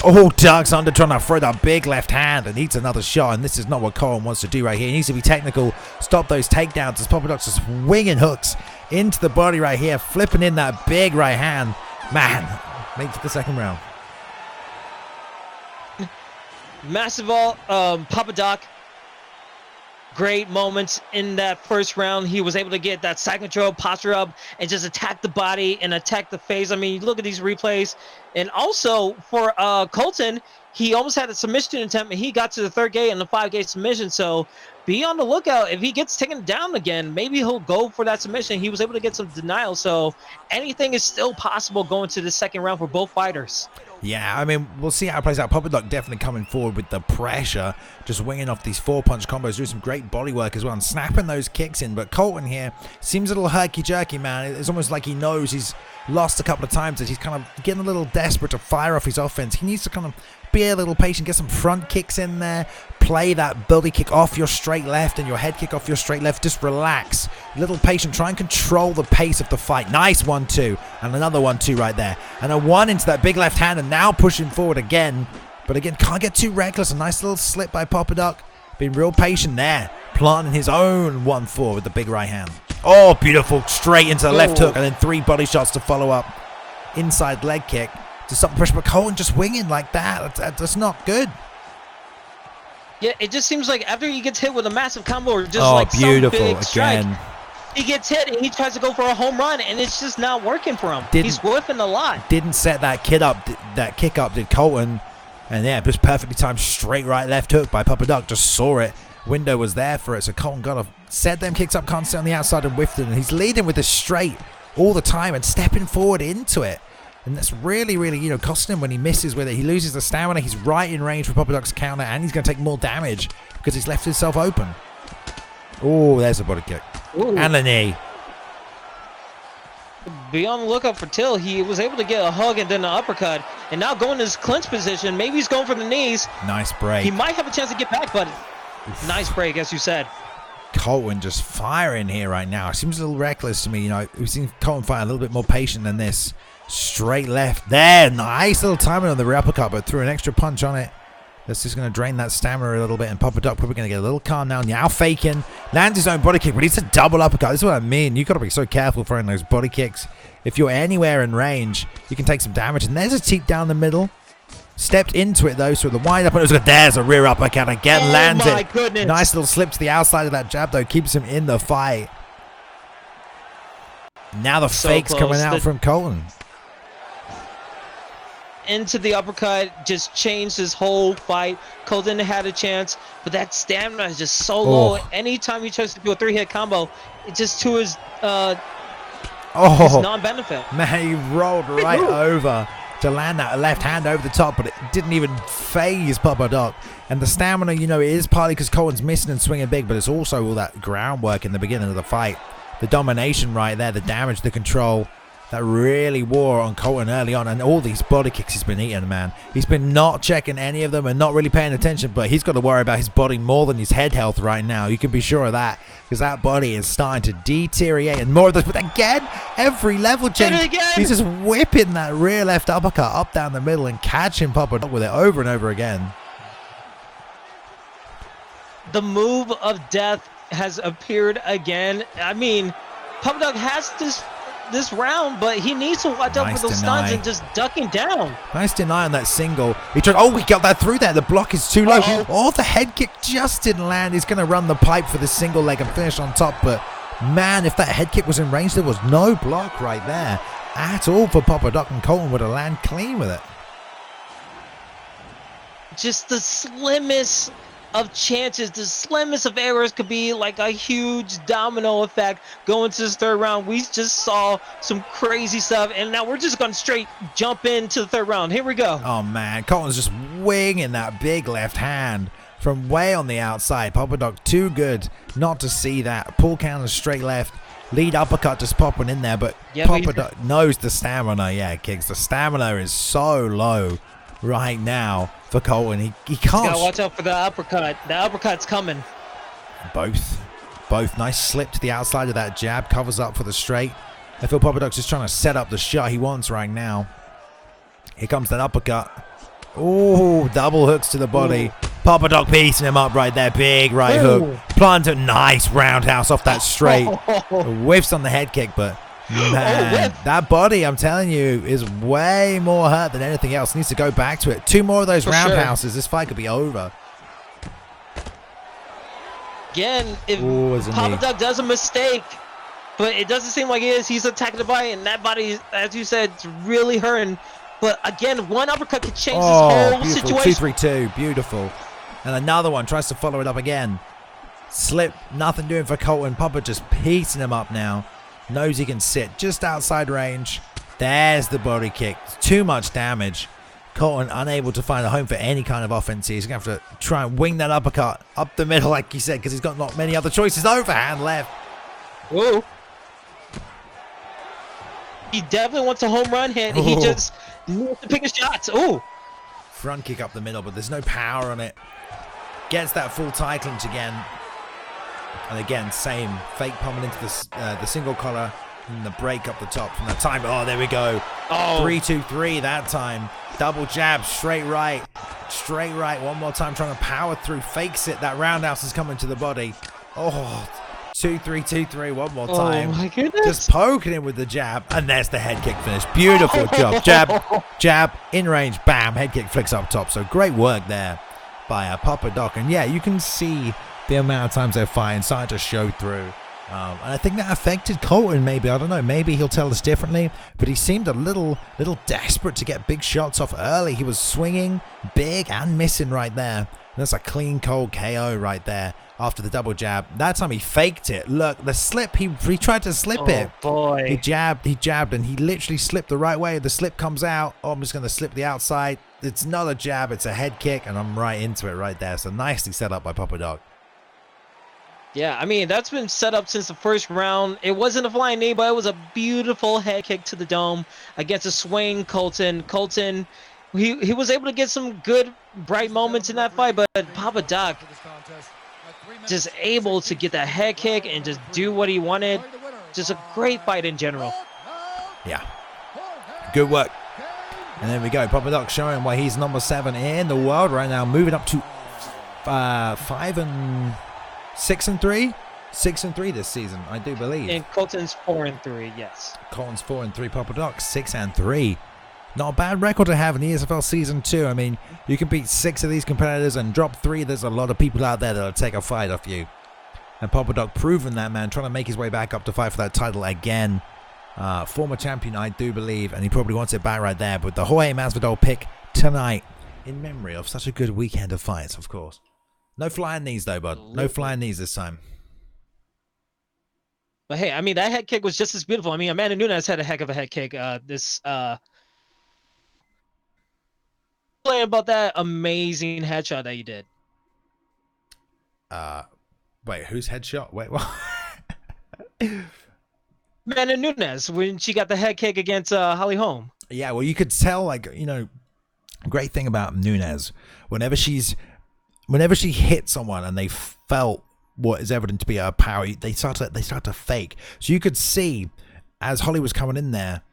Oh, ducks under, trying to throw that big left hand and eats another shot. And this is not what Colton wants to do right here. He needs to be technical, stop those takedowns as Papa Doc's just swinging hooks into the body right here, flipping in that big right hand. Man, makes it the 2nd round. Massive Papa Doc. Great moments in that 1st round. He was able to get that side control, posture up, and just attack the body and attack the face. I mean, look at these replays. And also for Colton, he almost had a submission attempt, and he got to the 3rd gate and the 5-gate submission. So be on the lookout. If he gets taken down again, maybe he'll go for that submission. He was able to get some denial. So anything is still possible going to the 2nd round for both fighters. Yeah, I mean, we'll see how it plays out. Papa Doc definitely coming forward with the pressure, just winging off these 4-punch combos, doing some great body work as well, and snapping those kicks in. But Colton here seems a little herky-jerky, man. It's almost like he knows he's lost a couple of times, that he's kind of getting a little desperate to fire off his offense. He needs to kind of be a little patient, get some front kicks in there, play that belly kick off your straight left and your head kick off your straight left. Just relax, a little patient, try and control the pace of the fight. Nice 1-2 and another 1-2 right there, and a 1 into that big left hand, and now pushing forward again, but again can't get too reckless. A nice little slip by Papa Doc, being real patient there, planting his own 1-4 with the big right hand. Oh, beautiful, straight into the left hook, and then 3 body shots to follow up. Inside leg kick to stop the pressure, but Colton just winging like that. That's not good. Yeah, it just seems like after he gets hit with a massive combo or just like beautiful some big strike, again. He gets hit and he tries to go for a home run, and it's just not working for him. He's whiffing a lot. Didn't set that kick up, did Colton. And yeah, just perfectly timed straight right left hook by Papa Doc. Just saw it. Window was there for it, so Colton got to set them kicks up, can't stay on the outside and whiffed it. And he's leading with the straight all the time and stepping forward into it. And that's really, really, costing him when he misses with it. He loses the stamina. He's right in range for Papa Doc's counter, and he's going to take more damage because he's left himself open. Oh, there's a body kick. Ooh. And a knee. Be on the lookout for Till. He was able to get a hug and then an uppercut, and now going to his clinch position. Maybe he's going for the knees. Nice break. He might have a chance to get back, but nice break, as you said. Colton just firing here right now. It seems a little reckless to me. We've seen Colton fight a little bit more patient than this. Straight left there. Nice little timing on the rear uppercut, but threw an extra punch on it. That's just going to drain that stamina a little bit, and Papa Doc probably going to get a little calm now. Now faking, lands his own body kick, but he's a double uppercut. This is what I mean. You've got to be so careful throwing those body kicks. If you're anywhere in range, you can take some damage. And there's a teep down the middle. Stepped into it though, so the wind up, and there's a rear uppercut again, lands it. Goodness. Nice little slip to the outside of that jab though, keeps him in the fight. Now the fakes coming out from Colton. Into the uppercut, just changed his whole fight. Colton had a chance, but that stamina is just so low. Anytime he tries to do a 3-hit combo, it's just to his non-benefit. Man, he rolled right over to land that left hand over the top, but it didn't even phase Papa Doc. And the stamina, you know, it is partly because Colton's missing and swinging big, but it's also all that groundwork in the beginning of the fight. The domination right there, the damage, the control, that really wore on Colton early on. And all these body kicks he's been eating, man. He's been not checking any of them and not really paying attention, but he's got to worry about his body more than his head health right now. You can be sure of that, because that body is starting to deteriorate. And more of this, but again, every level change, he's just whipping that rear left uppercut up down the middle and catching Papa Doc with it over and over again. The move of death has appeared again. I mean, Papa Doc has this round, but he needs to watch out for those stuns and just ducking down. Nice deny on that single. He tried. Oh, he got that through there. The block is too low. Oh, the head kick just didn't land. He's going to run the pipe for the single leg and finish on top. But man, if that head kick was in range, there was no block right there at all for Papa Doc, and Colton would have landed clean with it. Just the slimmest of chances, the slimmest of errors could be like a huge domino effect going to this third round. We just saw some crazy stuff, and now we're just going to straight jump into the third round. Here we go. Oh man, Colton's just winging that big left hand from way on the outside. Papa Doc too good not to see that. Pull counter straight left, lead uppercut just popping in there, but Papa Doc knows the stamina. Yeah, kicks. The stamina is so low right now for Colton. He can't. Gotta watch out for the uppercut. The uppercut's coming. Both. Nice slip to the outside of that jab. Covers up for the straight. I feel Papa Doc's just trying to set up the shot he wants right now. Here comes that uppercut. Oh, double hooks to the body. Ooh. Papa Doc piecing him up right there. Big right hook. Planter, nice roundhouse off that straight. Whiffs on the head kick, but man, that body, I'm telling you, is way more hurt than anything else. Needs to go back to it. 2 more of those roundhouses. This fight could be over. Again, if Papa Doc does a mistake, but it doesn't seem like it is. He's attacking the body, and that body, as you said, is really hurting. But again, one uppercut could change this whole situation. 2-3-2, beautiful. And another one tries to follow it up again. Slip, nothing doing for Colton. Papa just piecing him up now. Knows he can sit just outside range. There's the body kick. Too much damage. Colton unable to find a home for any kind of offense. He's going to have to try and wing that uppercut up the middle, like you said, because he's got not many other choices. Overhand left. Whoa. He definitely wants a home run hit. He just needs to pick his shots. Ooh. Front kick up the middle, but there's no power on it. Gets that full tie clinch again. And again, same. Fake pummel into the single collar and the break up the top from that time. Oh, there we go. 3-2-3 that time. Double jab, straight right. Straight right. One more time, trying to power through. Fakes it. That roundhouse is coming to the body. Oh, 2-3-2-3 one more time. Oh, my goodness. Just poking him with the jab. And there's the head kick finish. Beautiful job. Jab, in range. Bam. Head kick flicks up top. So great work there by Papa Doc. And yeah, you can see the amount of times they're fighting starting to show through. And I think that affected Colton maybe. I don't know. Maybe he'll tell us differently. But he seemed a little desperate to get big shots off early. He was swinging big and missing right there. And that's a clean, cold KO right there after the double jab. That time he faked it. Look, the slip, he tried to slip it. Boy. He jabbed, and he literally slipped the right way. The slip comes out. Oh, I'm just going to slip the outside. It's not a jab. It's a head kick, and I'm right into it right there. So nicely set up by Papa Doc. Yeah, I mean, that's been set up since the first round. It wasn't a flying knee, but it was a beautiful head kick to the dome against a swing Colton. Colton, he was able to get some good, bright moments in that fight, but Papa Doc just able to get that head kick and just do what he wanted. Just a great fight in general. Yeah. Good work. And there we go. Papa Doc showing why he's number 7 in the world right now. Moving up to 5 and 6 and 3. 6 and 3 this season, I do believe. And Colton's 4 and 3, yes. Colton's 4 and 3. Papa Doc 6 and 3. Not a bad record to have in the ESFL Season 2. I mean, you can beat 6 of these competitors and drop 3. There's a lot of people out there that'll take a fight off you. And Papa Doc proving that, man, trying to make his way back up to fight for that title again. Former champion, I do believe, and he probably wants it back right there. But the Jorge Masvidal pick tonight in memory of such a good weekend of fights, of course. No flying knees, though, bud. No flying knees this time. But hey, I mean, that head kick was just as beautiful. I mean, Amanda Nunes had a heck of a head kick. Play about that amazing headshot that you did. Wait, whose headshot? Wait, what? Amanda Nunes, when she got the head kick against Holly Holm. Yeah, well, you could tell, like, you know, great thing about Nunes, whenever she hit someone and they felt what is evident to be her power, they start to fake. So you could see as Holly was coming in there,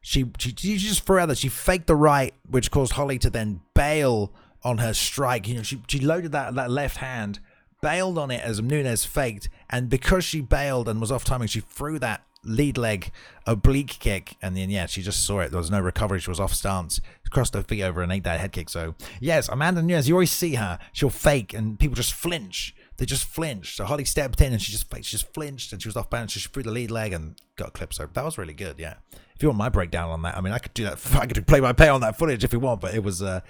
she just threw out that she faked the right, which caused Holly to then bail on her strike. You know, she loaded that left hand, bailed on it as Nunes faked, and because she bailed and was off timing, she threw that lead leg oblique kick, and then yeah, she just saw it. There was no recovery. She was off stance, crossed her feet over and ate that head kick. So yes, Amanda Nunes, you always see her, she'll fake and people just flinch. They just flinched. So Holly stepped in and she just flinched and she was off balance. She threw the lead leg and got clipped. So that was really good. Yeah, if you want my breakdown on that, I mean, I could do that. I could play by play on that footage if you want, but it was the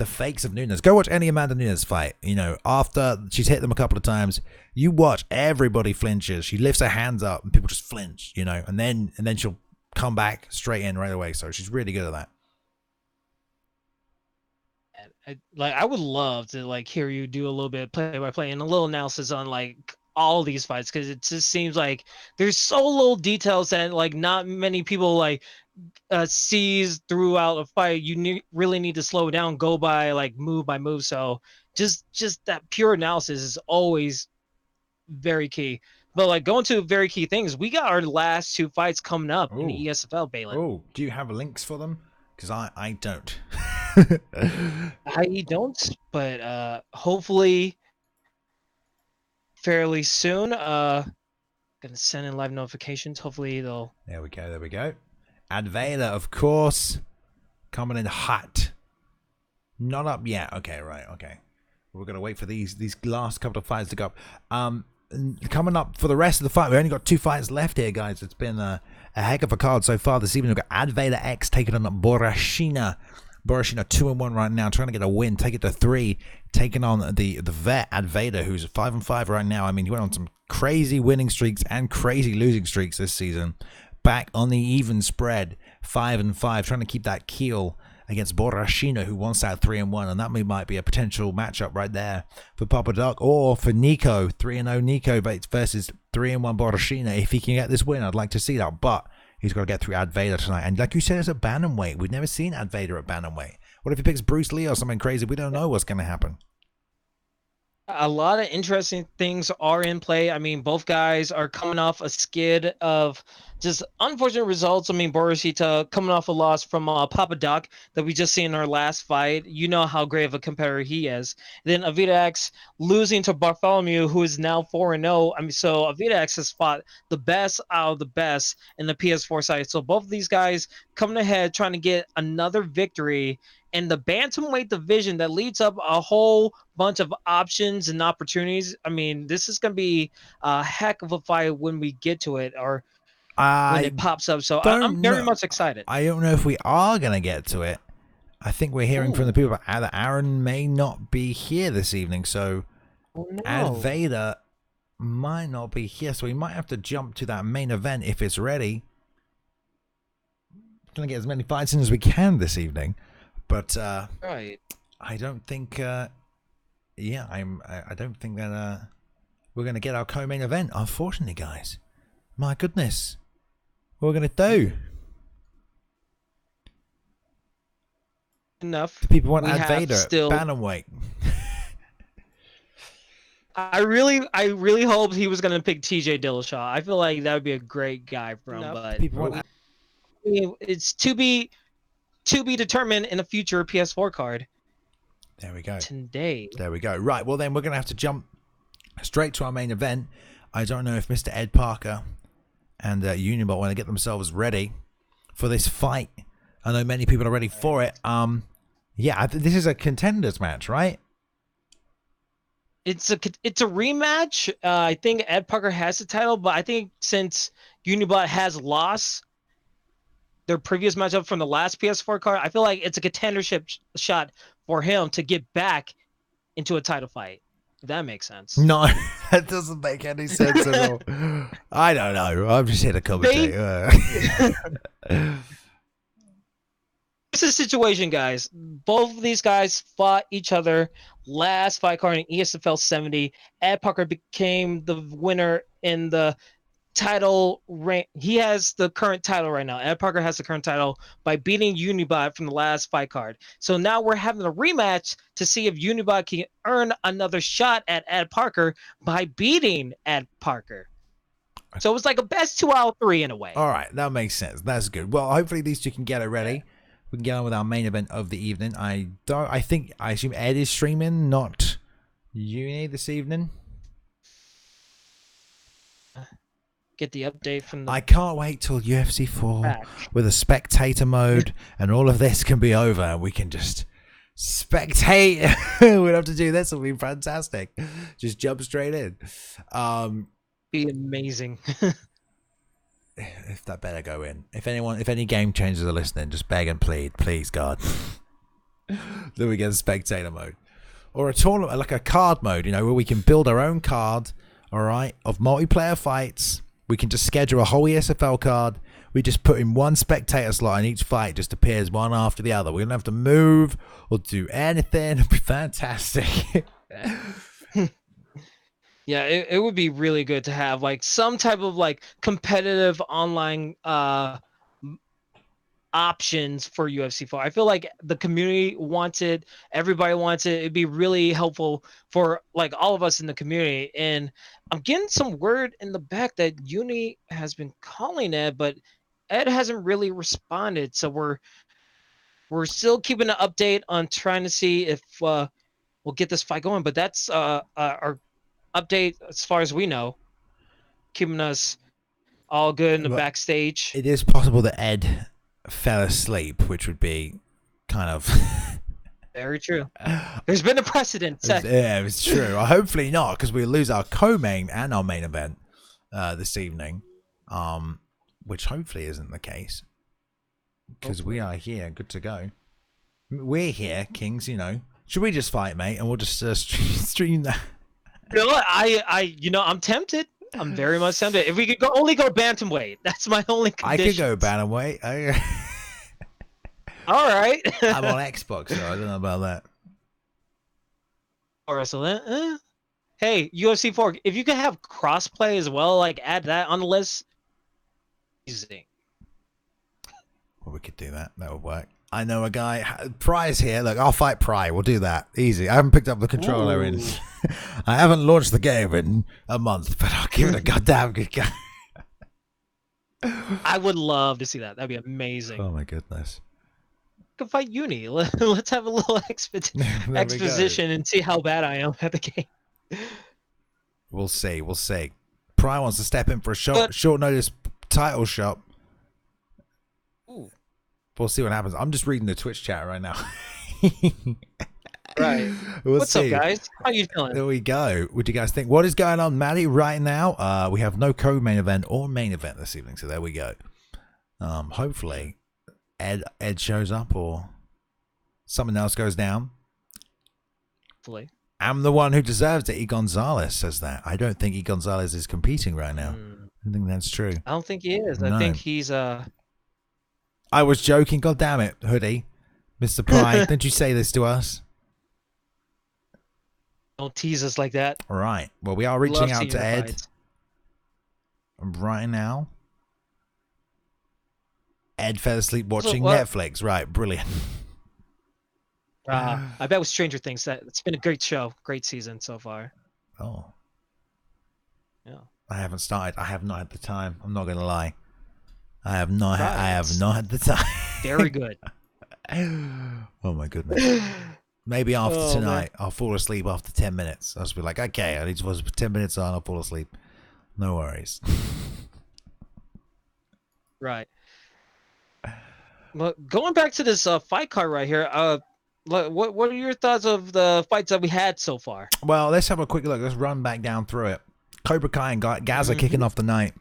fakes of Nunes. Go watch any Amanda Nunes fight. You know, after she's hit them a couple of times, you watch, everybody flinches. She lifts her hands up and people just flinch, you know, and then she'll come back straight in right away. So she's really good at that. I would love to like hear you do a little bit of play by play and a little analysis on like all these fights, because it just seems like there's so little details that like not many people like sees throughout a fight. You really need to slow down, go by like move by move. So just that pure analysis is always very key. But like going to very key things, we got our last 2 fights coming up in the ESFL, Balin. Oh, do you have links for them? Because I don't. I don't, but hopefully fairly soon. Gonna send in live notifications. Hopefully they'll. There we go. Advaita, of course, coming in hot. Not up yet. Okay, right. Okay, we're gonna wait for these last couple of fights to go up. Coming up for the rest of the fight, we only got 2 fights left here, guys. It's been a heck of a card so far this evening. We've got Advaita X taking on Borashina. Borashina 2-1 right now, trying to get a win, take it to 3, taking on the vet Advaita, who's 5-5 right now. I mean, he went on some crazy winning streaks and crazy losing streaks this season. Back on the even spread, 5-5, trying to keep that keel against Borashina, who wants that 3-1, and that might be a potential matchup right there for Papa Doc or for Nico. 3-0 Nico versus 3-1 Borashina. If he can get this win, I'd like to see that, but he's got to get through Advaita tonight. And like you said, it's a bantamweight. We've never seen Advaita at bantamweight. What if he picks Bruce Lee or something crazy? We don't know what's going to happen. A lot of interesting things are in play. I mean, both guys are coming off a skid of just unfortunate results. I mean, Borashita coming off a loss from Papa Doc that we just seen in our last fight. You know how great of a competitor he is. Then Avita X losing to Bartholomew, who is now 4-0. I mean, so Avita X has fought the best out of the best in the PS4 side. So both of these guys coming ahead, trying to get another victory in the bantamweight division that leads up a whole bunch of options and opportunities. I mean, this is going to be a heck of a fight when we get to it, or when it pops up. So I'm very much excited. I don't know if we are going to get to it. I think we're hearing from the people that Aaron may not be here this evening. So Advaita might not be here. So we might have to jump to that main event if it's ready. Trying to get as many fights in as we can this evening. But right. I don't think I don't think that we're going to get our co-main event, unfortunately, guys. My goodness. What are we going to do? Enough. Do people want Advaita at bantamweight? I really hoped he was going to pick TJ Dillashaw. I feel like that would be a great guy for him, but people want it's to be to be determined in a future PS4 card. There we go. Today. There we go. Right, well then we're going to have to jump straight to our main event. I don't know if Mr. Edparker and UniBot want to get themselves ready for this fight. I know many people are ready for it. Yeah, this is a contenders match, right? It's a rematch. I think Edparker has the title, but I think since UniBot has lost their previous matchup from the last PS4 card, I feel like it's a contendership shot for him to get back into a title fight. If that makes sense. No, that doesn't make any sense at all. I don't know. I'm just here to commentate. This is a situation, guys. Both of these guys fought each other last fight card in ESFL 70. Edparker became the winner in the title rank. He has the current title right now. Edparker has the current title by beating UniBot from the last fight card. So now we're having a rematch to see if UniBot can earn another shot at Edparker by beating Edparker. So it's like a best 2 out of 3 in a way. All right, that makes sense. That's good. Well, hopefully these two can get it ready. Yeah. We can get on with our main event of the evening. I assume Ed is streaming, not Uni this evening. Get the update from the... I can't wait till UFC 4 with a spectator mode and all of this can be over and we can just spectate. We don't have to do this. It'll be fantastic. Just jump straight in. Be amazing. If that better go in. If any game changers are listening, just beg and plead, please God. Then we get a spectator mode. Or a tournament, like a card mode, where we can build our own card, alright, of multiplayer fights. We can just schedule a whole ESFL card. We just put in one spectator slot and each fight just appears one after the other. We don't have to move or do anything. It'd be fantastic. Yeah, it would be really good to have like some type of like competitive online options for UFC 4. I feel like the community wants it, everybody wants it. It'd be really helpful for like all of us in the community. And I'm getting some word in the back that Uni has been calling Ed, but Ed hasn't really responded. So we're still keeping an update on trying to see if we'll get this fight going. But that's our update as far as we know, keeping us all good in the backstage. It is possible that Ed fell asleep, which would be kind of very true. There's been a precedent. Yeah, it's true. Hopefully not, because we lose our co-main and our main event this evening, which hopefully isn't the case, because we are here, good to go. We're here, Kings. Should we just fight, mate, and we'll just stream that? You know what? I'm tempted. I'm very much tempted. If we could only go bantamweight, that's my only condition. I could go bantamweight. All right. I'm on Xbox, so I don't know about that. Or so hey, UFC 4, if you could have crossplay as well, like add that on the list. Easy. Well, we could do that. That would work. I know a guy. Pry's here. Look, I'll fight Pry. We'll do that. Easy. I haven't picked up the controller in. I haven't launched the game in a month, but I'll give it a goddamn good go. I would love to see that. That'd be amazing. Oh my goodness. We can fight Uni. Let's have a little exposition and see how bad I am at the game. We'll see. We'll see. Pry wants to step in for a short notice title shot. Ooh. We'll see what happens. I'm just reading the Twitch chat right now. Right. What's up, guys? How you feeling? There we go. What do you guys think? What is going on, Madi, right now? We have no co-main event or main event this evening, so there we go. Hopefully, Ed shows up or something else goes down. Hopefully. I'm the one who deserves it. E. Gonzalez says that. I don't think E. Gonzalez is competing right now. I don't think that's true. I don't think he is. No. I think he's I was joking. God damn it, Hoodie. Mr. Pride, don't you say this to us. Don't tease us like that. All right. Well, we are reaching out to Ed right now. Ed fell asleep watching Netflix. Right. Brilliant. I bet with Stranger Things, it's been a great show. Great season so far. Oh. Yeah. I haven't started. I have not had the time. I'm not going to lie. I have not had the time. Very good. Oh my goodness. Maybe after tonight, man. I'll fall asleep after 10 minutes. I'll just be like, okay, I need to put 10 minutes on, I'll fall asleep. No worries. Right. But going back to this fight card right here, what are your thoughts of the fights that we had so far? Well, let's have a quick look. Let's run back down through it. Cobra Kai and Gaza kicking off the night.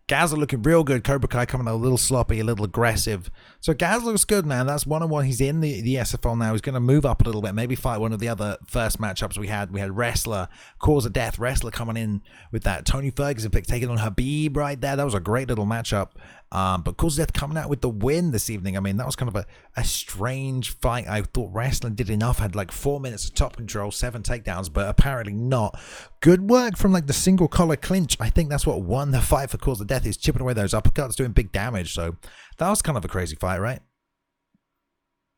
Gaza looking real good. Cobra Kai coming a little sloppy, a little aggressive. So Gaza looks good, man. That's 1-on-1. He's in the ESFL now. He's going to move up a little bit. Maybe fight one of the other first matchups we had. We had Wrestler, Cause of Death. Wrestler coming in with that Tony Ferguson pick, taking on Habib right there. That was a great little matchup. But Cause of Death coming out with the win this evening. I mean, that was kind of a strange fight. I thought Wrestling did enough. Had like 4 minutes of top control, 7 takedowns, but apparently not. Good work from like the single collar clinch. I think that's what won the fight for Cause of Death. He's chipping away those uppercuts, doing big damage. So that was kind of a crazy fight, right?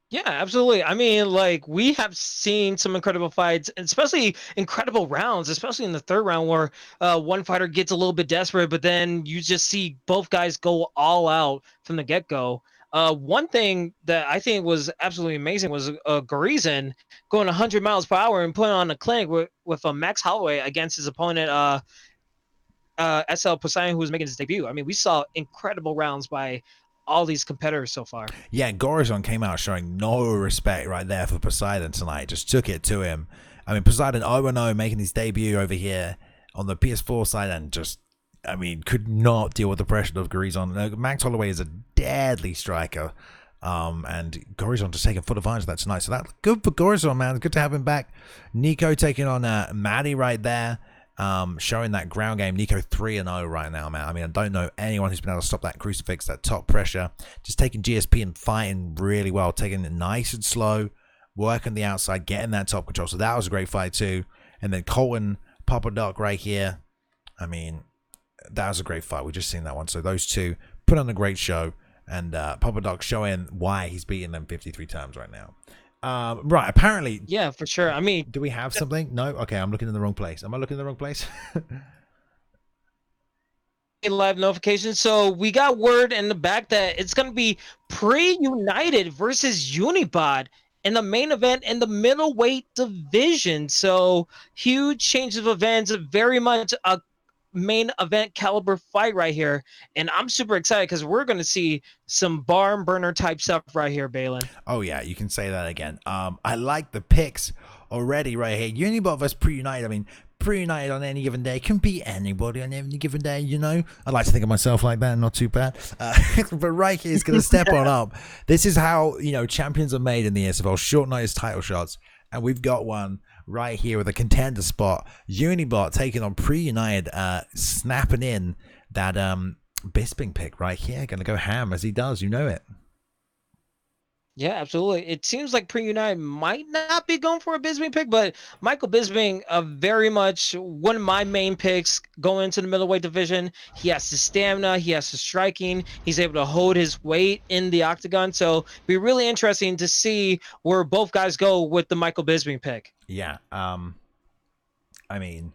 Yeah, absolutely. I mean, like, we have seen some incredible fights, especially incredible rounds, especially in the third round where one fighter gets a little bit desperate, but then you just see both guys go all out from the get-go. One thing that I think was absolutely amazing was Goryson going 100 miles per hour and putting on a clinic with Max Holloway against his opponent, SL Poseidon, who was making his debut. I mean, we saw incredible rounds by all these competitors so far. Yeah, Goryson came out showing no respect right there for Poseidon tonight. Just took it to him. I mean, Poseidon 0-0 making his debut over here on the PS4 side and just, I mean, could not deal with the pressure of Goryson. Max Holloway is a deadly striker. And Goryson just taking full advantage of that tonight. So that's good for Goryson, man. Good to have him back. Nico taking on Madi right there. Showing that ground game. Nico 3-0 right now, man. I mean, I don't know anyone who's been able to stop that crucifix, that top pressure. Just taking GSP and fighting really well, taking it nice and slow, working the outside, getting that top control. So that was a great fight too. And then Colton, Papa Doc right here. I mean, that was a great fight. We just seen that one. So those two put on a great show, and Papa Doc showing why he's beating them 53 times right now. Right, apparently. Yeah, for sure. I mean, do we have something? No? Okay, I'm looking in the wrong place. Am I looking in the wrong place? live notification. So we got word in the back that it's going to be pre-United versus UniBot in the main event in the middleweight division. So huge change of events, very much a main event caliber fight right here, and I'm super excited because we're going to see some barn burner type stuff right here, Balin. Oh yeah, you can say that again. I like the picks already right here. Unibot versus pre-United. I mean, pre-United on any given day can beat anybody on any given day, you know. I like to think of myself like that, not too bad. But right here is going to step on up. This is how, you know, champions are made in the ESFL. Short notice title shots, and we've got one right here with a contender spot. UniBot taking on pre-United, snapping in that Bisping pick right here. Gonna go ham as he does, you know it. Yeah, absolutely. It seems like pre-United might not be going for a Bisping pick, but Michael Bisping, very much one of my main picks going into the middleweight division. He has the stamina, he has the striking, he's able to hold his weight in the octagon. So it'd be really interesting to see where both guys go with the Michael Bisping pick. Yeah. I mean,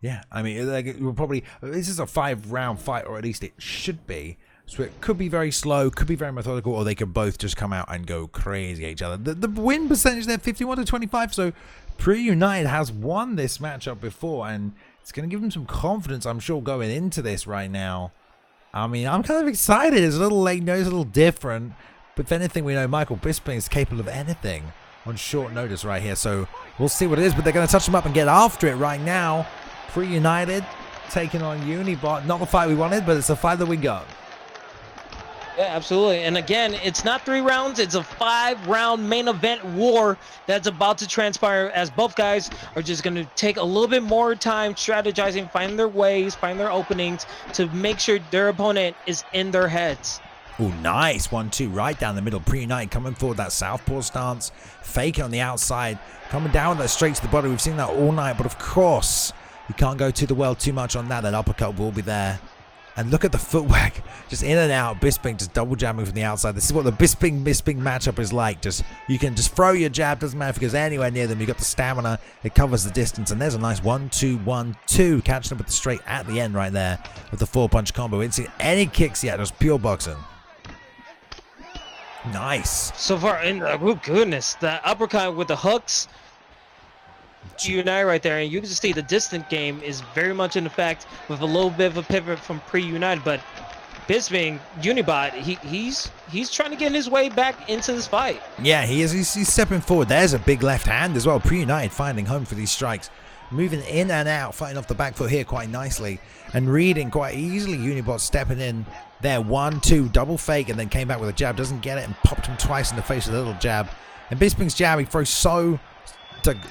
like, we'll probably, this is a 5-round fight, or at least it should be. So it could be very slow, could be very methodical, or they could both just come out and go crazy at each other. The win percentage there, 51-25. So pre-United has won this matchup before, and it's going to give them some confidence, I'm sure, going into this right now. I mean, I'm kind of excited. It's a little late notice, a little different. But if anything, we know Michael Bisping is capable of anything on short notice right here. So we'll see what it is, but they're going to touch them up and get after it right now. Pre-United taking on UniBot. Not the fight we wanted, but it's the fight that we got. Yeah, absolutely. And again, it's not 3 rounds. It's a 5-round main event war that's about to transpire, as both guys are just going to take a little bit more time strategizing, find their ways, find their openings to make sure their opponent is in their heads. Oh, nice. 1-2 right down the middle. Pre-United coming forward, that southpaw stance. Fake on the outside. Coming down with that straight to the body. We've seen that all night, but of course, you can't go to the well too much on that. That uppercut will be there. And look at the footwork, just in and out. Bisping just double jamming from the outside. This is what the Bisping matchup is like. Just, you can just throw your jab, doesn't matter if it goes anywhere near them. You got the stamina, it covers the distance, and there's a nice 1-2-1-2, catching them with the straight at the end right there with the 4-punch combo. We didn't see any kicks yet, just pure boxing. Nice. So far, oh goodness, the uppercut with the hooks. Unite right there, and you can just see the distant game is very much in effect with a little bit of a pivot from pre-United, but Bisping, UniBot, he's trying to get his way back into this fight. Yeah, he is. He's stepping forward. There's a big left hand as well. Pre-United finding home for these strikes. Moving in and out, fighting off the back foot here quite nicely. And reading quite easily. UniBot stepping in there. 1-2, double fake, and then came back with a jab. Doesn't get it and popped him twice in the face with a little jab. And Bisping's jab, he throws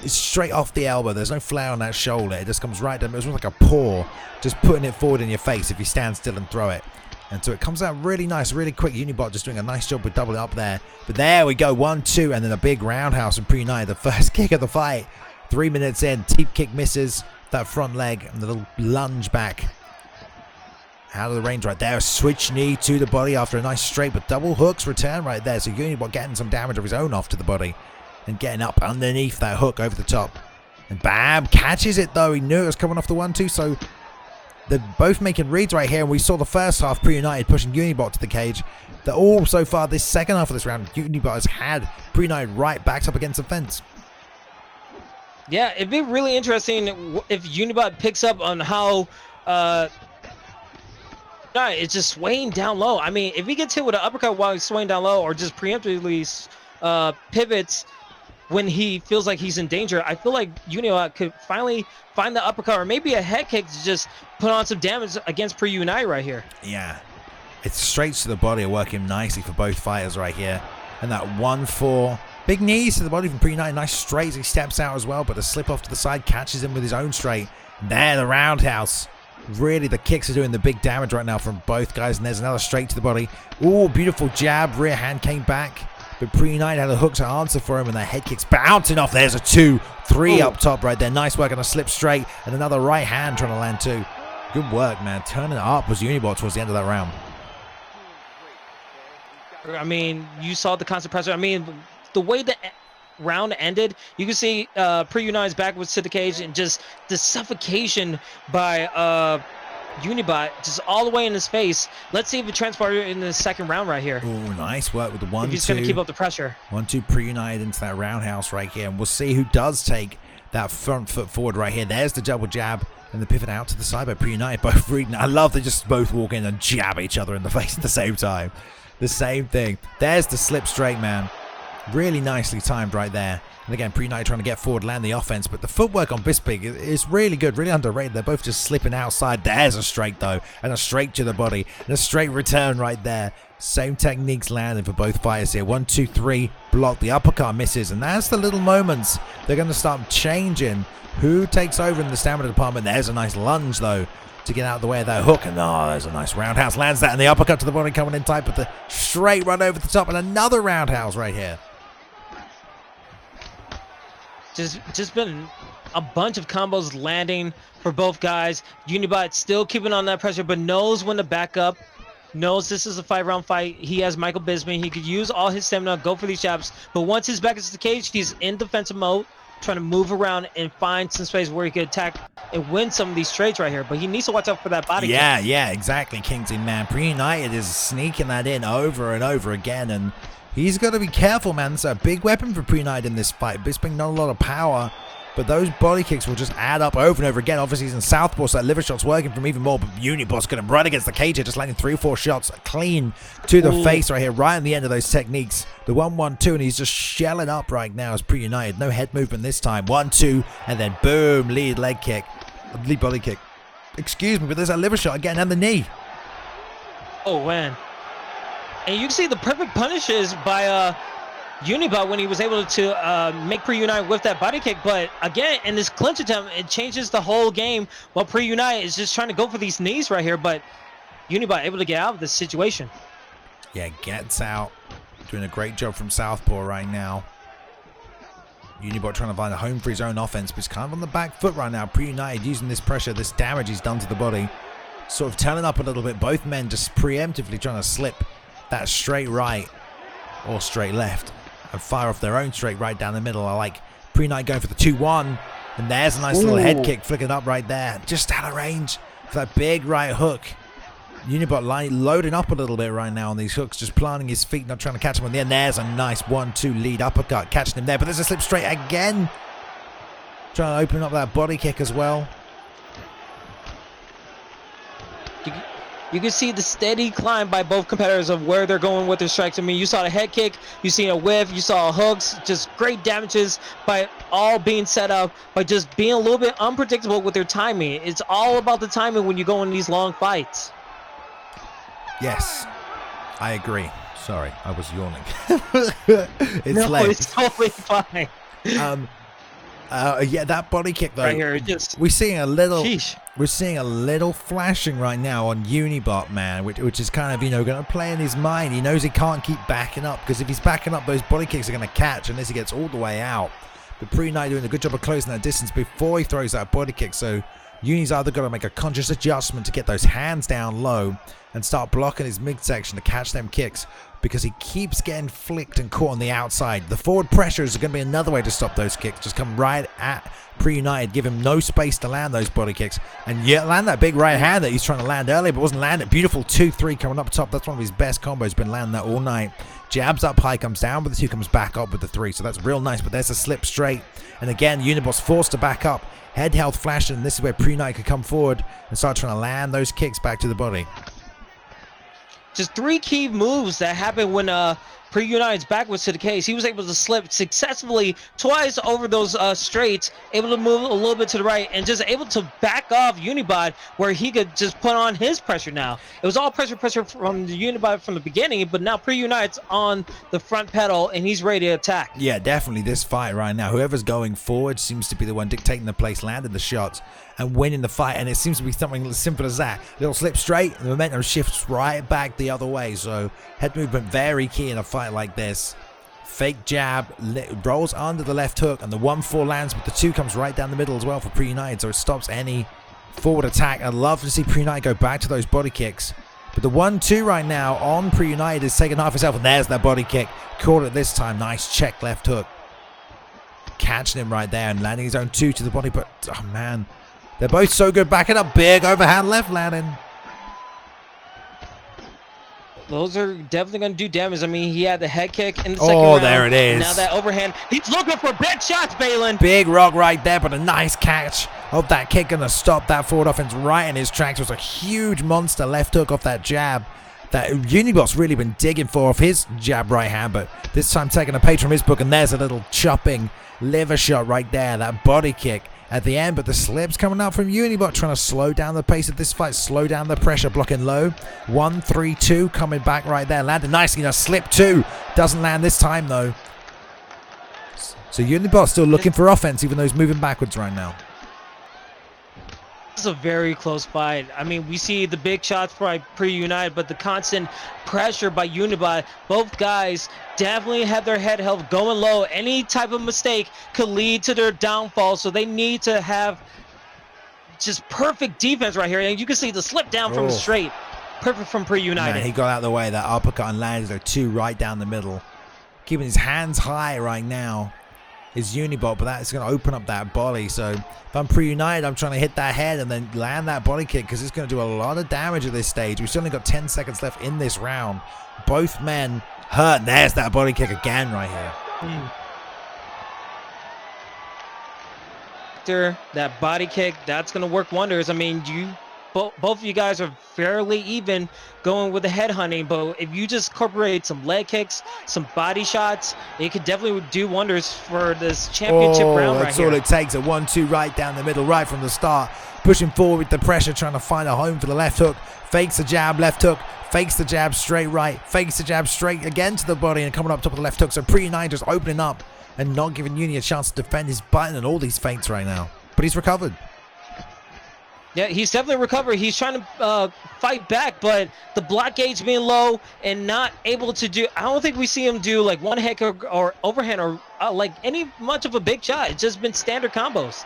straight off the elbow. There's no flare on that shoulder. It just comes right down. It's almost like a paw, just putting it forward in your face if you stand still and throw it. And so it comes out really nice, really quick. UniBot just doing a nice job with doubling up there. But there we go, 1-2, and then a big roundhouse from pre-United. The first kick of the fight. 3 minutes in, deep kick misses that front leg, and the little lunge back out of the range right there. A switch knee to the body after a nice straight, but double hooks return right there. So UniBot getting some damage of his own off to the body and getting up underneath that hook over the top. And bam, catches it though. He knew it was coming off the 1-2, so they're both making reads right here, and we saw the first half pre-United pushing UniBot to the cage. They're all so far this second half of this round, UniBot has had pre-United right backed up against the fence. Yeah, it'd be really interesting if UniBot picks up on how it's just swaying down low. I mean, if he gets hit with an uppercut while he's swaying down low, or just preemptively pivots when he feels like he's in danger, I feel like UniBot could finally find the uppercut or maybe a head kick to just put on some damage against pre-United right here. Yeah, it's straights to the body are working nicely for both fighters right here. And that 1-4, big knees to the body from pre-United, nice straights. He steps out as well, but a slip off to the side catches him with his own straight. There, the roundhouse. Really, the kicks are doing the big damage right now from both guys. And there's another straight to the body. Ooh, beautiful jab. Rear hand came back. But pre-United had a hook to answer for him, and the head kick's bouncing off. There's a 2-3 up top right there. Nice work on a slip straight, and another right hand trying to land too. Good work, man. Turning it up was UniBot towards the end of that round. I mean, you saw the constant pressure. I mean, the way the round ended, you can see pre-United's back was to the cage, and just the suffocation by UniBot just all the way in his face. Let's see if it transpires in the second round right here. Oh, nice work with the 1-2. He's going to keep up the pressure. 1-2 pre-United into that roundhouse right here. And we'll see who does take that front foot forward right here. There's the double jab and the pivot out to the side by pre-United. Both reading. I love they just both walk in and jab each other in the face at the same time. The same thing. There's the slip straight, man. Really nicely timed right there. And again, pre-United trying to get forward, land the offense. But the footwork on Bisping is really good, really underrated. They're both just slipping outside. There's a straight, though. And a straight to the body. And a straight return right there. Same techniques landing for both fighters here. 1-2-3. Block. The uppercut misses. And that's the little moments they're going to start changing. Who takes over in the stamina department? There's a nice lunge, though, to get out of the way of that hook. And there's a nice roundhouse. Lands that. And the uppercut to the body coming in tight. But the straight run over the top. And another roundhouse right here. Just been a bunch of combos landing for both guys. UniBot still keeping on that pressure, but knows when to back up. Knows this is a 5-round fight. He has Michael Bisping. He could use all his stamina, go for these jabs. But once his back is to the cage, he's in defensive mode, trying to move around and find some space where he could attack and win some of these trades right here. But he needs to watch out for that body kick. Yeah, exactly, Kingston, man. Pre-United is sneaking that in over and over again, and he's got to be careful, man. It's a big weapon for pre-United in this fight. Bisping not a lot of power, but those body kicks will just add up over and over again. Obviously, he's in southpaw, so that liver shot's working for him even more. But UniBot's got him right against the cage here, just landing 3 or 4 shots clean to the face right here, right in the end of those techniques. The 1-1-2, and he's just shelling up right now as pre-United. No head movement this time. 1-2, and then boom, lead leg kick. Lead body kick. Excuse me, but there's a liver shot again, and the knee. Oh, man. And you can see the perfect punishes by UniBot when he was able to make pre-United with that body kick. But again, in this clinch attempt, it changes the whole game while pre-United is just trying to go for these knees right here. But UniBot able to get out of this situation. Yeah, gets out. Doing a great job from southpaw right now. UniBot trying to find a home for his own offense, but he's kind of on the back foot right now. Pre-United using this pressure, this damage he's done to the body. Sort of turning up a little bit. Both men just preemptively trying to slip that straight right or straight left and fire off their own straight right down the middle. I like pre-United going for the 2-1, and there's a nice little head kick flicking up right there, just out of range for that big right hook. UniBot loading up a little bit right now on these hooks, just planting his feet, not trying to catch him on the end. There's a nice 1-2 lead uppercut, catching him there, but there's a slip straight again. Trying to open up that body kick as well. You can see the steady climb by both competitors of where they're going with their strikes. I mean, you saw a head kick, you seen a whiff, you saw hooks, just great damages by all being set up, by just being a little bit unpredictable with their timing. It's all about the timing when you go in these long fights. Yes, I agree. Sorry, I was yawning. It's late. It's totally fine. Yeah, that body kick though. Right here, just we're seeing a little. Sheesh. We're seeing a little flashing right now on UniBot, man, which is kind of, going to play in his mind. He knows he can't keep backing up, because if he's backing up, those body kicks are going to catch unless he gets all the way out. But Pre-Night doing a good job of closing that distance before he throws that body kick. So Uni's either got to make a conscious adjustment to get those hands down low and start blocking his midsection to catch them kicks, because he keeps getting flicked and caught on the outside. The forward pressure is going to be another way to stop those kicks. Just come right at Pre-United, give him no space to land those body kicks, and yet land that big right hand that he's trying to land earlier but wasn't landing. Beautiful 2-3 coming up top. That's one of his best combos, been landing that all night. Jabs up high, comes down with the 2, comes back up with the 3, so that's real nice. But there's a slip straight, and again UniBot's forced to back up, head health flashing, and this is where Pre-Night could come forward and start trying to land those kicks back to the body. Just 3 key moves that happened when Pre-United's back was to the case. He was able to slip successfully twice over those straights, able to move a little bit to the right, and just able to back off UniBot where he could just put on his pressure now. It was all pressure from the UniBot from the beginning, but now Pre-United's on the front pedal and he's ready to attack. Yeah, definitely this fight right now, whoever's going forward seems to be the one dictating the place, landing the shots and winning the fight, and it seems to be something as simple as that. Little slip straight, the momentum shifts right back the other way, so head movement very key in a fight like this. Fake jab, rolls under the left hook, and the 1-4 lands, but the 2 comes right down the middle as well for Pre-United, so it stops any forward attack. I'd love to see Pre-United go back to those body kicks, but the 1-2 right now on Pre-United is taking half himself, and there's that body kick. Caught it this time, nice check left hook. Catching him right there and landing his own 2 to the body, but oh man, they're both so good. Backing up, big overhand left landing. Those are definitely going to do damage. I mean, he had the head kick in the second round. Oh, there it is. Now that overhand. He's looking for big shots, Balin. Big rock right there, but a nice catch of that kick. Going to stop that forward offense right in his tracks. It was a huge monster left hook off that jab that UniBot's really been digging for off his jab right hand, but this time taking a page from his book, and there's a little chopping liver shot right there. That body kick at the end, but the slips coming out from UniBot, trying to slow down the pace of this fight, slow down the pressure, blocking low. 1-3-2 coming back right there, landed nicely. Now slip 2 doesn't land this time though. So UniBot still looking for offense, even though he's moving backwards right now. This is a very close fight. I mean, we see the big shots by Pre-United, but the constant pressure by UniBot. Both guys definitely have their head held going low. Any type of mistake could lead to their downfall, so they need to have just perfect defense right here. And you can see the slip down from the straight. Perfect from Pre-United. Man, he got out of the way. That uppercut and landed there 2 right down the middle. Keeping his hands high right now is UniBot, but that's going to open up that body. So if I'm Pre-United, I'm trying to hit that head and then land that body kick, because it's going to do a lot of damage at this stage. We've still only got 10 seconds left in this round. Both men hurt. There's that body kick again right here. After that body kick, that's going to work wonders. I mean, both of you guys are fairly even going with the head hunting, but if you just incorporate some leg kicks, some body shots, it could definitely do wonders for this championship round right here. That's all it takes. A 1-2 right down the middle, right from the start. Pushing forward with the pressure, trying to find a home for the left hook. Fakes the jab, left hook. Fakes the jab straight right. Fakes the jab straight again to the body and coming up top of the left hook. So Pre-United just opening up and not giving Uni a chance to defend his button and all these feints right now. But he's recovered. Yeah, he's definitely recovered. He's trying to fight back, but the block gauge being low and not able to do. I don't think we see him do like one head or overhand or like any much of a big shot. It's just been standard combos.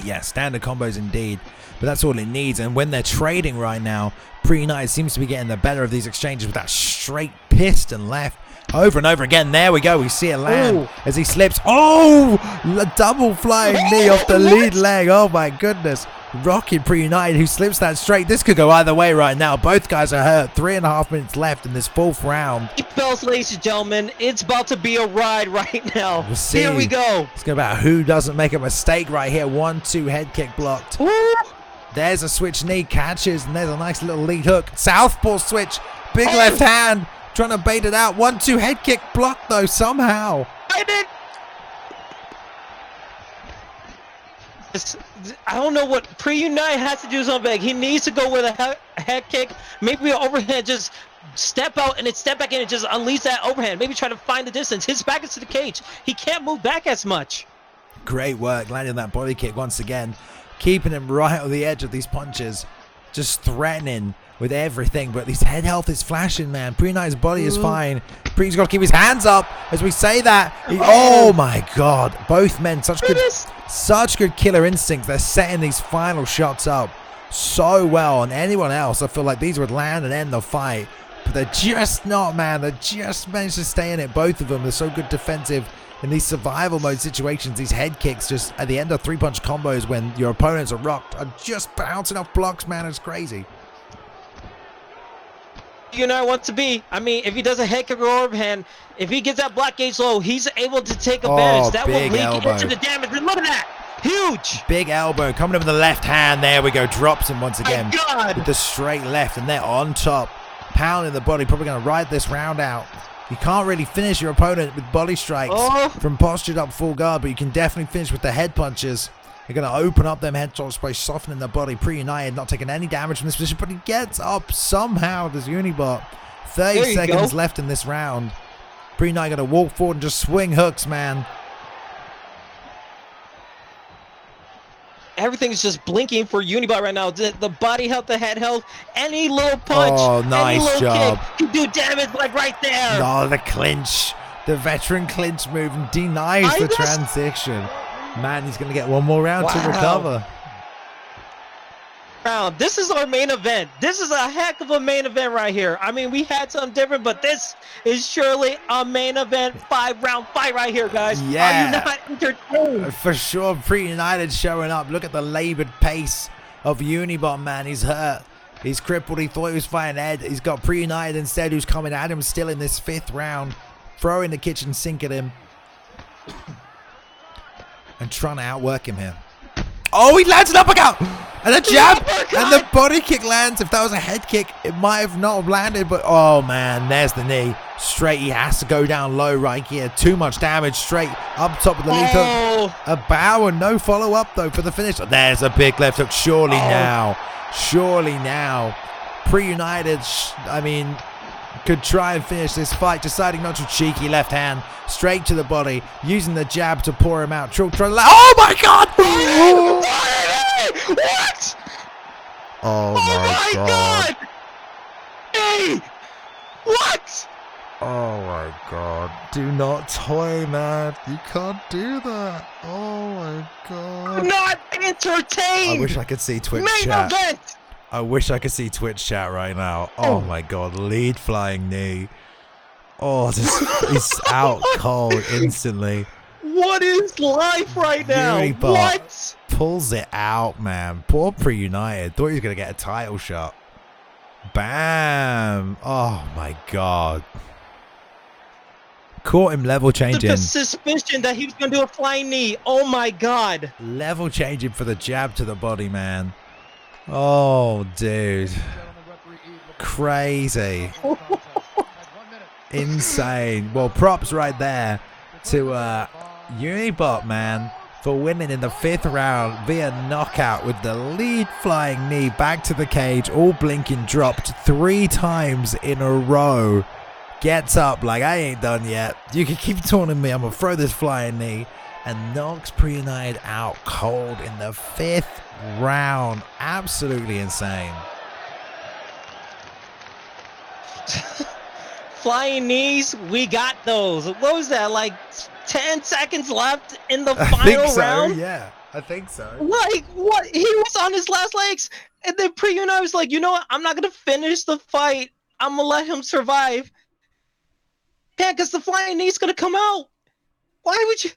Yeah, standard combos indeed. But that's all it needs. And when they're trading right now, Pre-United seems to be getting the better of these exchanges with that straight piston left. Over and over again. There we go. We see it land as he slips. Oh, a double flying knee off the lead leg. Oh my goodness. rocking Pre-United, who slips that straight. This could go either way right now. Both guys are hurt. 3.5 minutes left in this 4th round. Bells, ladies and gentlemen, it's about to be a ride right now. We'll see. Here we go. It's going about who doesn't make a mistake right here. 1-2 head kick blocked. Woo. There's a switch knee, catches, and there's a nice little lead hook. Southpaw switch, big left hand, trying to bait it out. 1-2 head kick blocked though somehow. I did. I don't know what Pre-Unite has to do something. He needs to go with a head kick, maybe an overhand, just step out and then step back in and just unleash that overhand. Maybe try to find the distance. His back is to the cage. He can't move back as much. Great work, landing that body kick once again. Keeping him right on the edge of these punches. Just threatening with everything. But his head health is flashing, man. Pre-Unite's body is fine. Pre's got to keep his hands up as we say that. Oh my God. Both men, such good killer instincts. They're setting these final shots up so well. And anyone else, I feel like these would land and end the fight. But they're just not, man. They just managed to stay in it. Both of them. They're so good defensive in these survival mode situations. These head kicks just at the end of 3-punch combos when your opponents are rocked are just bouncing off blocks, man. It's crazy. You know what to be. I mean, if he does a head kick or overhand, if he gets that block gauge low, he's able to take advantage. That will link into the damage. And look at that. Huge. Big elbow coming up with the left hand. There we go. Drops him once again with the straight left. And they're on top. Pounding the body. Probably going to ride this round out. You can't really finish your opponent with body strikes from postured up full guard, but you can definitely finish with the head punches. You're going to open up them head shots by softening the body. Pre-United not taking any damage from this position, but he gets up somehow. Does UniBot. 30 seconds left in this round. Pre-United going to walk forward and just swing hooks, man. Everything's just blinking for UniBot right now. The body health, the head health, any little punch, nice any little job. kick can do damage like right there. Oh, the clinch. The veteran clinch move and denies the transition. Man, he's going to get one more round to recover. This is our main event. This is a heck of a main event right here. I mean, we had something different, but this is surely a main event 5-round fight right here, guys. Yeah. Are you not entertained? For sure, Pre-United showing up. Look at the labored pace of UniBot, man. He's hurt. He's crippled. He thought he was fighting Ed. He's got Pre-United instead, who's coming at him still in this 5th round. Throwing the kitchen sink at him. And trying to outwork him here. Oh, he lands an uppercut! And a jab! And the body kick lands. If that was a head kick, it might have not landed. But, oh, man, there's the knee. Straight, he has to go down low right here. Too much damage. Straight up top of the lead hook. A bow and no follow-up, though, for the finish. There's a big left hook. Surely now. Surely now. Pre-United, I mean, could try and finish this fight, deciding not to. Cheeky left hand straight to the body, using the jab to pour him out. Oh my God! What? Oh my God! Hey! What? Oh my God! Do not toy, man. You can't do that. Oh my God! I'm not entertained. I wish I could see Twitch main chat. Event. I wish I could see Twitch chat right now. Oh my God, lead flying knee. Oh, he's out cold instantly. What is life right now? UniBot What? Pulls it out, man. Poor Pre-United. Thought he was going to get a title shot. Bam. Oh my God. Caught him level changing. The suspicion that he was going to do a flying knee. Oh my God. Level changing for the jab to the body, man. Oh, dude. Crazy. Insane. Well, props right there to UniBot, man, for winning in the 5th round via knockout with the lead flying knee back to the cage, all blinking, dropped 3 times in a row. Gets up like, I ain't done yet. You can keep taunting me. I'm going to throw this flying knee. And knocks Pre-United out cold in the 5th round. Absolutely insane. Flying knees, we got those. What was that, like 10 seconds left in the final round? Yeah, I think so. Like, what? He was on his last legs. And then Pre-Unite was like, you know what? I'm not going to finish the fight. I'm going to let him survive. Yeah, because the flying knee's going to come out. Why would you?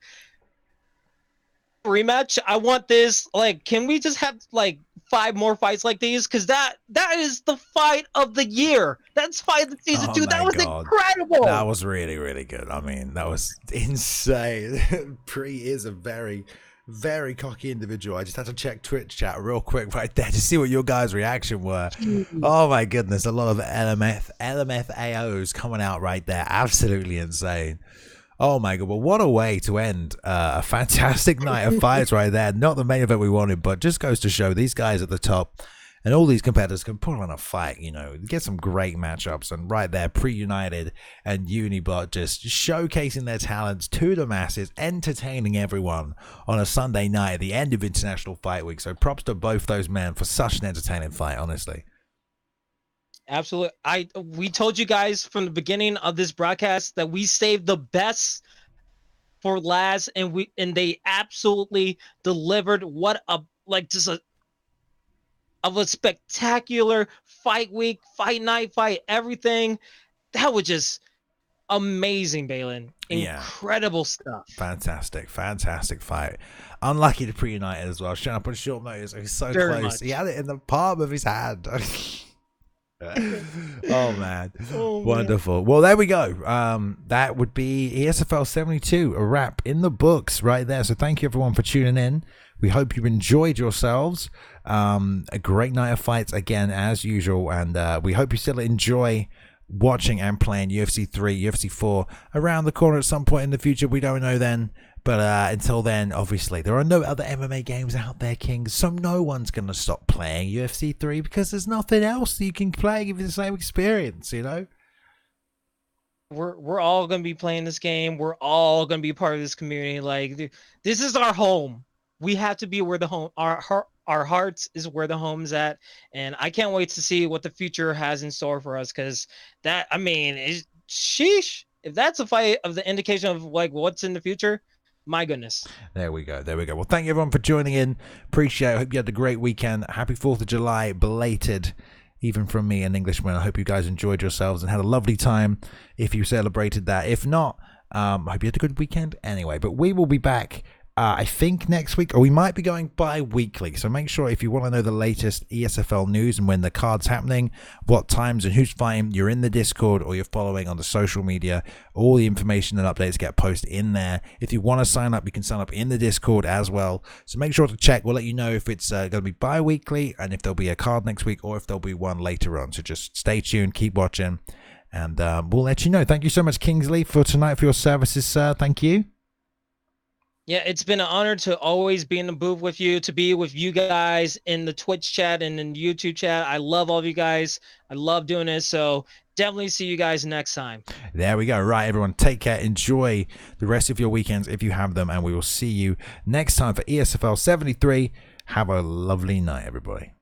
rematch. I want this. Like, can we just have like 5 more fights like these? Because that is the fight of the year. That's fight of the season Oh 2. That my was God. incredible. That was really, really good. I mean, that was insane. Pre is a very, very cocky individual. I just had to check Twitch chat real quick right there to see what your guys' reaction were. Oh my goodness, a lot of LMFAOs coming out right there. Absolutely insane. Oh my God, well, what a way to end a fantastic night of fights right there. Not the main event we wanted, but just goes to show these guys at the top and all these competitors can put on a fight, you know, get some great matchups. And right there, Pre-United and UniBot just showcasing their talents to the masses, entertaining everyone on a Sunday night at the end of International Fight Week. So props to both those men for such an entertaining fight, honestly. Absolutely. We told you guys from the beginning of this broadcast that we saved the best for last, and they absolutely delivered. What a spectacular fight week, fight night, fight everything. That was just amazing, Balin. Incredible stuff. Fantastic fight. Unlucky to Pre-United as well. Showing up on short notice. He was so close. He had it in the palm of his hand. Oh man. Wonderful. Well, there we go. That would be ESFL 72, a wrap in the books right there. So thank you everyone for tuning in. We hope you enjoyed yourselves. A great night of fights again as usual, and we hope you still enjoy watching and playing UFC 3, UFC 4 around the corner at some point in the future. We don't know then. But until then, obviously, there are no other MMA games out there, Kings. So no one's going to stop playing UFC 3 because there's nothing else you can play, give you the same experience, you know? We're all going to be playing this game. We're all going to be part of this community. Like, this is our home. We have to be where the home, our hearts is where the home's at. And I can't wait to see what the future has in store for us. Because that, I mean, sheesh. If that's a fight of the indication of like what's in the future, my goodness. There we go. Well, thank you everyone for joining in. Appreciate it. Hope you had a great weekend. Happy 4th of July, belated, even from me, an Englishman. I hope you guys enjoyed yourselves and had a lovely time if you celebrated that. If not, I hope you had a good weekend anyway. But we will be back, I think next week, or we might be going bi-weekly. So make sure if you want to know the latest ESFL news and when the card's happening, what times and who's fighting, you're in the Discord or you're following on the social media. All the information and updates get posted in there. If you want to sign up, you can sign up in the Discord as well. So make sure to check. We'll let you know if it's going to be bi-weekly and if there'll be a card next week or if there'll be one later on. So just stay tuned, keep watching, and we'll let you know. Thank you so much, Kingsley, for tonight, for your services, sir. Thank you. Yeah, it's been an honor to always be in the booth with you, to be with you guys in the Twitch chat and in the YouTube chat. I love all of you guys. I love doing this. So definitely see you guys next time. There we go. Right, everyone. Take care. Enjoy the rest of your weekends if you have them. And we will see you next time for ESFL 73. Have a lovely night, everybody.